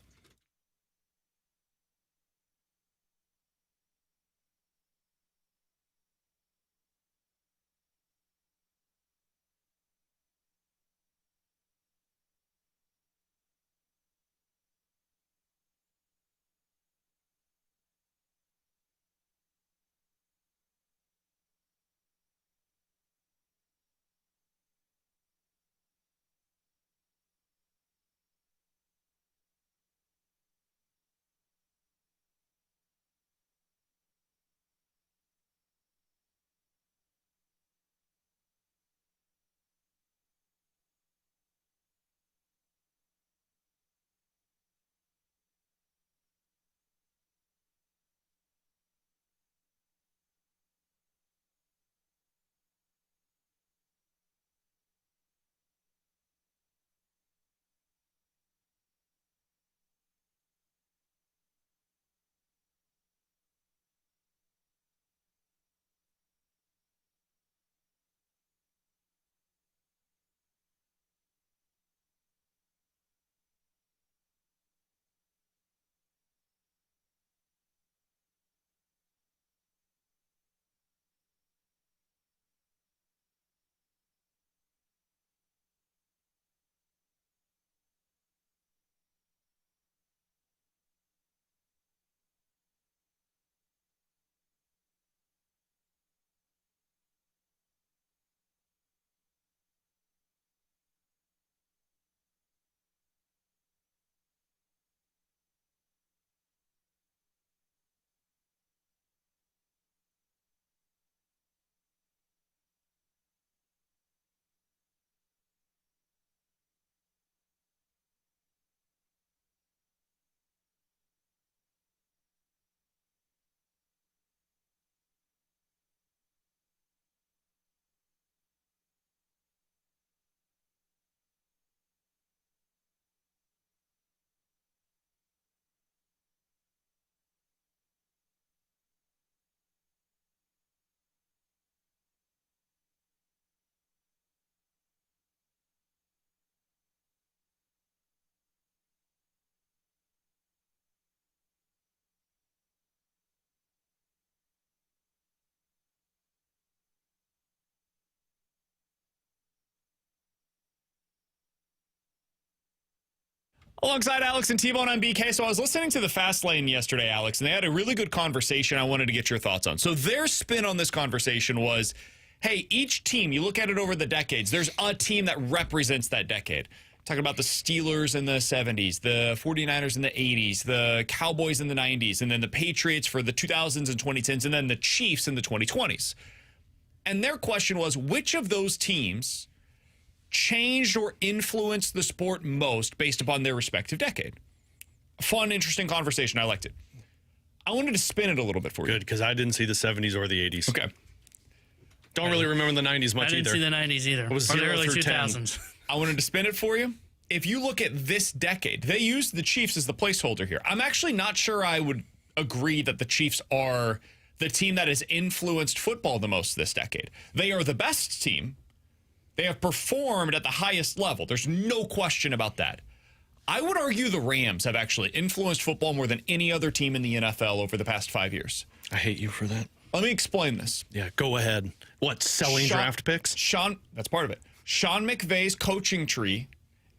Alongside Alex and T-Bone on BK. So I was listening to the Fast Lane yesterday, Alex, and they had a really good conversation I wanted to get your thoughts on. So their spin on this conversation was, hey, each team, you look at it over the decades, there's a team that represents that decade. Talking about the Steelers in the 70s, the 49ers in the 80s, the Cowboys in the 90s, and then the Patriots for the 2000s and 2010s, and then the Chiefs in the 2020s. And their question was, which of those teams changed or influenced the sport most based upon their respective decade? Fun, interesting conversation. I liked it. I wanted to spin it a little bit for you. Good, because I didn't see the 70s or the 80s. Okay. Don't really remember the 90s much either. I didn't see the 90s either. It was or the 0 early through 2000s. 10. I wanted to spin it for you. If you look at this decade, they used the Chiefs as the placeholder here. I'm actually not sure I would agree that the Chiefs are the team that has influenced football the most this decade. They are the best team. They have performed at the highest level. There's no question about that. I would argue the Rams have actually influenced football more than any other team in the NFL over the past 5 years. I hate you for that. Let me explain this. Yeah, go ahead. What, selling draft picks? That's part of it. Sean McVay's coaching tree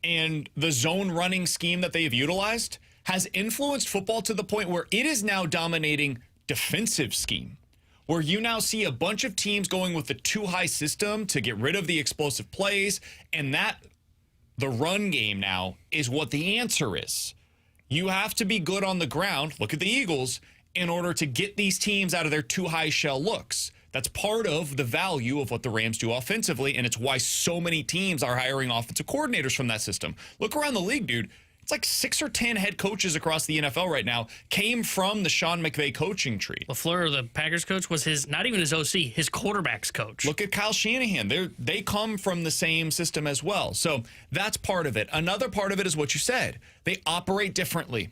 and the zone running scheme that they have utilized has influenced football to the point where it is now dominating defensive scheme, where you now see a bunch of teams going with the too high system to get rid of the explosive plays, and that the run game now is what the answer is. You have to be good on the ground, look at the Eagles, in order to get these teams out of their too high shell looks. That's part of the value of what the Rams do offensively, and it's why so many teams are hiring offensive coordinators from that system. Look around the league, dude. It's like 6 or 10 head coaches across the NFL right now came from the Sean McVay coaching tree. LaFleur, the Packers coach, was not even his OC, his quarterback's coach. Look at Kyle Shanahan. They come from the same system as well. So that's part of it. Another part of it is what you said. They operate differently.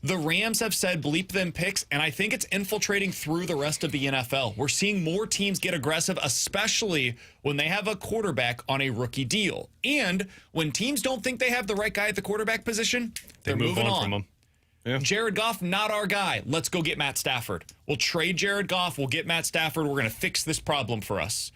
The Rams have said bleep them picks, and I think it's infiltrating through the rest of the NFL. We're seeing more teams get aggressive, especially when they have a quarterback on a rookie deal. And when teams don't think they have the right guy at the quarterback position, they're moving on. From him. Yeah. Jared Goff, not our guy. Let's go get Matt Stafford. We'll trade Jared Goff. We'll get Matt Stafford. We're going to fix this problem for us.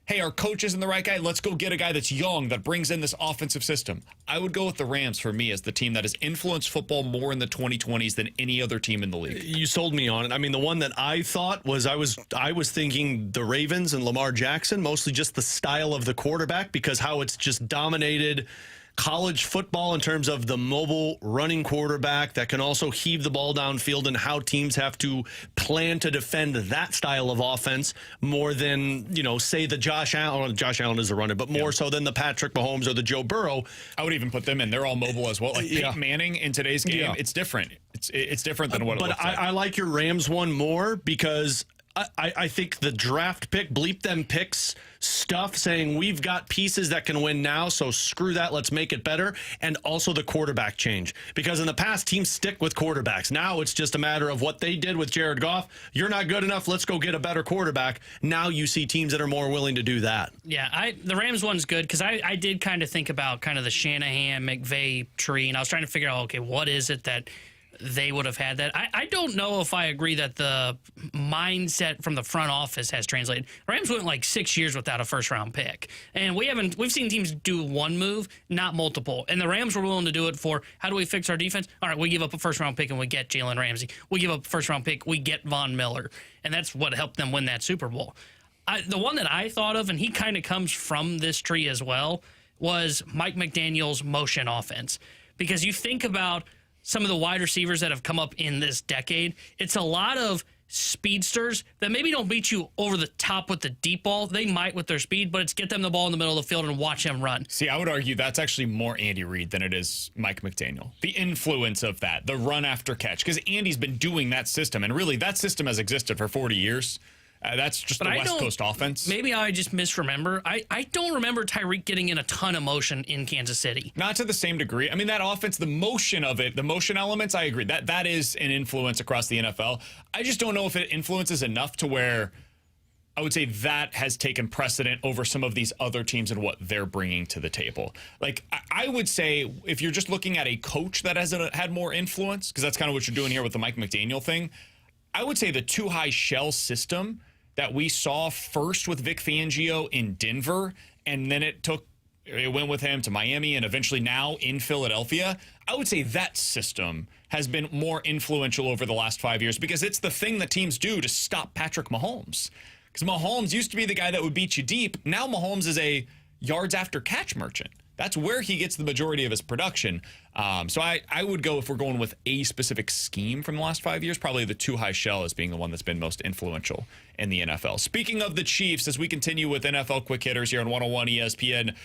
Hey, our coach isn't the right guy. Let's go get a guy that's young, that brings in this offensive system. I would go with the Rams for me as the team that has influenced football more in the 2020s than any other team in the league. You sold me on it. I mean, the one that I thought was I was thinking the Ravens and Lamar Jackson, mostly just the style of the quarterback, because how it's just dominated college football in terms of the mobile running quarterback that can also heave the ball downfield, and how teams have to plan to defend that style of offense more than, say the Josh Allen. Josh Allen is a runner, but more so than the Patrick Mahomes or the Joe Burrow. I would even put them in. They're all mobile as well. Like Peyton Manning in today's game, it's different. It's different than what it looks like. I like your Rams one more because I think the draft pick, bleep them picks stuff, saying we've got pieces that can win now, so screw that, let's make it better. And also the quarterback change, because in the past, teams stick with quarterbacks. Now it's just a matter of what they did with Jared Goff. You're not good enough, let's go get a better quarterback. Now you see teams that are more willing to do that. Yeah, the Rams one's good, because I did kind of think about kind of the Shanahan, McVay tree, and I was trying to figure out, okay, what is it that they would have had that. I don't know if I agree that the mindset from the front office has translated. Rams went like 6 years without a first-round pick. And we've seen teams do one move, not multiple. And the Rams were willing to do it for, how do we fix our defense? All right, we give up a first-round pick and we get Jalen Ramsey. We give up a first-round pick, we get Von Miller. And that's what helped them win that Super Bowl. The one that I thought of, and he kind of comes from this tree as well, was Mike McDaniel's motion offense. Because you think about some of the wide receivers that have come up in this decade, it's a lot of speedsters that maybe don't beat you over the top with the deep ball. They might with their speed, but it's get them the ball in the middle of the field and watch them run. See, I would argue that's actually more Andy Reid than it is Mike McDaniel. The influence of that, the run after catch, because Andy's been doing that system, and really that system has existed for 40 years. That's just the West Coast offense. Maybe I just misremember. I don't remember Tyreek getting in a ton of motion in Kansas City. Not to the same degree. I mean, that offense, the motion of it, the motion elements, I agree. That is an influence across the NFL. I just don't know if it influences enough to where I would say that has taken precedent over some of these other teams and what they're bringing to the table. Like, I would say if you're just looking at a coach that has had more influence, because that's kind of what you're doing here with the Mike McDaniel thing, I would say the too high shell system that we saw first with Vic Fangio in Denver, and then it took It went with him to Miami and eventually now in Philadelphia. I would say that system has been more influential over the last 5 years because it's the thing that teams do to stop Patrick Mahomes. Because Mahomes used to be the guy that would beat you deep. Now Mahomes is a yards after catch merchant. That's where he gets the majority of his production. So I would go, if we're going with a specific scheme from the last 5 years, probably the too high shell as being the one that's been most influential in the NFL. Speaking of the Chiefs, as we continue with NFL quick hitters here on 101 ESPN,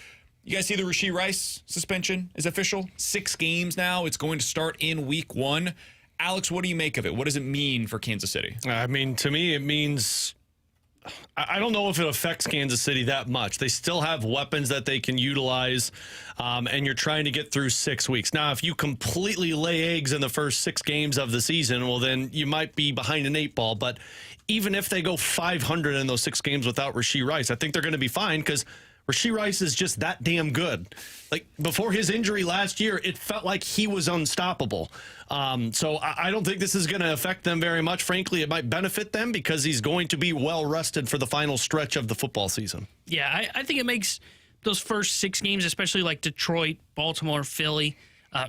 you guys see the Rashee Rice suspension is official? 6 games now. It's going to start in week 1. Alex, what do you make of it? What does it mean for Kansas City? I mean, to me, it means... I don't know if it affects Kansas City that much. They still have weapons that they can utilize, and you're trying to get through 6 weeks. Now, if you completely lay eggs in the first 6 games of the season, well, then you might be behind an 8 ball. But even if they go 500 in those 6 games without Rashee Rice, I think they're going to be fine because Rashee Rice is just that damn good. Like, before his injury last year, it felt like he was unstoppable. So I don't think this is going to affect them very much. Frankly, it might benefit them because he's going to be well rested for the final stretch of the football season. Yeah, I think it makes those first 6 games, especially like Detroit, Baltimore, Philly,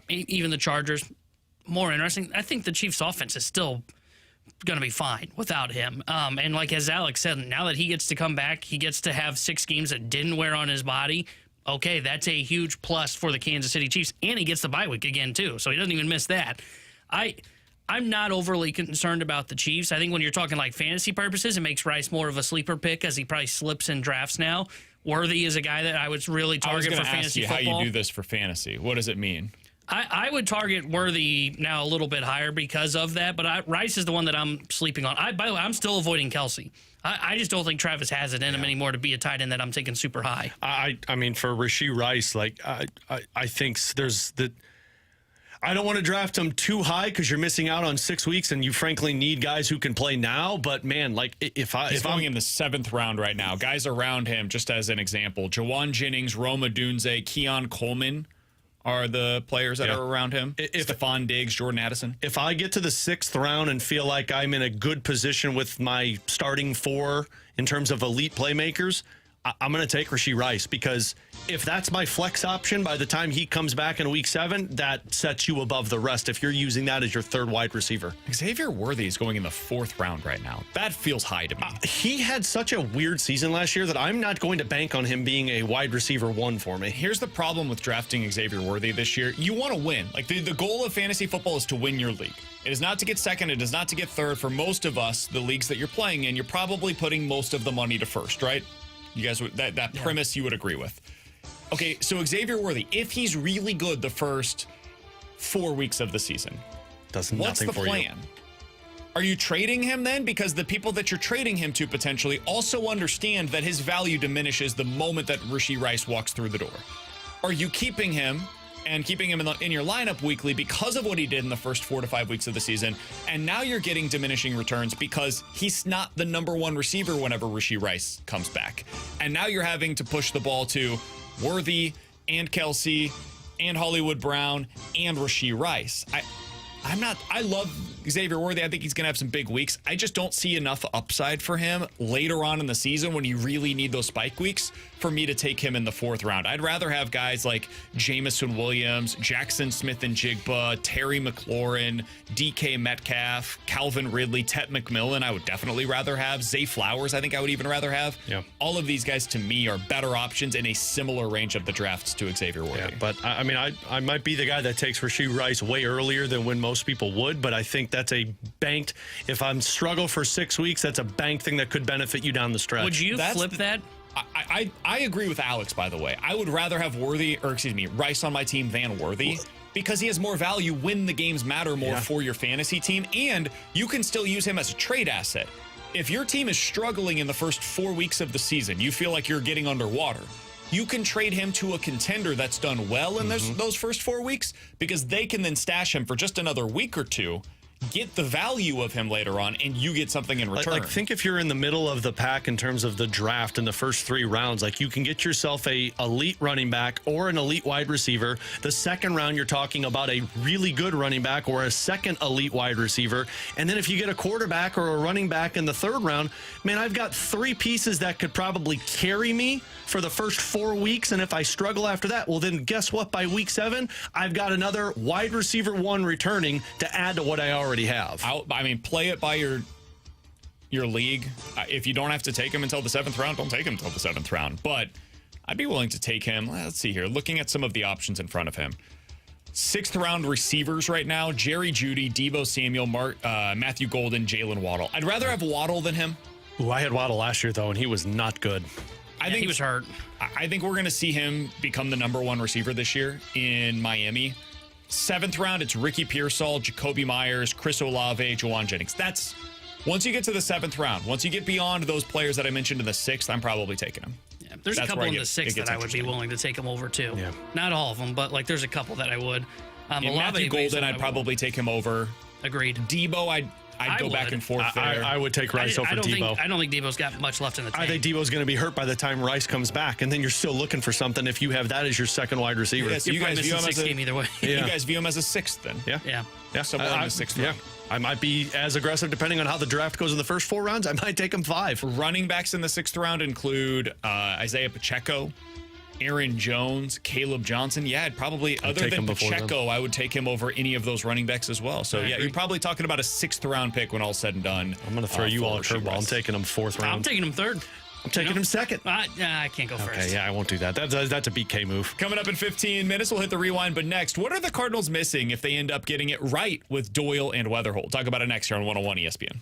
even the Chargers, more interesting. I think the Chiefs' offense is still going to be fine without him. And like as Alex said, now that he gets to come back, he gets to have 6 games that didn't wear on his body. Okay, that's a huge plus for the Kansas City Chiefs, and he gets the bye week again too, so he doesn't even miss that. I'm not overly concerned about the Chiefs. I think when you're talking like fantasy purposes, it makes Rice more of a sleeper pick as he probably slips in drafts now. Worthy is a guy that I would really target for fantasy football. How you do this for fantasy. What does it mean? I would target Worthy now a little bit higher because of that, but Rice is the one that I'm sleeping on. By the way, I'm still avoiding Kelsey. I just don't think Travis has it in him anymore to be a tight end that I'm taking super high. I mean, for Rashee Rice, like I think there's the. I don't want to draft him too high because you're missing out on 6 weeks, and you frankly need guys who can play now. But man, like if I'm in the 7th round right now, guys around him, just as an example, Jawan Jennings, Rome Odunze, Keon Coleman are the players that are around him. Stephon Diggs, Jordan Addison. If I get to the 6th round and feel like I'm in a good position with my starting 4 in terms of elite playmakers, I'm going to take Rashee Rice because if that's my flex option by the time he comes back in week 7, that sets you above the rest if you're using that as your 3rd wide receiver. Xavier Worthy is going in the 4th round right now. That feels high to me. He had such a weird season last year that I'm not going to bank on him being a wide receiver 1 for me. Here's the problem with drafting Xavier Worthy this year. You want to win. Like the goal of fantasy football is to win your league. It is not to get 2nd. It is not to get 3rd. For most of us, the leagues that you're playing in, you're probably putting most of the money to 1st, right? You guys, that premise you would agree with. Okay, so Xavier Worthy, if he's really good the first 4 weeks of the season, what's the plan? Are you trading him then? Because the people that you're trading him to potentially also understand that his value diminishes the moment that Rashee Rice walks through the door. Are you keeping him and keeping him in your lineup weekly because of what he did in the first 4 to 5 weeks of the season, and now you're getting diminishing returns because he's not the number 1 receiver whenever Rashee Rice comes back. And now you're having to push the ball to Worthy and Kelsey and Hollywood Brown and Rashee Rice. I love Xavier Worthy. I think he's going to have some big weeks. I just don't see enough upside for him later on in the season when you really need those spike weeks for me to take him in the 4th round. I'd rather have guys like Jamison Williams, Jackson Smith-Njigba, Terry McLaurin, DK Metcalf, Calvin Ridley, Tet McMillan. I would definitely rather have Zay Flowers. I think I would even rather have. Yeah. All of these guys to me are better options in a similar range of the drafts to Xavier Worthy. Yeah, but I mean, I might be the guy that takes Rashee Rice way earlier than when most people would, but I think that's a banked, if I'm struggle for 6 weeks, that's a banked thing that could benefit you down the stretch. Would you flip that? I agree with Alex, by the way. I would rather have Rice on my team than Worthy because he has more value when the games matter more for your fantasy team, and you can still use him as a trade asset. If your team is struggling in the first 4 weeks of the season, you feel like you're getting underwater, you can trade him to a contender that's done well in those first 4 weeks because they can then stash him for just another week or 2 get the value of him later on, and you get something in return. Like think if you're in the middle of the pack in terms of the draft in the first 3 rounds, like you can get yourself a elite running back or an elite wide receiver. The second round, you're talking about a really good running back or a second elite wide receiver. And then if you get a quarterback or a running back in the 3rd round, man, I've got 3 pieces that could probably carry me for the first 4 weeks. And if I struggle after that, well, then guess what? By week 7, I've got another wide receiver 1 returning to add to what I already have. I mean, play it by your league. If you don't have to take him until the 7th round, don't take him until the 7th round. But I'd be willing to take him. Let's see here. Looking at some of the options in front of him. 6th round receivers right now: Jerry Jeudy, Deebo Samuel, Matthew Golden, Jalen Waddle. I'd rather have Waddle than him. Ooh, I had Waddle last year, though, and he was not good. I think he was hurt. I think we're going to see him become the number 1 receiver this year in Miami. 7th round, it's Ricky Pearsall, Jacoby Myers, Chris Olave, Juwan Jennings. That's once you get to the 7th round, once you get beyond those players that I mentioned in the 6th, I'm probably taking them. Yeah, there's a couple in the 6th that I would be willing to take him over too. Yeah. Not all of them, but like there's a couple that I would. Matthew Golden, I'd probably take him over. Agreed. Debo, I'd go back and forth there. I would take Rice over Debo. I don't think Debo's got much left in the tank. I think Debo's going to be hurt by the time Rice comes back, and then you're still looking for something if you have that as your second wide receiver. Yes, you guys view him as either way. You guys view him as a 6th then. Yeah. Somewhere in the 6th round. I might be as aggressive depending on how the draft goes in the first 4 rounds. I might take him 5. Running backs in the 6th round include Isaiah Pacheco, Aaron Jones, Caleb Johnson. Yeah, I'd probably, other than Pacheco, I would take him over any of those running backs as well. So, you're probably talking about a 6th round pick when all's said and done. I'm going to throw you all a curveball. I'm taking him 4th round. I'm taking him 3rd. I'm taking him 2nd. I can't go first. Okay, yeah, I won't do that. That's a BK move. Coming up in 15 minutes, we'll hit the rewind. But next, what are the Cardinals missing if they end up getting it right with Doyle and Wetherholt? Talk about it next here on 101 ESPN.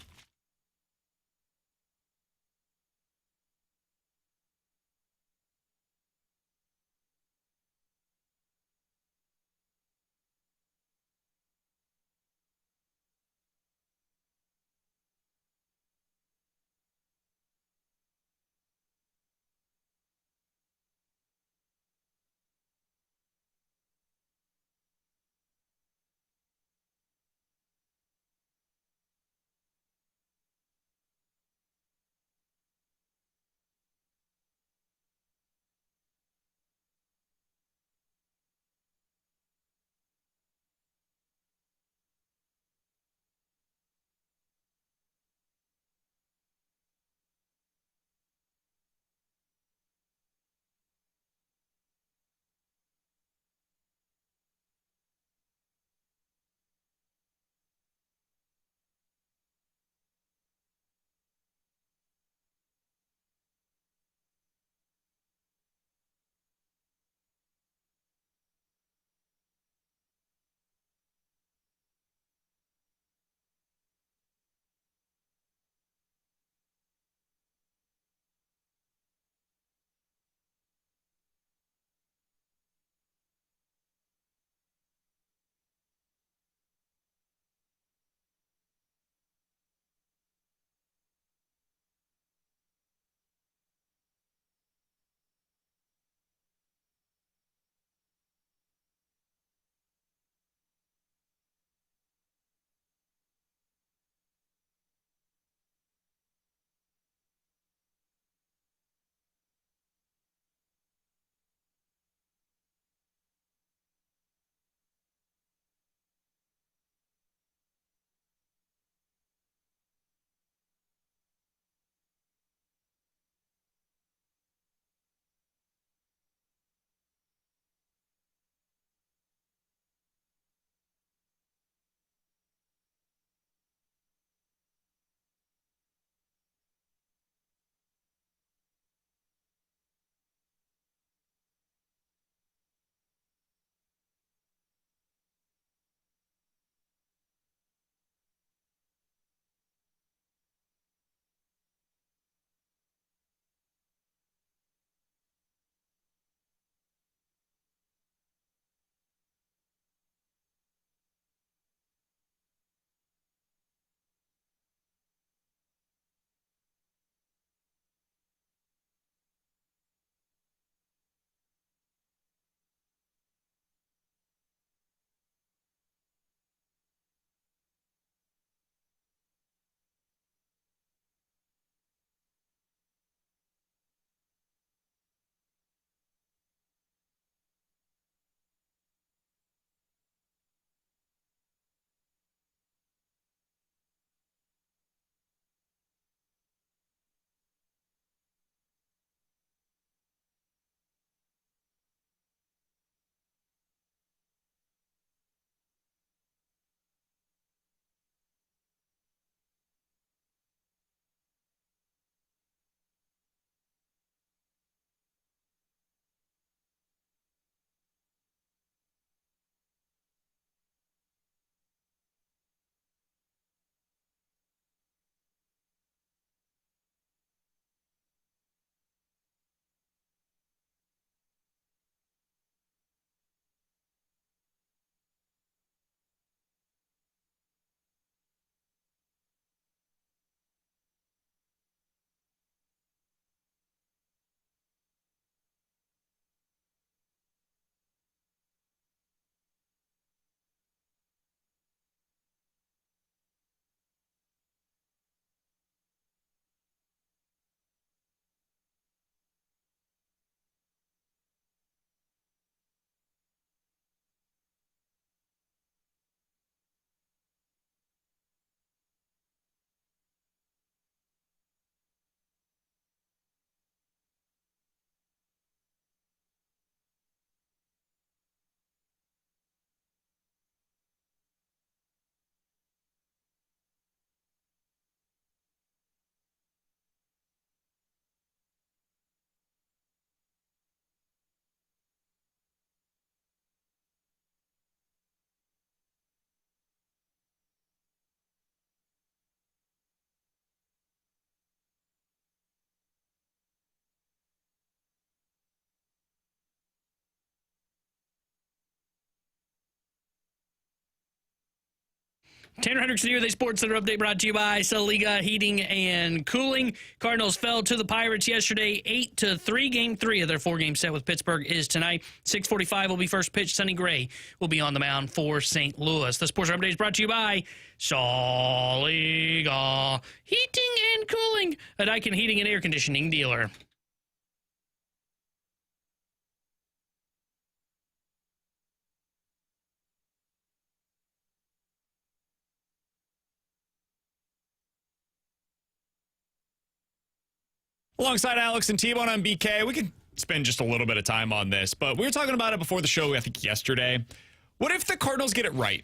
Tanner Hendrickson here, the Sports Center update brought to you by Saliga Heating and Cooling. Cardinals fell to the Pirates yesterday, 8-3. Game 3 of their 4-game set with Pittsburgh is tonight. 6:45 will be first pitch. Sonny Gray will be on the mound for St. Louis. The Sports Center update is brought to you by Saliga Heating and Cooling, a Daikin heating and air conditioning dealer. Alongside Alex and T-Bone on BK, we could spend just a little bit of time on this, but we were talking about it before the show, I think yesterday. What if the Cardinals get it right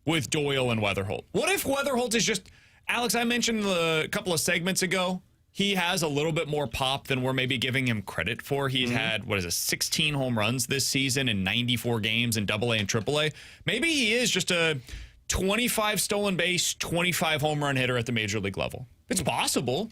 with Doyle and Wetherholt? What if Wetherholt is just, Alex, I mentioned a couple of segments ago, he has a little bit more pop than we're maybe giving him credit for. He's had, 16 home runs this season in 94 games in AA and AAA. Maybe he is just a 25 stolen base, 25 home run hitter at the major league level. It's possible.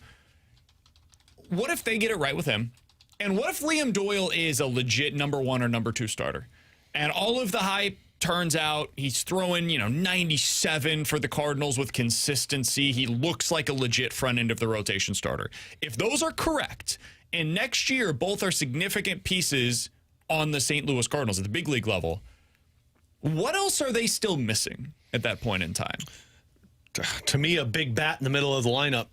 What if they get it right with him? And what if Liam Doyle is a legit number 1 or number 2 starter? And all of the hype turns out he's throwing, 97 for the Cardinals with consistency. He looks like a legit front end of the rotation starter. If those are correct, and next year both are significant pieces on the St. Louis Cardinals at the big league level, what else are they still missing at that point in time? To me, a big bat in the middle of the lineup.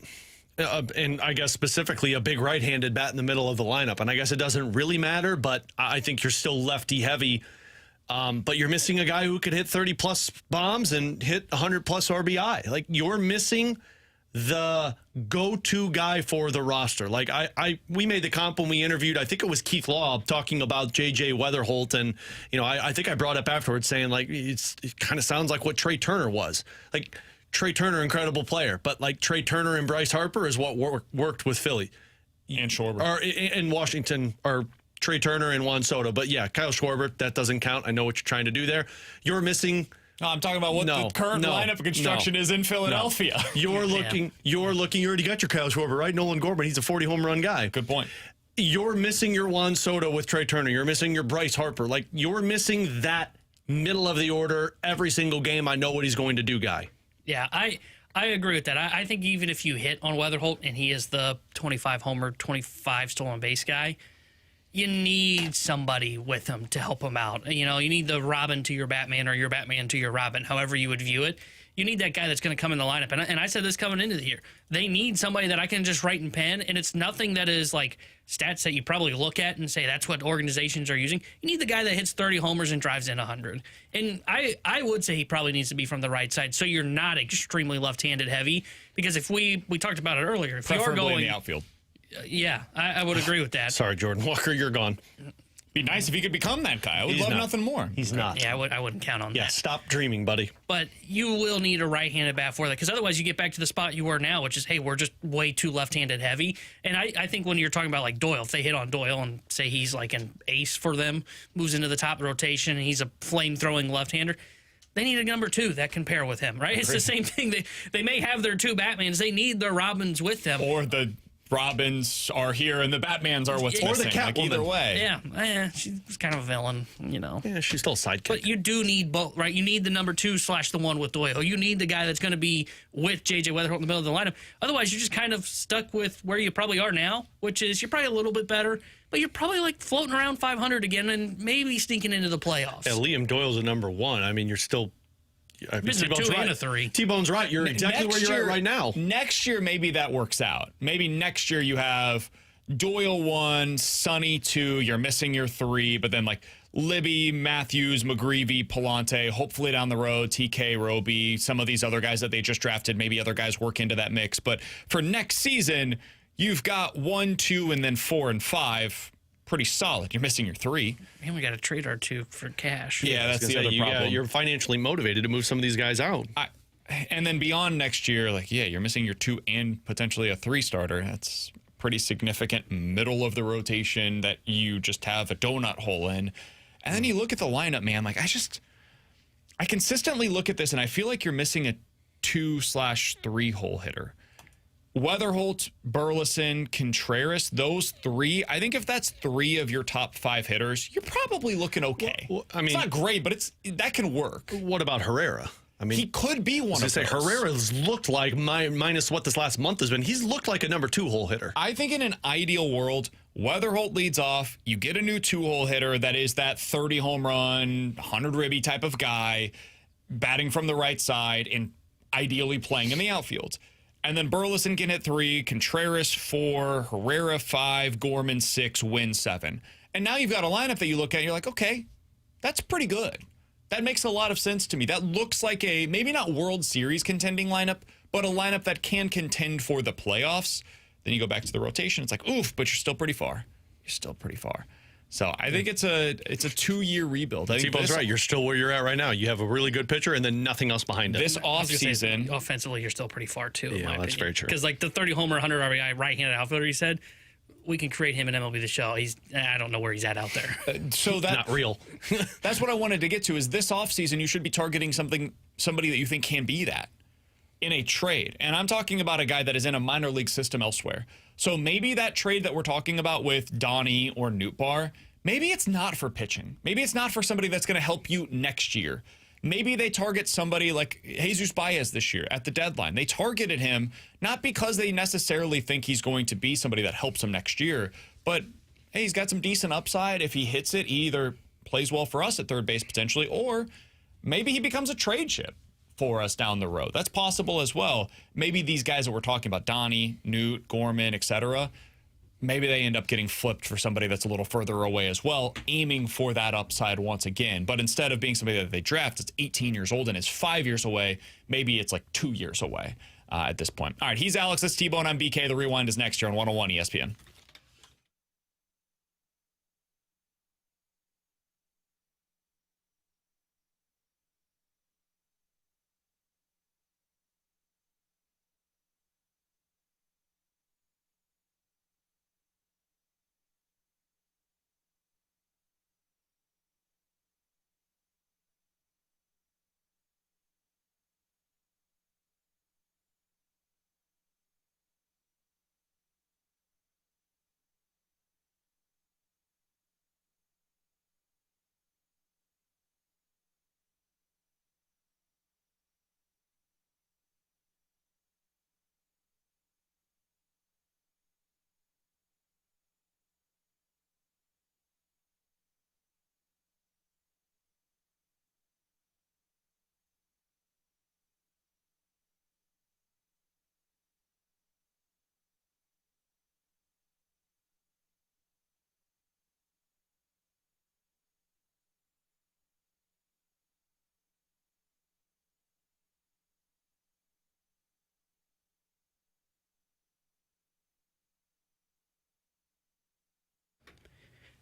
And I guess specifically a big right-handed bat in the middle of the lineup. And I guess it doesn't really matter, but I think you're still lefty heavy. But you're missing a guy who could hit 30-plus bombs and hit 100-plus RBI. Like, you're missing the go-to guy for the roster. Like, we made the comp when we interviewed, I think it was Keith Law, talking about J.J. Wetherholt. And, I think I brought up afterwards saying, like, it kind of sounds like what Trey Turner was. Like, Trey Turner, incredible player, but like Trey Turner and Bryce Harper is what worked with Philly. And Schwarber. Or in Washington, or Trey Turner and Juan Soto. But yeah, Kyle Schwarber, that doesn't count. I know what you're trying to do there. You're missing. No, I'm talking about what the current lineup of construction is in Philadelphia. You're looking, you already got your Kyle Schwarber, right? Nolan Gorman, he's a 40 home run guy. Good point. You're missing your Juan Soto with Trey Turner. You're missing your Bryce Harper. Like, you're missing that middle of the order every single game. I know what he's going to do guy. Yeah, I agree with that. I think even if you hit on Wetherholt and he is the 25 homer, 25 stolen base guy, you need somebody with him to help him out. You need the Robin to your Batman or your Batman to your Robin, however you would view it. You need that guy that's going to come in the lineup. And I said this coming into the year. They need somebody that I can just write in pen, and it's nothing that is like stats that you probably look at and say that's what organizations are using. You need the guy that hits 30 homers and drives in 100. And I would say he probably needs to be from the right side, so you're not extremely left-handed heavy. Because if we talked about it earlier, if you are going in the outfield. Yeah, I would agree with that. Sorry, Jordan Walker, you're gone. Be nice if he could become that guy. I would love nothing more. He's not. Yeah, I wouldn't count on that. Yeah, stop dreaming, buddy. But you will need a right-handed bat for that, because otherwise you get back to the spot you were now, which is, hey, we're just way too left-handed heavy. And I think when you're talking about like Doyle, if they hit on Doyle and say he's like an ace for them, moves into the top of the rotation, and he's a flame-throwing left-hander, they need a number 2 that can pair with him, right? It's the same thing. They may have their 2 Batmans. They need their Robins with them. Or the Robins are here and the Batmans are what's missing. Or the Catwoman. Either way. Yeah, she's kind of a villain, Yeah, she's still a sidekick. But you do need both, right? You need the number 2 / the one with Doyle. You need the guy that's going to be with J.J. Wetherholt in the middle of the lineup. Otherwise, you're just kind of stuck with where you probably are now, which is you're probably a little bit better, but you're probably like floating around 500 again and maybe sneaking into the playoffs. Yeah, Liam Doyle's a number 1. I mean, you're still... Missing a 2 and a 3. T-Bone's right. You're exactly where you're at right now. Next year, maybe that works out. Maybe next year you have Doyle 1, Sonny 2, you're missing your 3, but then like Libby, Matthews, McGreevy, Pallante, hopefully down the road, TK, Roby, some of these other guys that they just drafted, maybe other guys work into that mix. But for next season, you've got 1, 2, and then 4 and 5. Pretty solid. You're missing your 3. And we got to trade our 2 for cash. Yeah, that's the other problem. You're financially motivated to move some of these guys out. And then beyond next year, you're missing your 2 and potentially a 3 starter. That's pretty significant middle of the rotation that you just have a donut hole in. And then you look at the lineup, man. I consistently look at this, and I feel like you're missing a 2/3 hole hitter. Wetherholt, Burleson, Contreras, those 3, I think if that's 3 of your top 5 hitters, you're probably looking okay. Well, I mean, it's not great, but that can work. What about Herrera? I mean, he could be one of those. Herrera's looked like, minus what this last month has been, he's looked like a number 2 hole hitter. I think in an ideal world, Wetherholt leads off. You get a new 2-hole hitter that is that 30 home run, 100 ribby type of guy, batting from the right side and ideally playing in the outfield. And then Burleson can hit 3, Contreras 4, Herrera 5, Gorman 6, Wynn 7. And now you've got a lineup that you look at and you're like, okay, that's pretty good. That makes a lot of sense to me. That looks like a, maybe not World Series contending lineup, but a lineup that can contend for the playoffs. Then you go back to the rotation. It's like, oof, but you're still pretty far. You're still pretty far. So I think it's a 2-year rebuild. I think T-Bone's right. You're still where you're at right now. You have a really good pitcher and then nothing else behind it. This offseason, offensively, you're still pretty far too. Yeah, that's very true. Because like the 30 homer, 100 RBI right-handed outfielder, he said, we can create him in MLB The Show. I don't know where he's at out there. So that's not real. That's what I wanted to get to. Is this offseason you should be targeting somebody that you think can be that in a trade. And I'm talking about a guy that is in a minor league system elsewhere. So maybe that trade that we're talking about with Donnie or Nootbaar, maybe it's not for pitching. Maybe it's not for somebody that's going to help you next year. Maybe they target somebody like Jesus Baez this year at the deadline. They targeted him not because they necessarily think he's going to be somebody that helps them next year, but hey, he's got some decent upside. If he hits it, he either plays well for us at third base potentially, or maybe he becomes a trade chip for us down the road. That's possible as well. Maybe these guys that we're talking about, Donnie, Newt, Gorman, etc., maybe they end up getting flipped for somebody that's a little further away as well, aiming for that upside once again. But instead of being somebody that they draft that's 18 years old and is 5 years away, maybe it's like 2 years away at this point. All right, he's Alex, that's T-Bone, I'm BK. The Rewind is next here on 101 ESPN.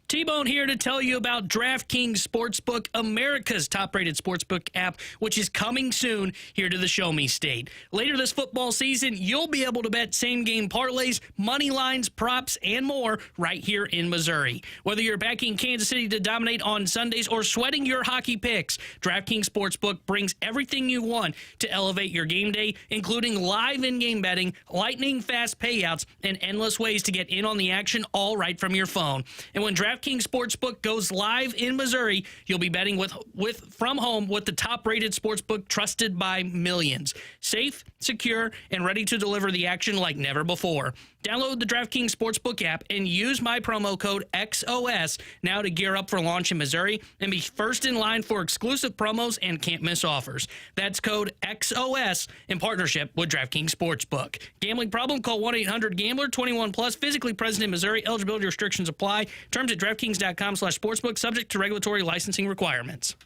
T-Bone here to tell you about DraftKings Sportsbook, America's top-rated sportsbook app, which is coming soon here to the Show Me State. Later this football season, you'll be able to bet same-game parlays, money lines, props, and more right here in Missouri. Whether you're backing Kansas City to dominate on Sundays or sweating your hockey picks, DraftKings Sportsbook brings everything you want to elevate your game day, including live in-game betting, lightning-fast payouts, and endless ways to get in on the action all right from your phone. And when DraftKings Sportsbook goes live in Missouri, you'll be betting from home with the top-rated sportsbook trusted by millions. Safe, secure, and ready to deliver the action like never before. Download the DraftKings Sportsbook app and use my promo code XOS now to gear up for launch in Missouri and be first in line for exclusive promos and can't-miss offers. That's code XOS in partnership with DraftKings Sportsbook. Gambling problem? Call 1-800-GAMBLER. 21 plus. Physically present in Missouri. Eligibility restrictions apply. Terms at DraftKings.com/sportsbook. Subject to regulatory licensing requirements.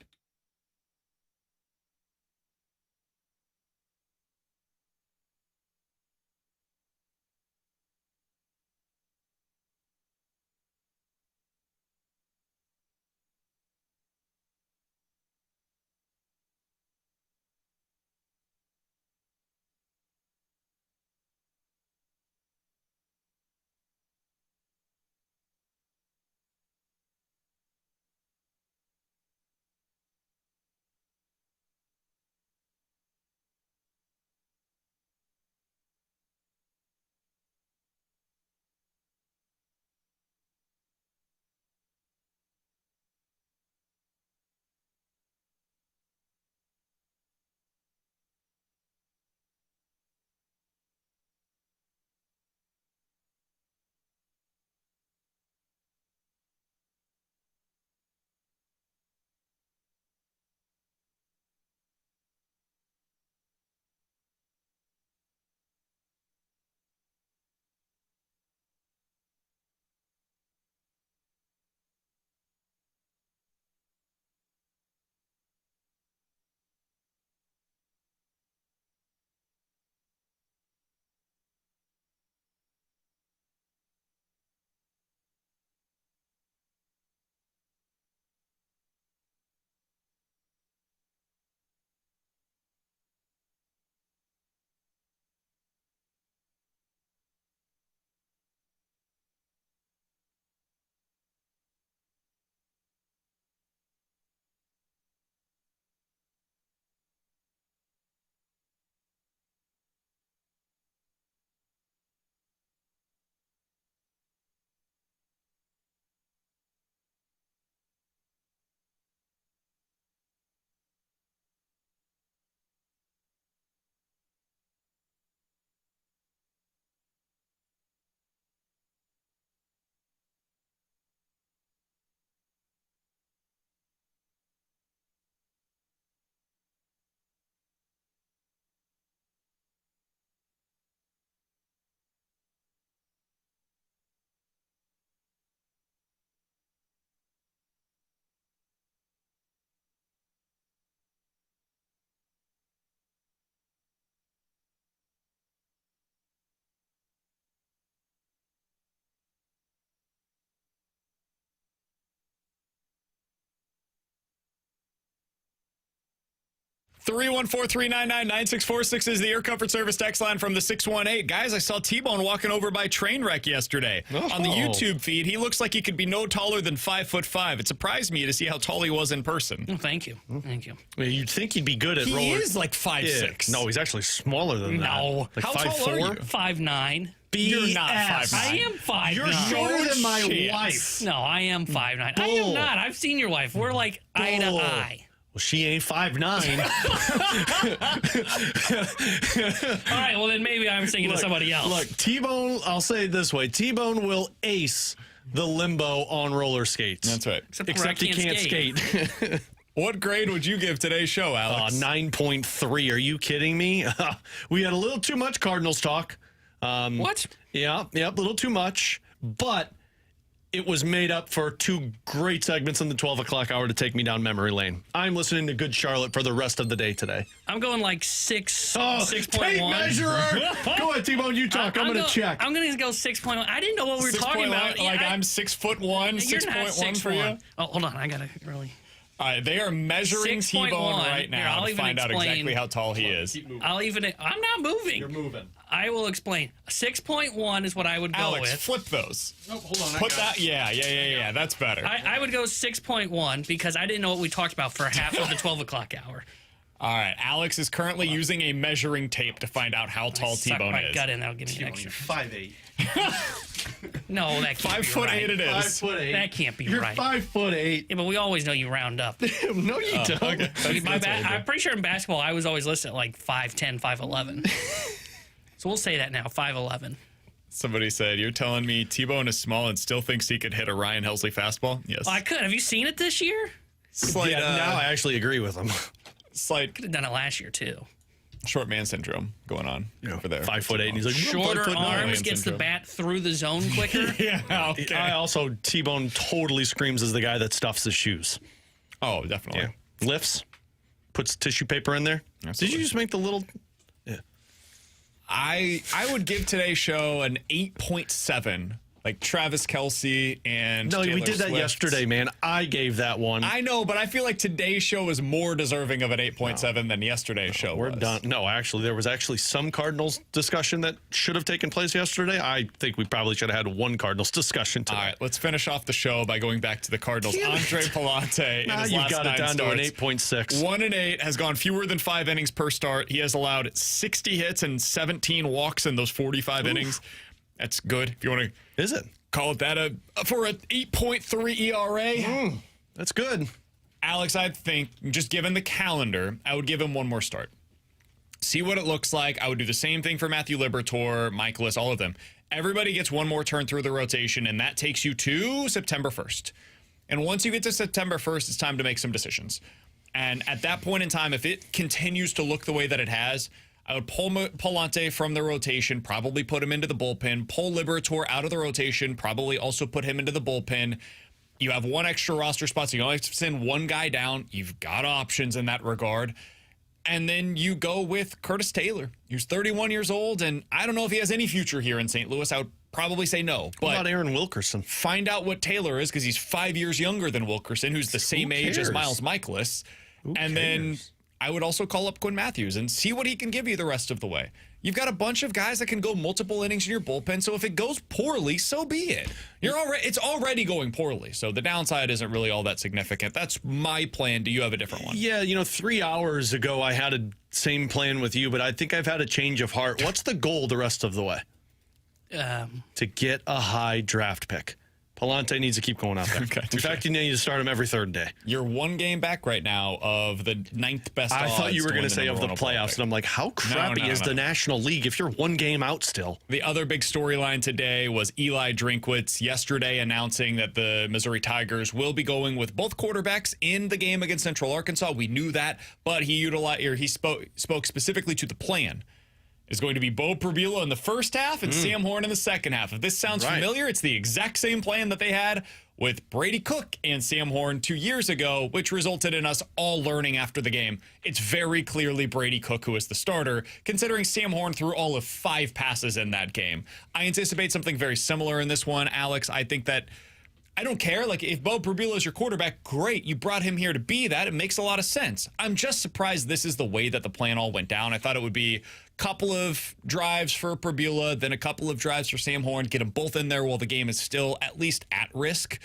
314-399-9646 is the Air Comfort Service text line from the 618. Guys, I saw T-Bone walking over by Trainwreck yesterday. On the YouTube feed, he looks like he could be no taller than 5'5". It surprised me to see how tall he was in person. Oh, thank you. Thank you. Well, you'd think he'd be good at roller. He is like 5'6". No, he's actually smaller than that. No. Like How tall are you? 5'9". You're not 5'9". I am 5'9". You're shorter than my wife. No, I am 5'9". I am not. I've seen your wife. We're like eye to eye. Well, she ain't 5'9". All right, well, then maybe I'm thinking of somebody else. Look, T-Bone, I'll say it this way. T-Bone will ace the limbo on roller skates. That's right. Except he can't skate. What grade would you give today's show, Alex? 9.3. Are you kidding me? We had a little too much Cardinals talk. What? Yeah, a little too much. But it was made up for two great segments in the 12 o'clock hour to take me down memory lane. I'm listening to Good Charlotte for the rest of the day today. I'm going like 6.1. Tape measurer! Go ahead, T-Bone, you talk. I'm going to check. I'm going to go 6.1. I didn't know what we were talking about. Like I'm 6'1", You're not 6.1 for you? Oh, hold on. I got to really... All right, they are measuring 6.1 T-Bone right now I'll to even find out explain. exactly how tall he is. I'm not moving. You're moving. I will explain. 6.1 is what I would go Alex, with. flip those. Oh, hold on. Put that. Yeah. That's better. I would go 6.1 because I didn't know what we talked about for half of the 12 o'clock hour. All right, Alex is currently using a measuring tape to find out how tall Suck T-Bone my is. gut in. That'll give me an extra. 5'8". No, that can't 5'8" be right. it is. 5'8". That can't be You're right. 5'8". Yeah, but we always know you round up. No, you don't. Okay. I'm pretty sure in basketball I was always listed at like 5'10", 5'11". So we'll say that now, 5'11". Somebody said, you're telling me T-Bone is small and still thinks he could hit a Ryan Helsley fastball? Yes. Oh, I could. Have you seen it this year? Slight, Now I actually agree with him. slight Could have done it last year too. short man syndrome going on over there. 5'8", and he's like, Shorter 5'9". arms gets the bat through the zone quicker. Yeah, okay. I also, T-Bone totally screams as the guy that stuffs his shoes. Oh, definitely. Lifts, puts tissue paper in there. Absolutely. Did you just make the little... I would give today's show an 8.7. Like Travis Kelce and No, we Taylor did that Swift. yesterday, man. I gave that one. I know, but I feel like today's show is more deserving of an 8.7 than yesterday's show We're was. done. No, actually, there was actually some Cardinals discussion that should have taken place yesterday. I think we probably should have had one Cardinals discussion today. All right, let's finish off the show by going back to the Cardinals. Andre Pallante in his You've last got it 9 down to an starts. 8.6. 1-8, has gone fewer than 5 innings per start. He has allowed 60 hits and 17 walks in those 45 innings. That's good. If you want to Is it? call it that for an 8.3 ERA. That's good. Alex, I think, just given the calendar, I would give him one more start. See what it looks like. I would do the same thing for Matthew Liberatore, Michaelis, all of them. Everybody gets one more turn through the rotation, and that takes you to September 1st. And once you get to September 1st, it's time to make some decisions. And at that point in time, if it continues to look the way that it has, I would pull Pallante from the rotation, probably put him into the bullpen, pull Liberatore out of the rotation, probably also put him into the bullpen. You have one extra roster spot, so you only have to send one guy down. You've got options in that regard. And then you go with Curtis Taylor. He's 31 years old, and I don't know if he has any future here in St. Louis. I would probably say no. But What about Aaron Wilkerson? find out what Taylor is, because he's 5 years younger than Wilkerson, who's the same age as cares? Miles Michaelis. And then cares? I would also call up Quinn Matthews and see what he can give you the rest of the way. You've got a bunch of guys that can go multiple innings in your bullpen, so if it goes poorly, so be it. It's already going poorly, so the downside isn't really all that significant. That's my plan. Do you have a different one? Yeah, 3 hours ago I had a same plan with you, but I think I've had a change of heart. What's the goal the rest of the way? To get a high draft pick. Pallante needs to keep going out there. Okay, In fact, you need to start him every third day. You're one game back right now of the 9th best I thought you were going to say of the playoffs, and I'm like, how crappy is the National League if you're one game out still? The other big storyline today was Eli Drinkwitz yesterday announcing that the Missouri Tigers will be going with both quarterbacks in the game against Central Arkansas. We knew that, but he spoke specifically to the plan. Is going to be Bo Prabula in the first half and Sam Horn in the second half. If this sounds familiar, it's the exact same plan that they had with Brady Cook and Sam Horn 2 years ago, which resulted in us all learning after the game. It's very clearly Brady Cook who is the starter, considering Sam Horn threw all of 5 passes in that game. I anticipate something very similar in this one, Alex. I think that I don't care. Like, if Bo Prabula is your quarterback, great. You brought him here to be that. It makes a lot of sense. I'm just surprised this is the way that the plan all went down. I thought it would be a couple of drives for Prabula, then a couple of drives for Sam Horn, get them both in there while the game is still at least at risk.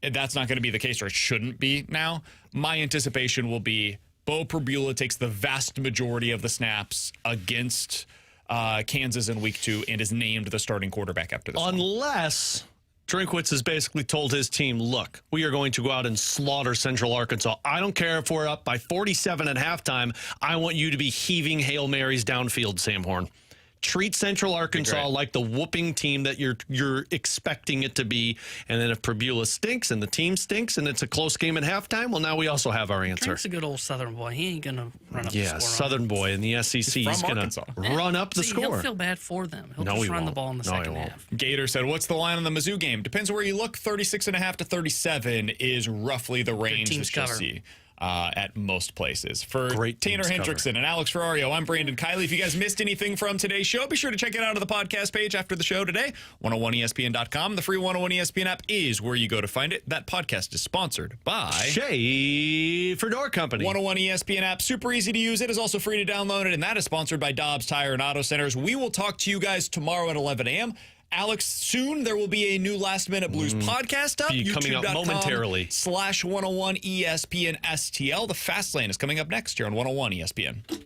And that's not going to be the case, or it shouldn't be now. My anticipation will be Bo Prabula takes the vast majority of the snaps against Kansas in week 2 and is named the starting quarterback after this. Unless Drinkwitz has basically told his team, look, we are going to go out and slaughter Central Arkansas. I don't care if we're up by 47 at halftime. I want you to be heaving Hail Marys downfield, Sam Horn. Treat Central Arkansas like the whooping team that you're expecting it to be. And then if Prabula stinks and the team stinks and it's a close game at halftime, well, now we also have our answer. Frank's a good old Southern boy. He ain't going to run up the score. Yeah, Southern boy in the SEC. He's going to run up the score. He'll feel bad for them. He'll just run the ball in the second half. Gator said, what's the line on the Mizzou game? Depends where you look. 36.5 to 37 is roughly the range that you'll see. At most places. For Tanner Hendrickson and Alex Ferrario, I'm Brandon Kiley. If you guys missed anything from today's show, be sure to check it out on the podcast page after the show today. 101ESPN.com. The free 101 ESPN app is where you go to find it. That podcast is sponsored by Schaefer Door Company. 101 ESPN app, super easy to use. It is also free to download it, and that is sponsored by Dobbs Tire and Auto Centers. We will talk to you guys tomorrow at 11 a.m. Alex, soon there will be a new Last Minute Blues podcast up. Coming up momentarily. /101 ESPN STL. The Fast Lane is coming up next here on 101 ESPN.